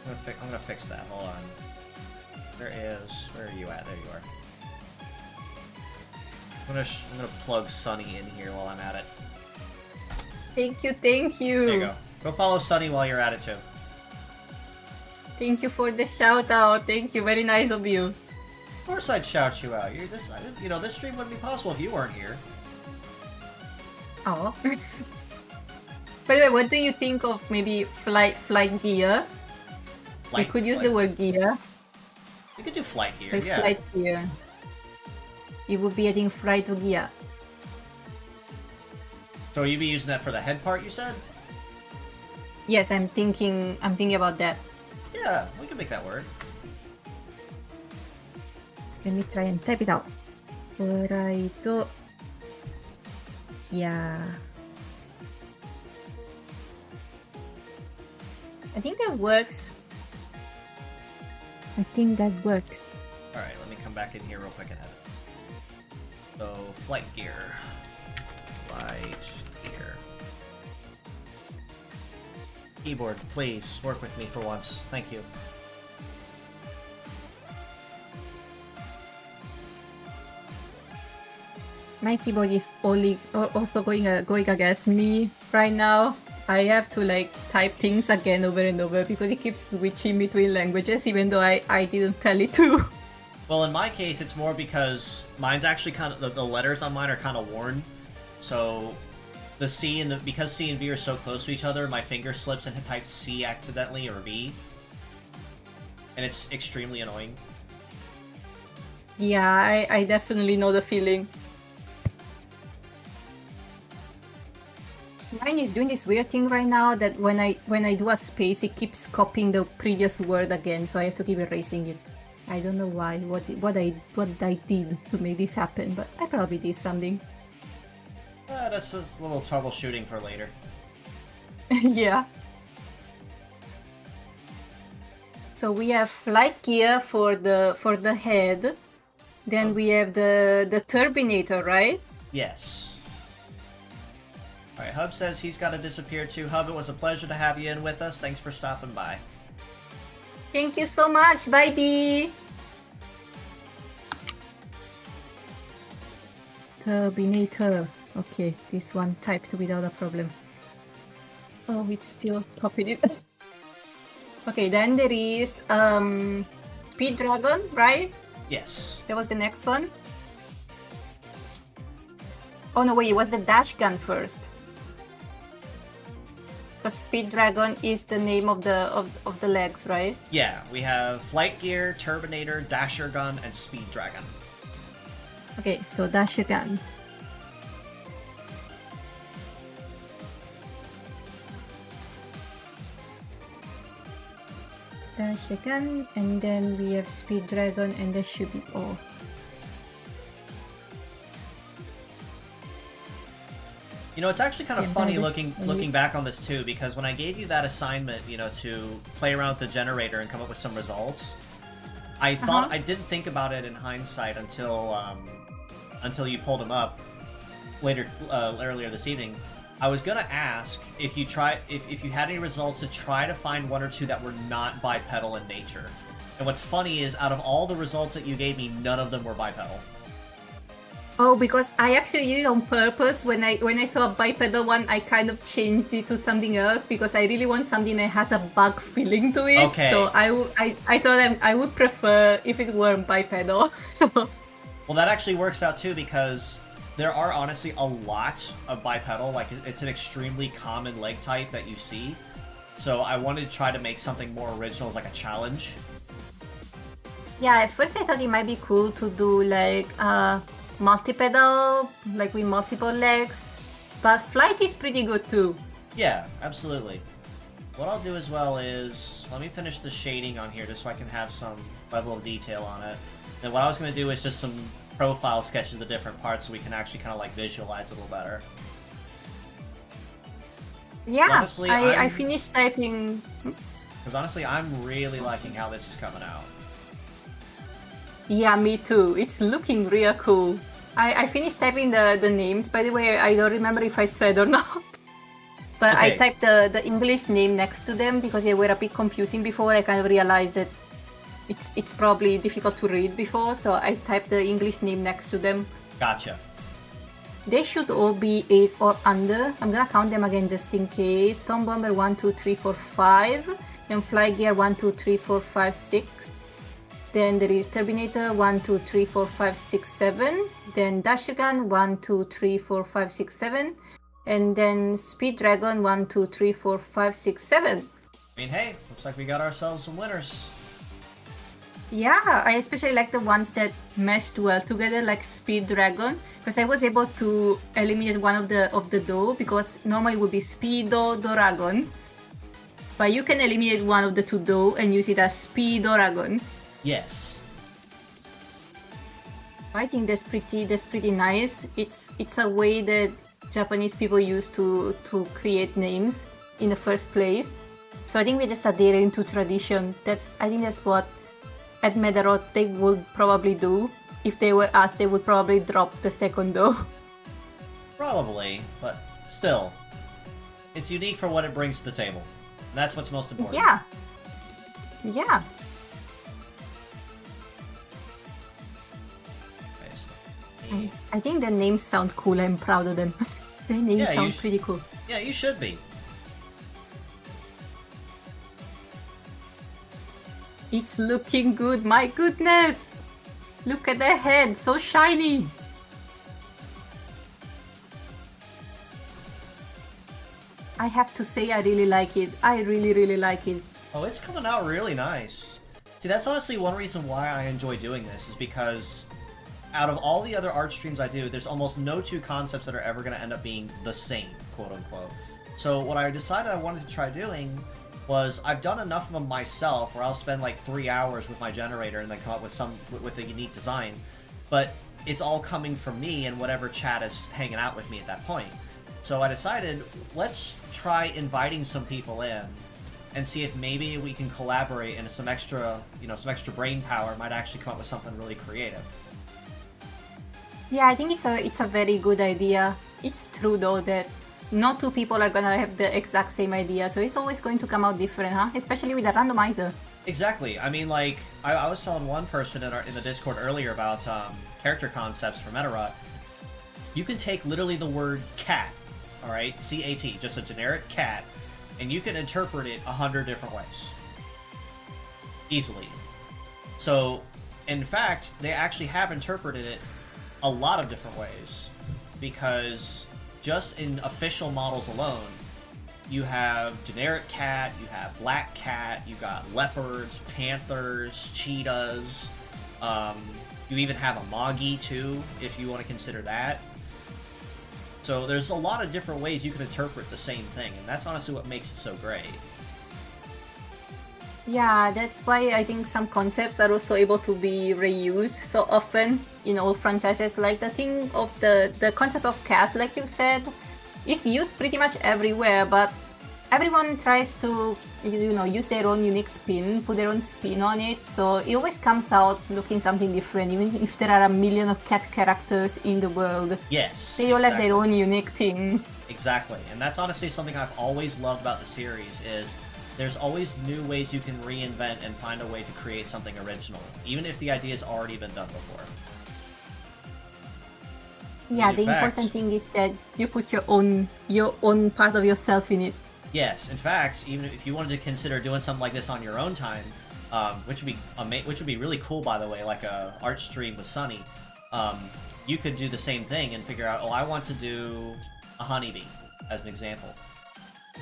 I'm gonna fix that. Hold on. Where are you at? There you are. I'm gonna plug Sunny in here while I'm at it. Thank you, thank you. There you go. Go follow Sunny while you're at it too. Thank you for the shout out. Thank you. Very nice of you. Of course I'd shout you out. This stream wouldn't be possible if you weren't here. Oh. By the way, what do you think of maybe flight gear? We could use the word gear. You could do flight gear, like yeah. Flight gear. You would be adding flight gear. So you'd be using that for the head part, you said? Yes, I'm thinking about that. Yeah, we can make that work. Let me try and type it out. Flight gear. I think that works. Alright, let me come back in here real quick and edit. So, flight gear. Keyboard, please, work with me for once. Thank you. My keyboard is also going against me right now. I have to like type things again over and over because it keeps switching between languages even though I didn't tell it to. Well, in my case, it's more because mine's actually kind of the letters on mine are kind of worn. So the C and because C and V are so close to each other, my finger slips and types C accidentally or V, and it's extremely annoying. Yeah, I definitely know the feeling. Mine is doing this weird thing right now that when I do a space, it keeps copying the previous word again, so I have to keep erasing it. I don't know why, what I did to make this happen, but I probably did something. That's just a little troubleshooting for later. Yeah. So we have flight gear for the head. Then we have the turbinator, right? Yes. Alright, Hub says he's got to disappear too. Hub, it was a pleasure to have you in with us. Thanks for stopping by. Thank you so much. Bye, B. Turbinator. Okay, this one typed without a problem. Oh, it's still copied it. Okay, then there is Speed Dragon, right? Yes. That was the next one. Oh no, wait, it was the Dash Gun first. Because Speed Dragon is the name of the legs, right? Yeah, we have Flight Gear, Turbinator, Dasher Gun, and Speed Dragon. Okay, so Dasher Gun. Dasher Gun, and then we have Speed Dragon, and that should be all. You know, it's actually kind of funny looking back on this too, because when I gave you that assignment, you know, to play around with the generator and come up with some results, I thought I didn't think about it in hindsight until you pulled them up earlier this evening. I was gonna ask if you had any results to try to find one or two that were not bipedal in nature. And what's funny is, out of all the results that you gave me, none of them were bipedal. Oh, because I actually did it on purpose. When I saw a bipedal one, I kind of changed it to something else because I really want something that has a bug feeling to it. Okay. So I told them I would prefer if it weren't bipedal. So. Well, that actually works out too, because there are honestly a lot of bipedal. Like, it's an extremely common leg type that you see. So I wanted to try to make something more original, as like a challenge. Yeah, at first I thought it might be cool to do like multi-pedal, like with multiple legs, but flight is pretty good too. Yeah, absolutely. What I'll do as well is, let me finish the shading on here just so I can have some level of detail on it. Then what I was going to do is just some profile sketches of the different parts so we can actually kind of like visualize it a little better. Yeah, honestly, I finished typing. Because honestly, I'm really liking how this is coming out. Yeah, me too. It's looking real cool. I finished typing the names, by the way. I don't remember if I said or not. But okay. I typed the English name next to them because they were a bit confusing before. I kind of realized that it's probably difficult to read before, so I typed the English name next to them. Gotcha. They should all be 8 or under. I'm gonna count them again just in case. Tom Bomber 1, 2, 3, 4, 5. Then Fly Gear 1, 2, 3, 4, 5, 6. Then there is Turbinator 1, 2, 3, 4, 5, 6, 7. Then Dashigan 1, 2, 3, 4, 5, 6, 7. And then Speed Dragon 1, 2, 3, 4, 5, 6, 7. I mean, hey, looks like we got ourselves some winners. Yeah, I especially like the ones that meshed well together, like Speed Dragon, because I was able to eliminate one of the Do, because normally it would be Speedo Dragon, but you can eliminate one of the two Do and use it as Speedo Dragon. Yes. I think that's pretty nice. It's a way that Japanese people use to create names in the first place. So I think we're just adhering to tradition. I think that's what at Medarot they would probably do. If they were us, they would probably drop the second Do. Probably, but still, it's unique for what it brings to the table. That's what's most important. Yeah. Yeah. I think the names sound cool. I'm proud of them. The names sound pretty cool. Yeah, you should be. It's looking good. My goodness! Look at the head, so shiny. I have to say, I really like it. I really like it. Oh, it's coming out really nice. See, that's honestly one reason why I enjoy doing this, is because out of all the other art streams I do, there's almost no two concepts that are ever going to end up being the same, quote-unquote. So what I decided I wanted to try doing was, I've done enough of them myself where I'll spend like 3 hours with my generator and then come up with a unique design, but it's all coming from me and whatever chat is hanging out with me at that point. So I decided, let's try inviting some people in and see if maybe we can collaborate, and some extra brain power might actually come up with something really creative. Yeah, I think it's a very good idea. It's true though that not two people are gonna have the exact same idea, so it's always going to come out different, huh? Especially with a randomizer. Exactly. I mean, like, I was telling one person in the Discord earlier about character concepts for Medarot. You can take literally the word cat, alright? C-A-T, just a generic cat, and you can interpret it 100 different ways. Easily. So, in fact, they actually have interpreted it a lot of different ways, because just in official models alone, you have generic cat, you have black cat, you got leopards, panthers, cheetahs, you even have a Magi too, if you want to consider that. So there's a lot of different ways you can interpret the same thing, and that's honestly what makes it so great. Yeah, that's why I think some concepts are also able to be reused so often in all franchises. Like the thing of the concept of cat, like you said, is used pretty much everywhere, but everyone tries to, use their own unique spin, put their own spin on it, so it always comes out looking something different, even if there are a million of cat characters in the world. Yes, they all have their own unique thing. Exactly, and that's honestly something I've always loved about the series, is there's always new ways you can reinvent and find a way to create something original, even if the idea's already been done before. Yeah, the important thing is that you put your own part of yourself in it. Yes, in fact, even if you wanted to consider doing something like this on your own time, which would be really cool, by the way, like a art stream with Sunny, you could do the same thing and figure out, oh, I want to do a honeybee, as an example.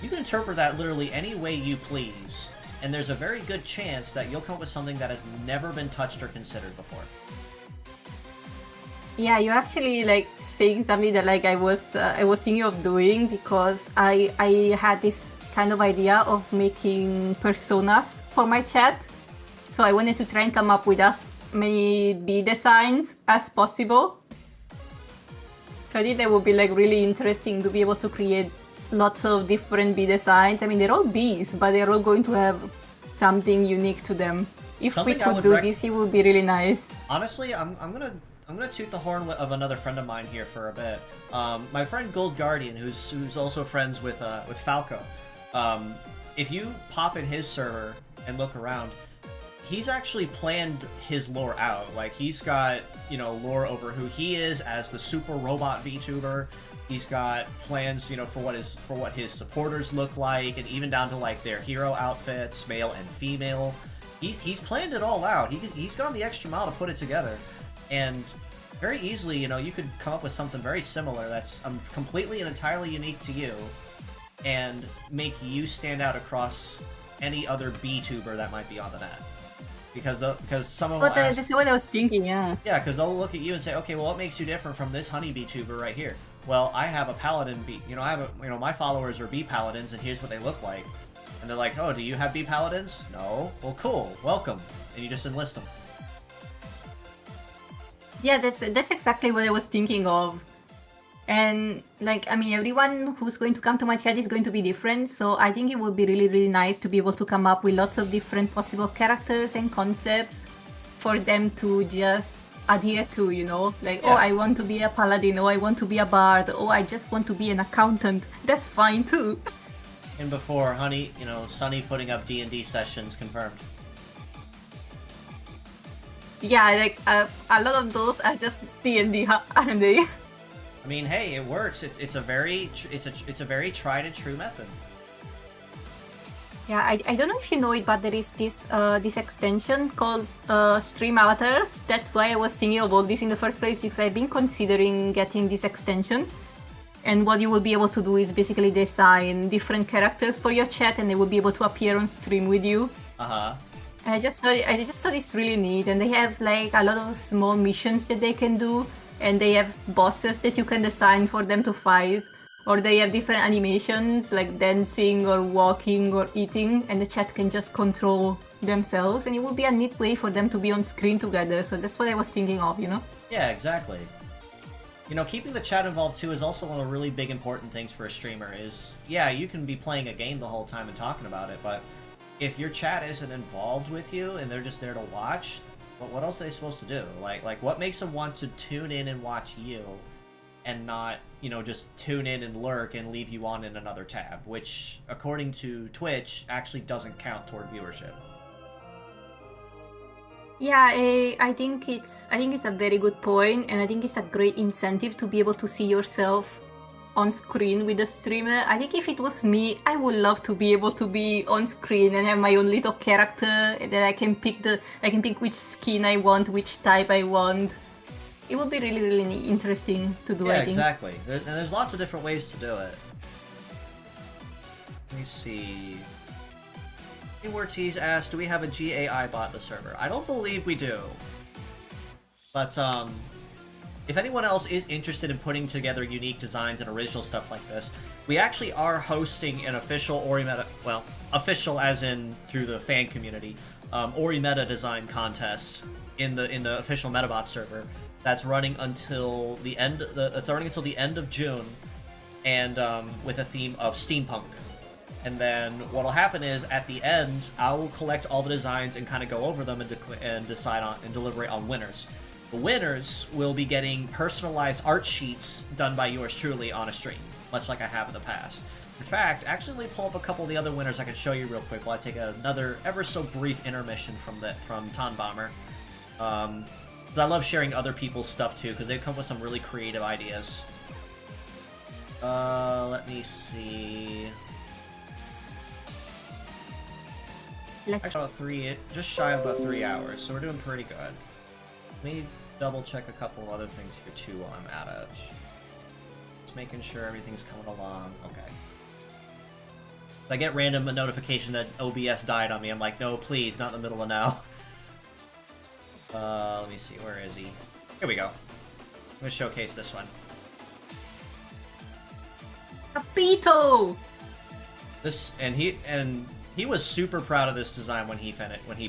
You can interpret that literally any way you please, and there's a very good chance that you'll come up with something that has never been touched or considered before. Yeah, you're actually like saying something that like I was thinking of doing, because I had this kind of idea of making personas for my chat. So I wanted to try and come up with as many bee designs as possible. So I think that would be like really interesting to be able to create lots of different bee designs. I mean, they're all bees, but they're all going to have something unique to them. If we could do this, it would be really nice. Honestly, I'm gonna toot the horn of another friend of mine here for a bit. My friend Gold Guardian, who's also friends with Falco. If you pop in his server and look around, he's actually planned his lore out. Like, he's got lore over who he is as the super robot VTuber. He's got plans, for what his supporters look like, and even down to like their hero outfits, male and female. he's planned it all out. He's gone the extra mile to put it together, and very easily, you know, you could come up with something very similar that's completely and entirely unique to you, and make you stand out across any other B-tuber that might be on the net. Because someone will ask, that's what I was thinking, yeah. yeah, because they'll look at you and say, okay, well, what makes you different from this honeybee tuber right here? Well, I have a paladin bee. You know, my followers are bee paladins, and here's what they look like. And they're like, oh, do you have bee paladins? No. Well, cool. Welcome. And you just enlist them. Yeah, that's exactly what I was thinking of. And like, I mean, everyone who's going to come to my chat is going to be different, so I think it would be really, really nice to be able to come up with lots of different possible characters and concepts for them to just adhere to, you know? Like, Yeah. oh, I want to be a paladin, oh, I want to be a bard, oh, I just want to be an accountant. That's fine too. And before, honey, you know, Sunny putting up D&D sessions confirmed. Yeah, like, a lot of those are just D&D, aren't they? I mean, hey, it works. It's a very tried and true method. Yeah, I don't know if you know it, but there is this extension called Stream Avatars. That's why I was thinking of all this in the first place, because I've been considering getting this extension. And what you will be able to do is basically design different characters for your chat, and they will be able to appear on stream with you. Uh-huh. And I just thought it's really neat, and they have like a lot of small missions that they can do, and they have bosses that you can design for them to fight. Or they have different animations like dancing or walking or eating, and the chat can just control themselves, and it would be a neat way for them to be on screen together. So that's what I was thinking of, you know? Yeah, exactly. You know, keeping the chat involved too is also one of the really big important things for a streamer is, yeah, you can be playing a game the whole time and talking about it, but if your chat isn't involved with you and they're just there to watch, what else are they supposed to do? Like what makes them want to tune in and watch you and not, you know, just tune in and lurk and leave you on in another tab, which, according to Twitch, actually doesn't count toward viewership. Yeah, I think it's a very good point, and I think it's a great incentive to be able to see yourself on screen with the streamer. I think if it was me, I would love to be able to be on screen and have my own little character, and then I can pick which skin I want, which type I want. It would be really, really interesting to do, Yeah, I think. exactly. There's lots of different ways to do it. Let me see. Ortiz asked, do we have a GAI bot in the server? I don't believe we do. But, if anyone else is interested in putting together unique designs and original stuff like this, we actually are hosting an official Orimeda, well, official as in through the fan community, Orimeda design contest in the official Metabot server. That's running until the end. That's running until the end of June, and with a theme of steampunk. And then what'll happen is at the end, I will collect all the designs and kind of go over them and decide on and deliberate on winners. The winners will be getting personalized art sheets done by yours truly on a stream, much like I have in the past. In fact, actually, let me pull up a couple of the other winners I can show you real quick while I take another ever so brief intermission from Tonbomber. Because I love sharing other people's stuff too, because they've come with some really creative ideas. Let me see. Actually, just shy of about 3 hours, so we're doing pretty good. Let me double check a couple other things here too while I'm at it. Just making sure everything's coming along. Okay. If I get random notification that OBS died on me, I'm like, no, please, not in the middle of now. Let me see, where is he? Here we go. I'm gonna showcase this one. A Pito! He was super proud of this design when he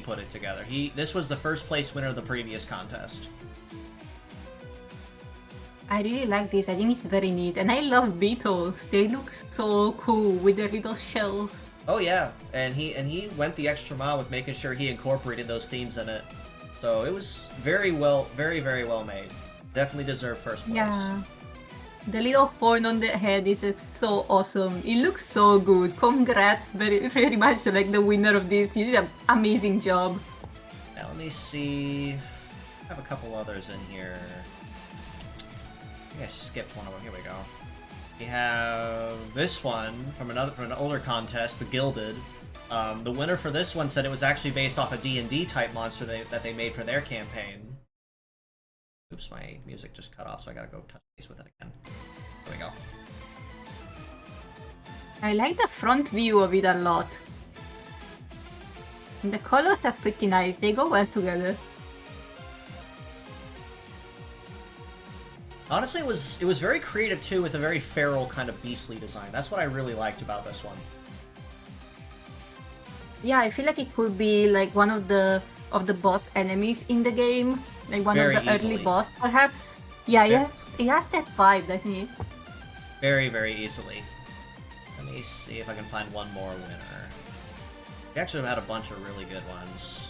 put it together. This was the first place winner of the previous contest. I really like this. I think it's very neat, and I love beetles. They look so cool with their little shells. Oh yeah, and he went the extra mile with making sure he incorporated those themes in it. So it was very well made. Definitely deserved first place. Yeah. The little horn on the head is so awesome. It looks so good. Congrats very much to like the winner of this. You did an amazing job. Now let me see. I have a couple others in here. I think I skipped one of them. Here we go. We have this one from an older contest, the Gilded. The winner for this one said it was actually based off a D&D type monster that they made for their campaign. Oops, my music just cut off, so I gotta go touch base with it again. There we go. I like the front view of it a lot. And the colors are pretty nice, they go well together. Honestly, it was very creative too, with a very feral kind of beastly design. That's what I really liked about this one. Yeah, I feel like it could be like one of the boss enemies in the game, like one Very of the easily. early boss, perhaps. Yeah, it has that vibe, doesn't it? Very, very easily. Let me see if I can find one more winner. We actually had a bunch of really good ones.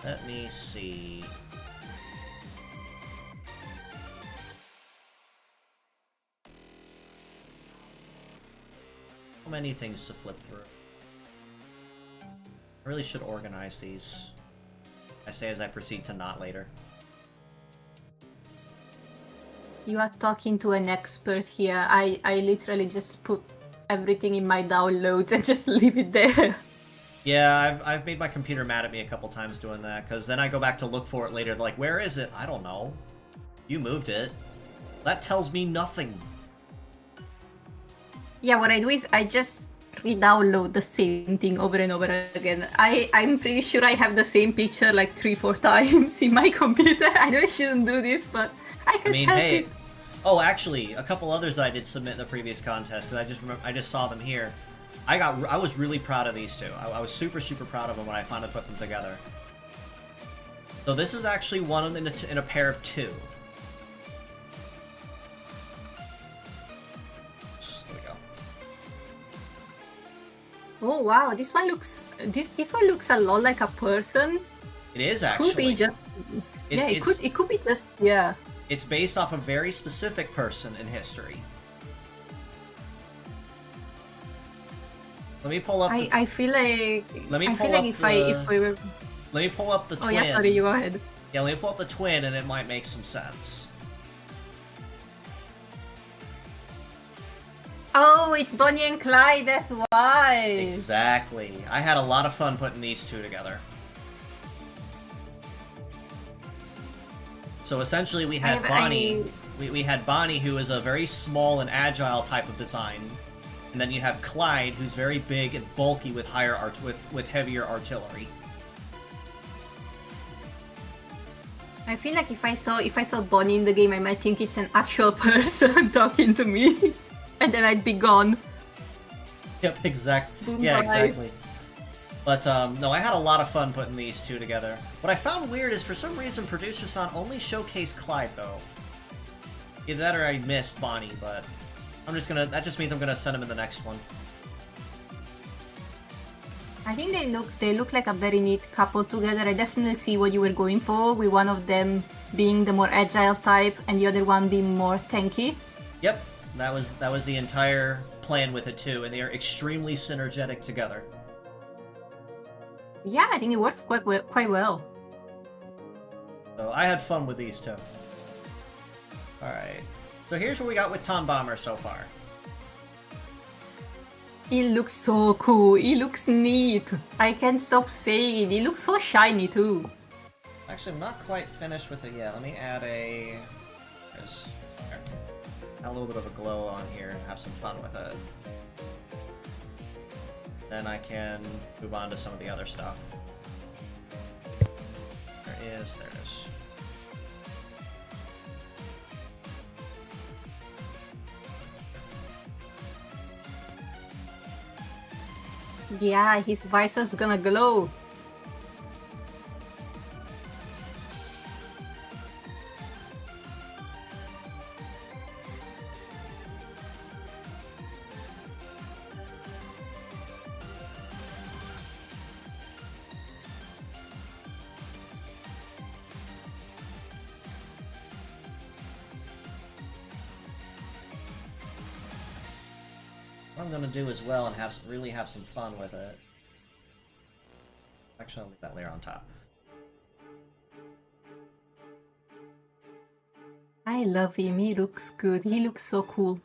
Let me see. So many things to flip through. I really should organize these. I say as I proceed to not later. You are talking to an expert here. I literally just put everything in my downloads and just leave it there. Yeah, I've made my computer mad at me a couple times doing that, because then I go back to look for it later, like, where is it? I don't know. You moved it. That tells me nothing. Yeah, what I do is I just re-download the same thing over and over again. I'm pretty sure I have the same picture like 3-4 times in my computer. I know I shouldn't do this, but I can't help hey. it. Oh, actually, a couple others that I did submit in the previous contest, and I just saw them here. I was really proud of these two. I was super, super proud of them when I finally put them together. So this is actually one in a pair of two. There we go. Oh wow, this one looks a lot like a person. It is actually. Could be just it could be just yeah. It's based off a very specific person in history. Let me pull up. I feel like Let me I pull feel like up if we were. Let me pull up the twin. Oh yeah, sorry, you go ahead. Yeah, let me pull up the twin, and it might make some sense. Oh, it's Bonnie and Clyde. That's why. Exactly. I had a lot of fun putting these two together. So essentially, we had Bonnie. We had Bonnie, who is a very small and agile type of design, and then you have Clyde, who's very big and bulky with with heavier artillery. I feel like if I saw Bonnie in the game, I might think it's an actual person talking to me, and then I'd be gone. Yep, exactly. Yeah, exactly. But no, I had a lot of fun putting these two together. What I found weird is for some reason Producer San only showcased Clyde though. Either that or I missed Bonnie, but that just means I'm gonna send him in the next one. I think they look like a very neat couple together. I definitely see what you were going for, with one of them being the more agile type and the other one being more tanky. Yep, that was the entire plan with it too, and they are extremely synergetic together. Yeah, I think it works quite well. So I had fun with these two. Alright. So here's what we got with Tom Bomber so far. He looks so cool. He looks neat. I can't stop saying it. He looks so shiny too. Actually, I'm not quite finished with it yet. Let me add add a little bit of a glow on here and have some fun with it. Then I can move on to some of the other stuff. There it is. Yeah, his visor's gonna glow. What I'm gonna do as well and really have some fun with it. Actually, I'll leave that layer on top. I love him. He looks good. He looks so cool.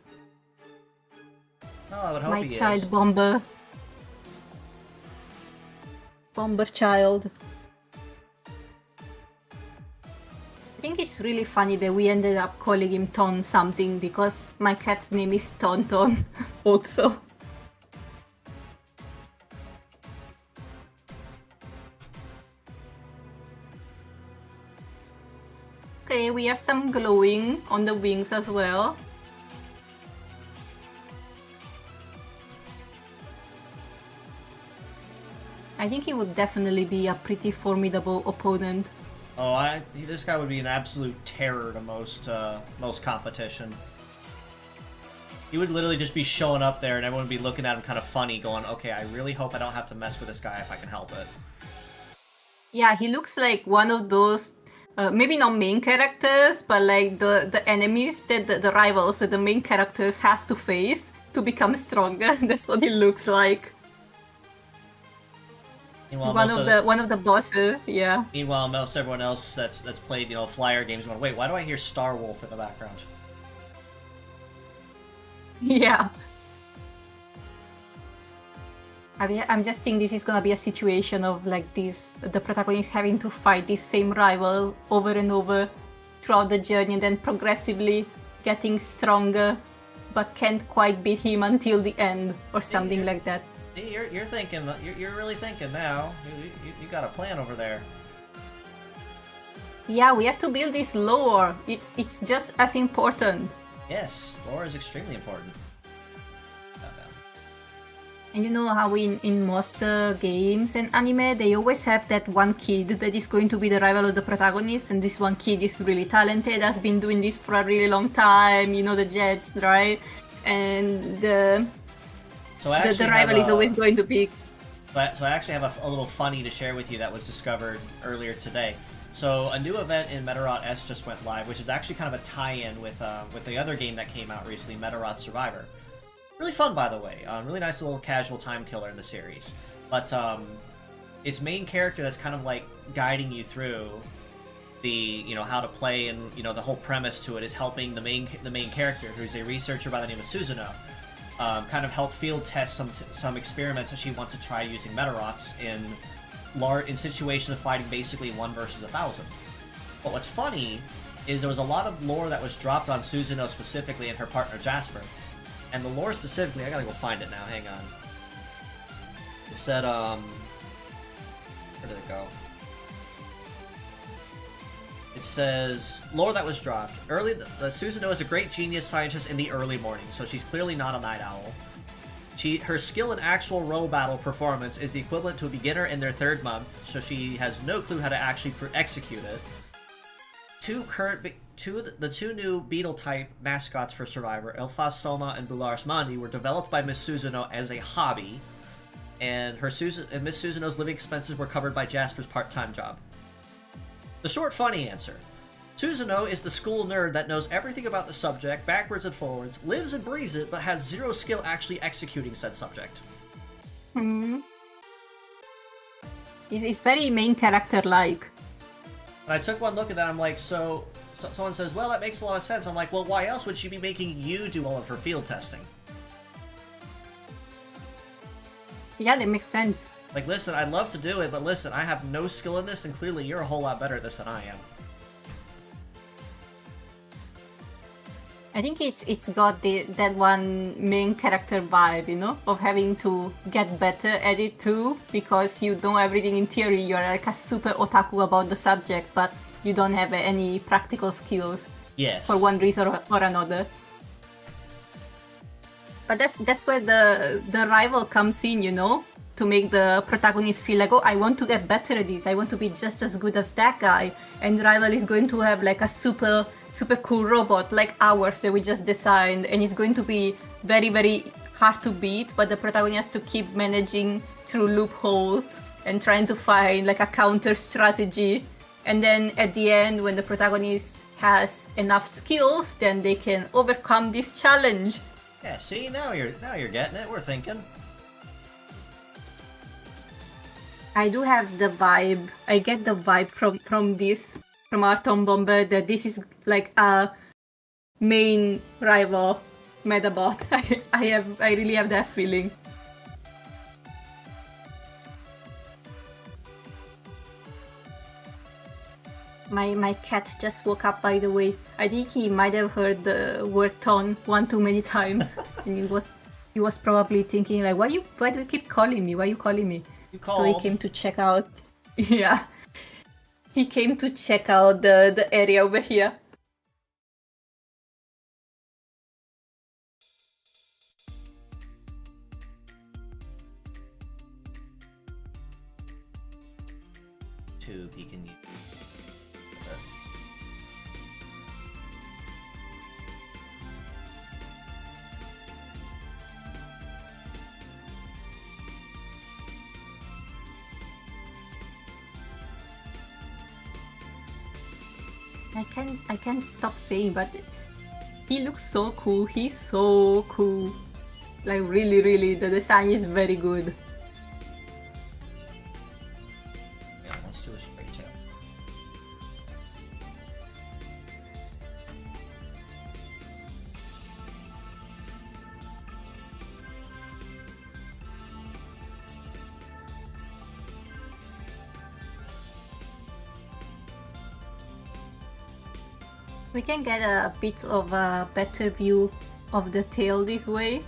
Oh, I would hope My he child is. bomber. Bomber Child. I think it's really funny that we ended up calling him Ton something because my cat's name is Tonton also. Okay, we have some glowing on the wings as well. I think he would definitely be a pretty formidable opponent. Oh, this guy would be an absolute terror to most competition. He would literally just be showing up there and everyone would be looking at him kind of funny, going, okay, I really hope I don't have to mess with this guy if I can help it. Yeah, he looks like one of those, maybe not main characters, but like the enemies that the rivals that the main characters has to face to become stronger. That's what he looks like. Meanwhile, one of the bosses, yeah. Meanwhile, most everyone else that's played, flyer games going, wait, why do I hear Star Wolf in the background? Yeah. I'm just thinking this is gonna be a situation of like the protagonist having to fight this same rival over and over throughout the journey and then progressively getting stronger but can't quite beat him until the end or something like that. You're thinking, you're really thinking now. You got a plan over there. Yeah, we have to build this lore. It's just as important. Yes, lore is extremely important. And you know how in most games and anime, they always have that one kid that is going to be the rival of the protagonist, and this one kid is really talented, has been doing this for a really long time, the Jets, right? And the rival is always going to be... So I actually have a little funny to share with you that was discovered earlier today. So a new event in Medarot S just went live, which is actually kind of a tie-in with the other game that came out recently, Medarot Survivor. Really fun, by the way. Really nice little casual time killer in the series. But its main character that's kind of like guiding you through the how to play, and the whole premise to it is helping the main character, who's a researcher by the name of Suzuno, kind of help field test some experiments that she wants to try using Metarots in situations of fighting basically 1 versus 1,000. But what's funny is there was a lot of lore that was dropped on Suzuno specifically and her partner Jasper. And the lore specifically, I gotta go find it now, hang on. It said, where did it go? It says, lore that was dropped. Suzuno is a great genius scientist in the early morning, so she's clearly not a night owl. Her skill in actual row battle performance is the equivalent to a beginner in their 3rd month, so she has no clue how to actually execute it. The two new Beetle-type mascots for Survivor, Elfas Soma and Bularis Mandi, were developed by Miss Suzuno as a Hobby, and Miss Suzuno's living expenses were covered by Jasper's part-time job. The short, funny answer. Suzuno is the school nerd that knows everything about the subject, backwards and forwards, lives and breathes it, but has zero skill actually executing said subject. It's very main character-like. And I took one look at that, I'm like, so someone says, well, that makes a lot of sense. I'm like, well, why else would she be making you do all of her field testing? Yeah, that makes sense. Like, listen, I'd love to do it, but listen, I have no skill in this, and clearly you're a whole lot better at this than I am. I think it's got that one main character vibe, of having to get better at it too, because you know everything in theory, you're like a super otaku about the subject, but you don't have any practical skills. Yes. For one reason or another. But that's where the rival comes in, to make the protagonist feel like, oh, I want to get better at this, I want to be just as good as that guy. And the rival is going to have like a super cool robot like ours that we just designed, and it's going to be very, very hard to beat, but the protagonist has to keep managing through loopholes and trying to find like a counter strategy. And then at the end, when the protagonist has enough skills, then they can overcome this challenge. Yeah, see, now you're getting it. We're thinking. I do have the vibe. I get the vibe from our Tom Bomber, that this is like a main rival Medabot. I really have that feeling. My cat just woke up, by the way. I think he might have heard the word ton one too many times. And he was probably thinking like, why do you keep calling me? Why are you calling me? You called. So he came to check out. Yeah. He came to check out the area over here. Tube he can use. I can't stop saying, but he looks so cool. He's so cool. Like really, the design is very good. Yeah, let's do a straight tail. We can get a bit of a better view of the tail this way,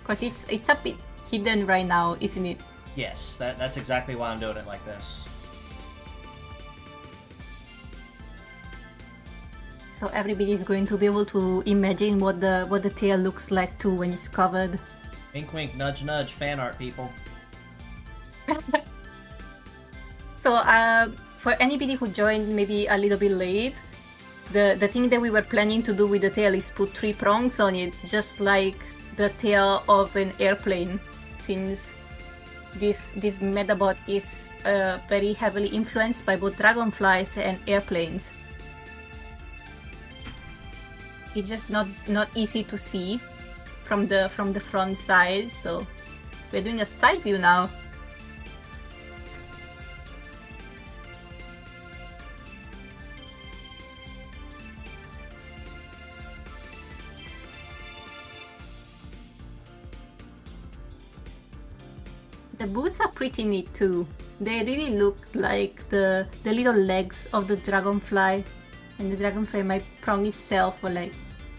because it's a bit hidden right now, isn't it? Yes, that's exactly why I'm doing it like this. So everybody is going to be able to imagine what the tail looks like too when it's covered. Wink wink, nudge nudge, fan art people. So for anybody who joined maybe a little bit late, the thing that we were planning to do with the tail is put 3 prongs on it, just like the tail of an airplane, since this Medabot is very heavily influenced by both dragonflies and airplanes. It's just not easy to see from the front side, so we're doing a side view now. The boots are pretty neat too. They really look like the little legs of the dragonfly, and the dragonfly might prong itself or like.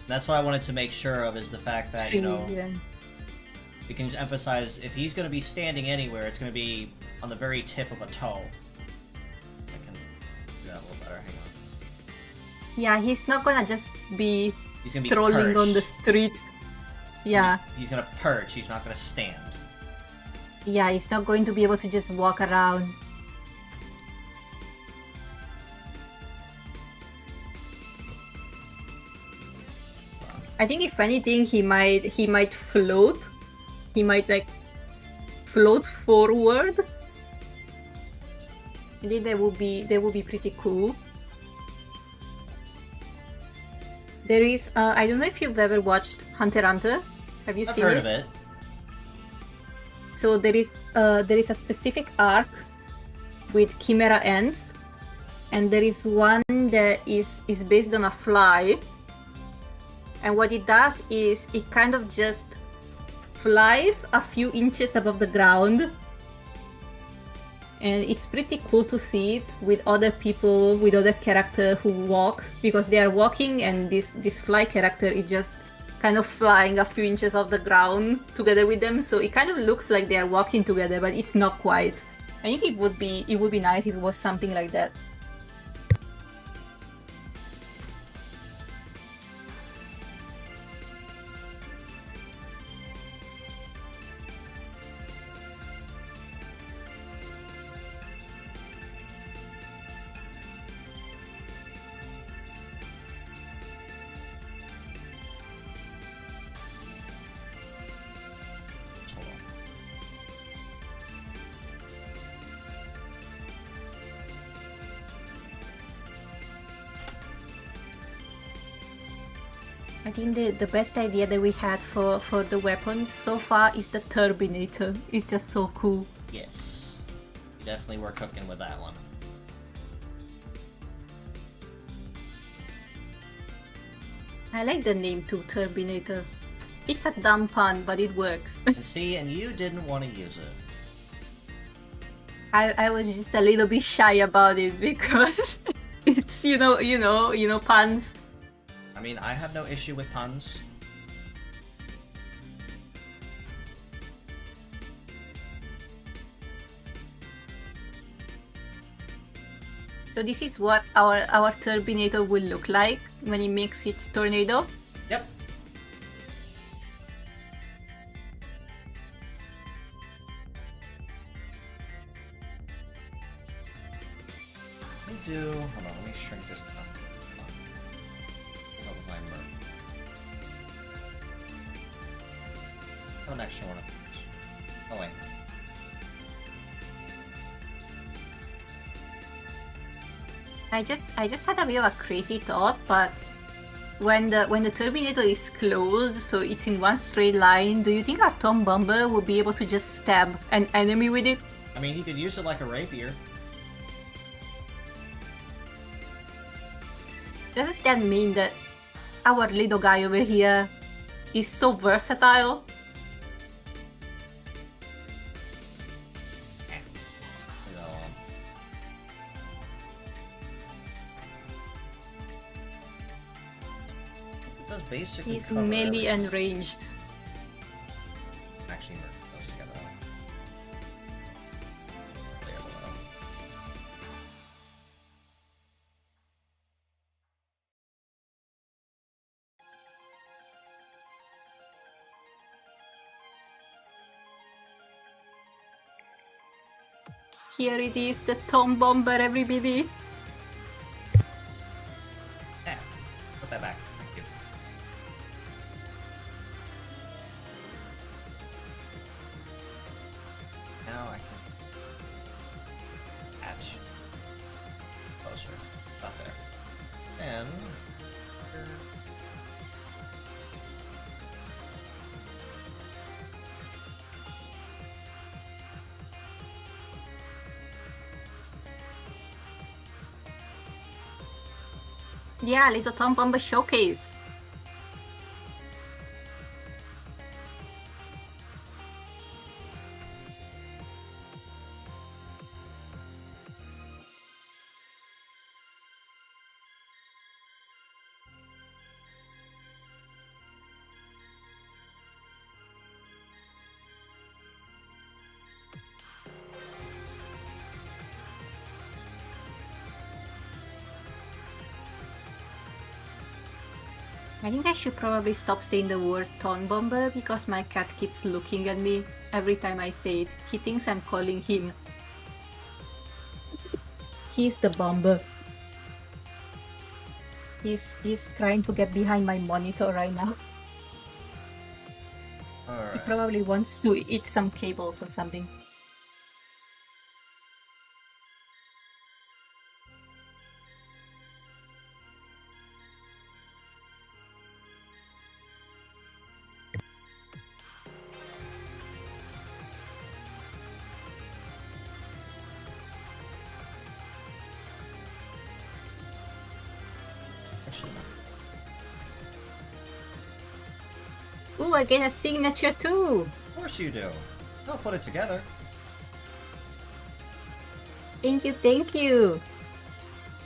That's what I wanted to make sure of, is the fact that, you know, we can just emphasize, if he's going to be standing anywhere, it's going to be on the very tip of a toe. I can do that a little better, hang on. Yeah, he's not gonna just be He's going to be trolling perched. on the street. Yeah. He's going to perch, he's not going to stand. Yeah, he's not going to be able to just walk around. I think if anything, he might float. He might like float forward. I think that would be pretty cool. There is I don't know if you've ever watched Hunter x Hunter. Have you seen it? I've heard of it. So there is a specific arc with chimera ants, and there is one that is based on a fly. And what it does is it kind of just flies a few inches above the ground. And it's pretty cool to see it with other people, with other characters who walk, because they are walking and this fly character is just kind of flying a few inches off the ground together with them. So it kind of looks like they are walking together, but it's not quite. I think it would be nice if it was something like that. I think the best idea that we had for the weapons so far is the Turbinator. It's just so cool. Yes. You definitely were cooking with that one. I like the name too, Turbinator. It's a dumb pun, but it works. And see, and you didn't want to use it. I was just a little bit shy about it because It's puns. I mean, I have no issue with puns. So this is what our Turbinator will look like when it makes its tornado. Yep. Hold on, let me shrink this down. Level my merc. Have an extra one of these. Oh wait. I just had a bit of a crazy thought, but when the Turbinator is closed, so it's in one straight line, do you think our Tom Bomber will be able to just stab an enemy with it? I mean, he could use it like a rapier. Doesn't that mean that our little guy over here is so versatile? It does basically He's cover melee everything. and ranged. Actually, merge those together. There we go. Here it is, the Tom Bomber, everybody. Yeah, put that back. Thank you. Now I can attach closer. About there. Then Yeah, little Tom Bomber showcase. I think I should probably stop saying the word Tom Bomber because my cat keeps looking at me every time I say it. He thinks I'm calling him. He's the bomber. He's trying to get behind my monitor right now. He alright. probably wants to eat some cables or something. Actually, no. Ooh, I get a signature too! Of course you do. Don't put it together. Thank you, thank you!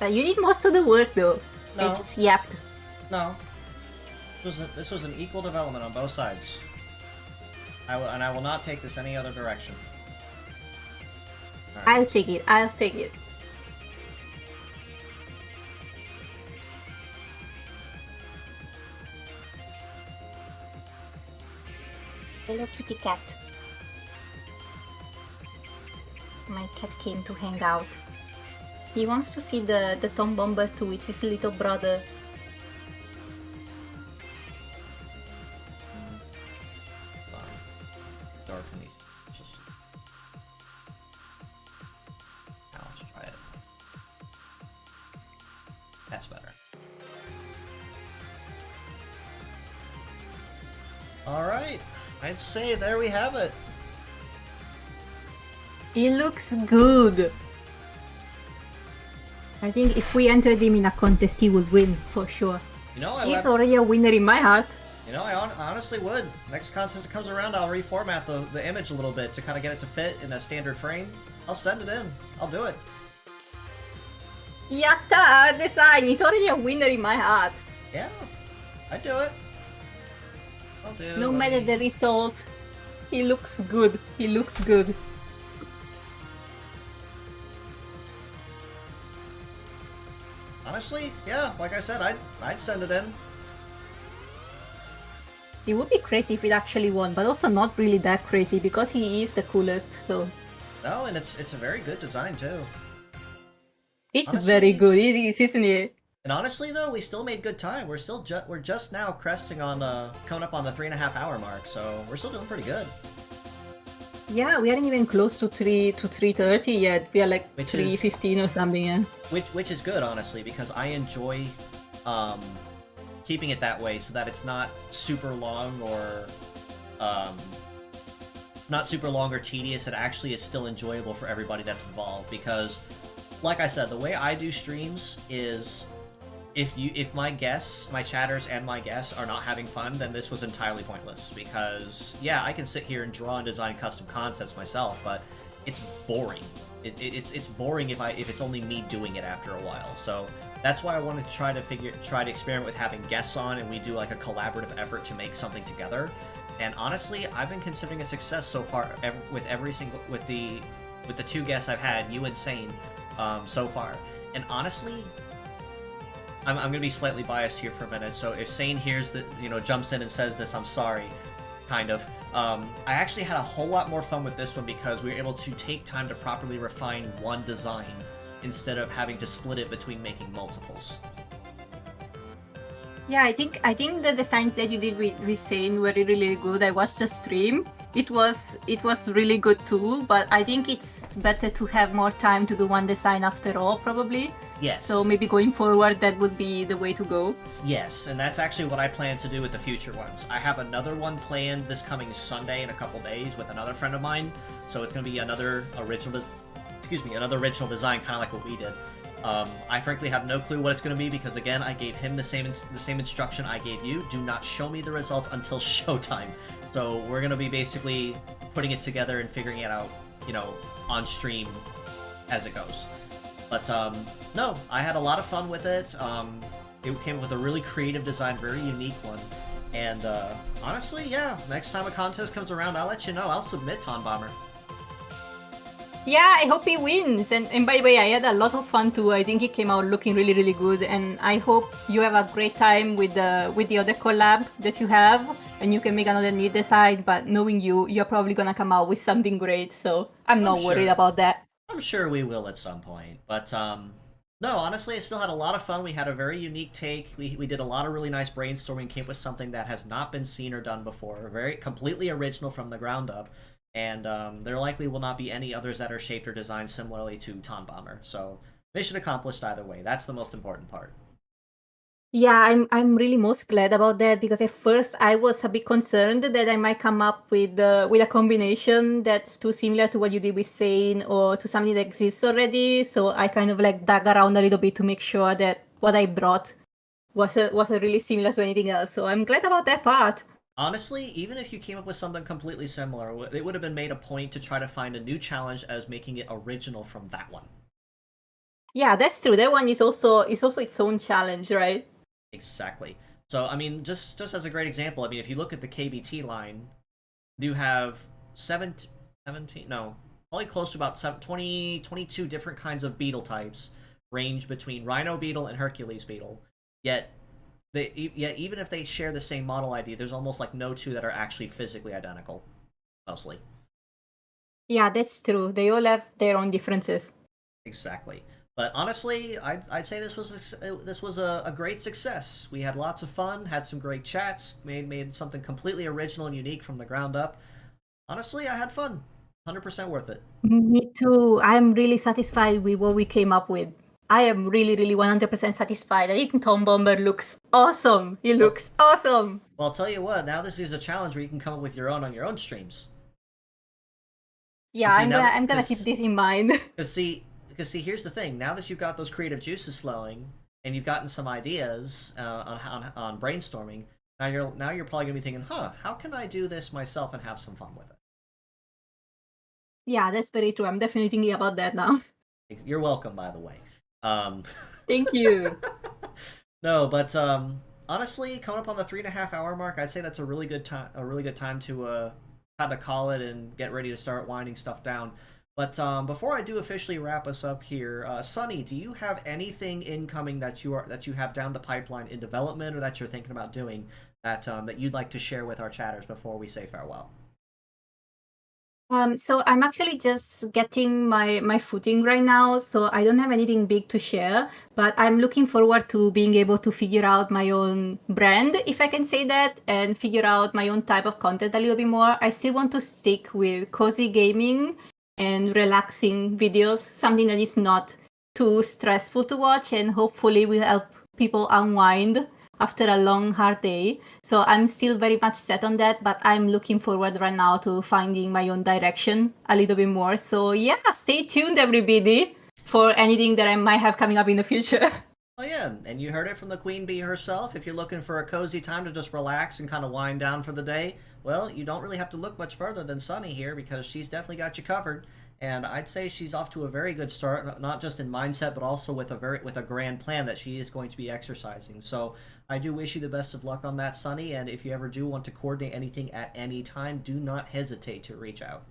You did most of the work though. I No. just yapped. No. This was an equal development on both sides. I will not take this any other direction. Alright. I'll take it, I'll take it. Hello, kitty cat. My cat came to hang out. He wants to see the Tom Bomber too. It's his little brother. Darken these. Now let's try it. That's better. Alright. I'd say there we have it. He looks good. I think if we entered him in a contest, he would win for sure. You know, He's already a winner in my heart. I honestly would. Next contest that comes around, I'll reformat the image a little bit to kind of get it to fit in a standard frame. I'll send it in. I'll do it. Yatta! Design! He's already a winner in my heart. Yeah, I do it. I'll do. No matter the result, he looks good. He looks good. Honestly, yeah, like I said, I'd send it in. It would be crazy if it actually won, but also not really that crazy because he is the coolest, so... No, and it's a very good design too. It's Honestly, very good, it is, isn't it? And honestly, though, we still made good time. We're just now cresting on coming up on the 3.5 hour mark, so we're still doing pretty good. Yeah, we aren't even close to 3:30 yet. We are like Which 3:15 or something, yeah. Which is good, honestly, because I enjoy keeping it that way so that it's not super long or tedious. It actually is still enjoyable for everybody that's involved. Because, like I said, the way I do streams is if my guests, my chatters, and my guests are not having fun, then this was entirely pointless. Because yeah, I can sit here and draw and design custom concepts myself, but it's boring. It's boring if it's only me doing it after a while. So that's why I wanted to try to experiment with having guests on, and we do like a collaborative effort to make something together. And honestly, I've been considering a success so far with the two guests I've had, you and Sain, so far. And honestly, I'm going to be slightly biased here for a minute, so if Sain hears that, jumps in and says this, I'm sorry, kind of. I actually had a whole lot more fun with this one because we were able to take time to properly refine one design instead of having to split it between making multiples. Yeah, I think the designs that you did with Sain were really good. I watched the stream. It was really good too, but I think it's better to have more time to do one design after all, probably. Yes. So maybe going forward, that would be the way to go. Yes, and that's actually what I plan to do with the future ones. I have another one planned this coming Sunday in a couple days with another friend of mine, so it's going to be another original design, kind of like what we did. I frankly have no clue what it's going to be because, again, I gave him the same instruction I gave you. Do not show me the results until showtime. So we're going to be basically putting it together and figuring it out, on stream as it goes. But, no, I had a lot of fun with it. It came with a really creative design, very unique one. And, honestly, yeah, next time a contest comes around, I'll let you know. I'll submit Ton Bomber. Yeah, I hope he wins. And by the way, I had a lot of fun too. I think he came out looking really, really good. And I hope you have a great time with the other collab that you have, and you can make another neat design. But knowing you're probably gonna come out with something great. So I'm not worried about that. I'm sure we will at some point. But no, honestly, I still had a lot of fun. We had a very unique take. We did a lot of really nice brainstorming. Came up with something that has not been seen or done before. Very completely original from the ground up. And there likely will not be any others that are shaped or designed similarly to Ton Bomber. So mission accomplished either way. That's the most important part. Yeah, I'm really most glad about that because at first I was a bit concerned that I might come up with a combination that's too similar to what you did with Sain or to something that exists already. So I kind of like dug around a little bit to make sure that what I brought wasn't really similar to anything else. So I'm glad about that part. Honestly, even if you came up with something completely similar, it would have been made a point to try to find a new challenge as making it original from that one. Yeah, that's true. That one is also its own challenge, right? Exactly. So, I mean, just as a great example, I mean, if you look at the KBT line, you have 17, no, probably close to about 20, 22 different kinds of beetle types, range between Rhino Beetle and Hercules Beetle. Yet even if they share the same model ID, there's almost like no two that are actually physically identical, mostly. Yeah, that's true. They all have their own differences. Exactly. But honestly, I'd say this was a great success. We had lots of fun, had some great chats, made something completely original and unique from the ground up. Honestly, I had fun. 100% worth it. Me too. I'm really satisfied with what we came up with. I am really, really 100% satisfied. I think Ton Bomber looks awesome. He looks awesome. Well, I'll tell you what, now this is a challenge where you can come up with your own on your own streams. Yeah, I'm gonna keep this in mind. Because see, here's the thing. Now that you've got those creative juices flowing, and you've gotten some ideas on brainstorming, now you're probably gonna be thinking, how can I do this myself and have some fun with it? Yeah, that's very true. I'm definitely thinking about that now. You're welcome, by the way. Um, Thank you. no, but honestly, coming up on the 3.5 hour mark, I'd say that's a really good time. A really good time to kind of call it and get ready to start winding stuff down. But before I do officially wrap us up here, Sunny, do you have anything incoming that you have down the pipeline in development or that you're thinking about doing that you'd like to share with our chatters before we say farewell? So I'm actually just getting my footing right now, so I don't have anything big to share, but I'm looking forward to being able to figure out my own brand, if I can say that, and figure out my own type of content a little bit more. I still want to stick with cozy gaming and relaxing videos, something that is not too stressful to watch and hopefully will help people unwind after a long, hard day. So I'm still very much set on that, but I'm looking forward right now to finding my own direction a little bit more. So yeah, stay tuned, everybody, for anything that I might have coming up in the future. Oh yeah, and you heard it from the Queen Bee herself. If you're looking for a cozy time to just relax and kind of wind down for the day, well, you don't really have to look much further than Sunny here because she's definitely got you covered. And I'd say she's off to a very good start, not just in mindset, but also with a grand plan that she is going to be exercising. So I do wish you the best of luck on that, Sunny. And if you ever do want to coordinate anything at any time, do not hesitate to reach out.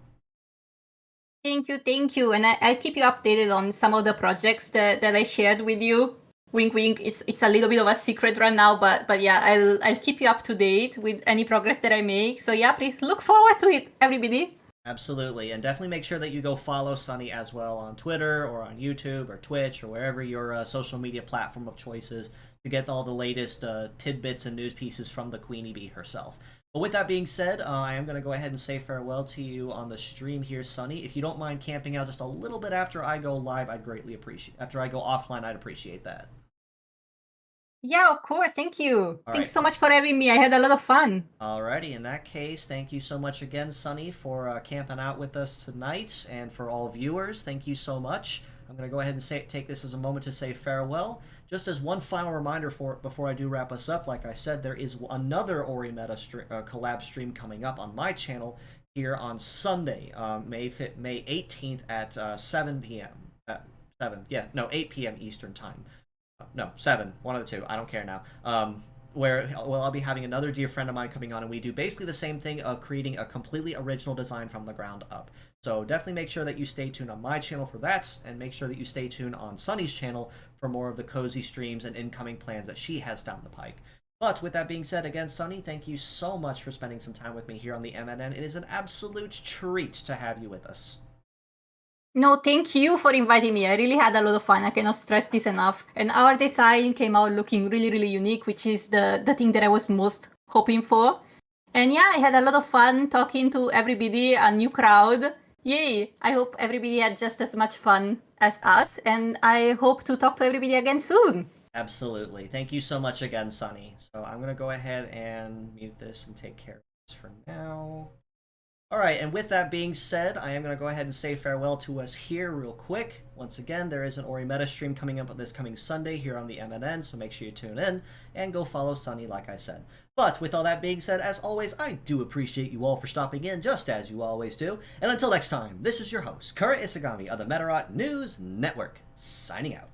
Thank you, thank you. And I'll keep you updated on some of the projects that I shared with you. Wink, wink. It's a little bit of a secret right now, but yeah, I'll keep you up to date with any progress that I make. So yeah, please look forward to it, everybody. Absolutely, and definitely make sure that you go follow Sunny as well on Twitter or on YouTube or Twitch or wherever your social media platform of choice is to get all the latest tidbits and news pieces from the Queenie Bee herself. But with that being said, I am going to go ahead and say farewell to you on the stream here, Sunny. If you don't mind camping out just a little bit after I go live, I'd greatly appreciate. After I go offline, I'd appreciate that. Yeah, of course. Thank you. All Thanks right. so much for having me. I had a lot of fun. Alrighty, in that case, thank you so much again, Sunny, for camping out with us tonight, and for all viewers, thank you so much. I'm going to go ahead and take this as a moment to say farewell. Just as one final reminder before I do wrap us up, like I said, there is another Orimeda collab stream coming up on my channel here on Sunday, May 18th at 7 p.m. 8 p.m. Eastern Time. No, 7, one of the two. I don't care now. Where I'll be having another dear friend of mine coming on, and we do basically the same thing of creating a completely original design from the ground up. So definitely make sure that you stay tuned on my channel for that, and make sure that you stay tuned on Sunny's channel for more of the cozy streams and incoming plans that she has down the pike. But with that being said, again, Sunny, thank you so much for spending some time with me here on the MNN. It is an absolute treat to have you with us. No, thank you for inviting me. I really had a lot of fun. I cannot stress this enough. And our design came out looking really, really unique, which is the thing that I was most hoping for. And yeah, I had a lot of fun talking to everybody, a new crowd. Yay! I hope everybody had just as much fun as us. And I hope to talk to everybody again soon. Absolutely. Thank you so much again, Sunny. So I'm going to go ahead and mute this and take care of this for now. Alright, and with that being said, I am going to go ahead and say farewell to us here real quick. Once again, there is an Orimeda stream coming up this coming Sunday here on the MNN, so make sure you tune in and go follow Sunny like I said. But with all that being said, as always, I do appreciate you all for stopping in, just as you always do. And until next time, this is your host, Kuura Isagami of the Medarot News Network, signing out.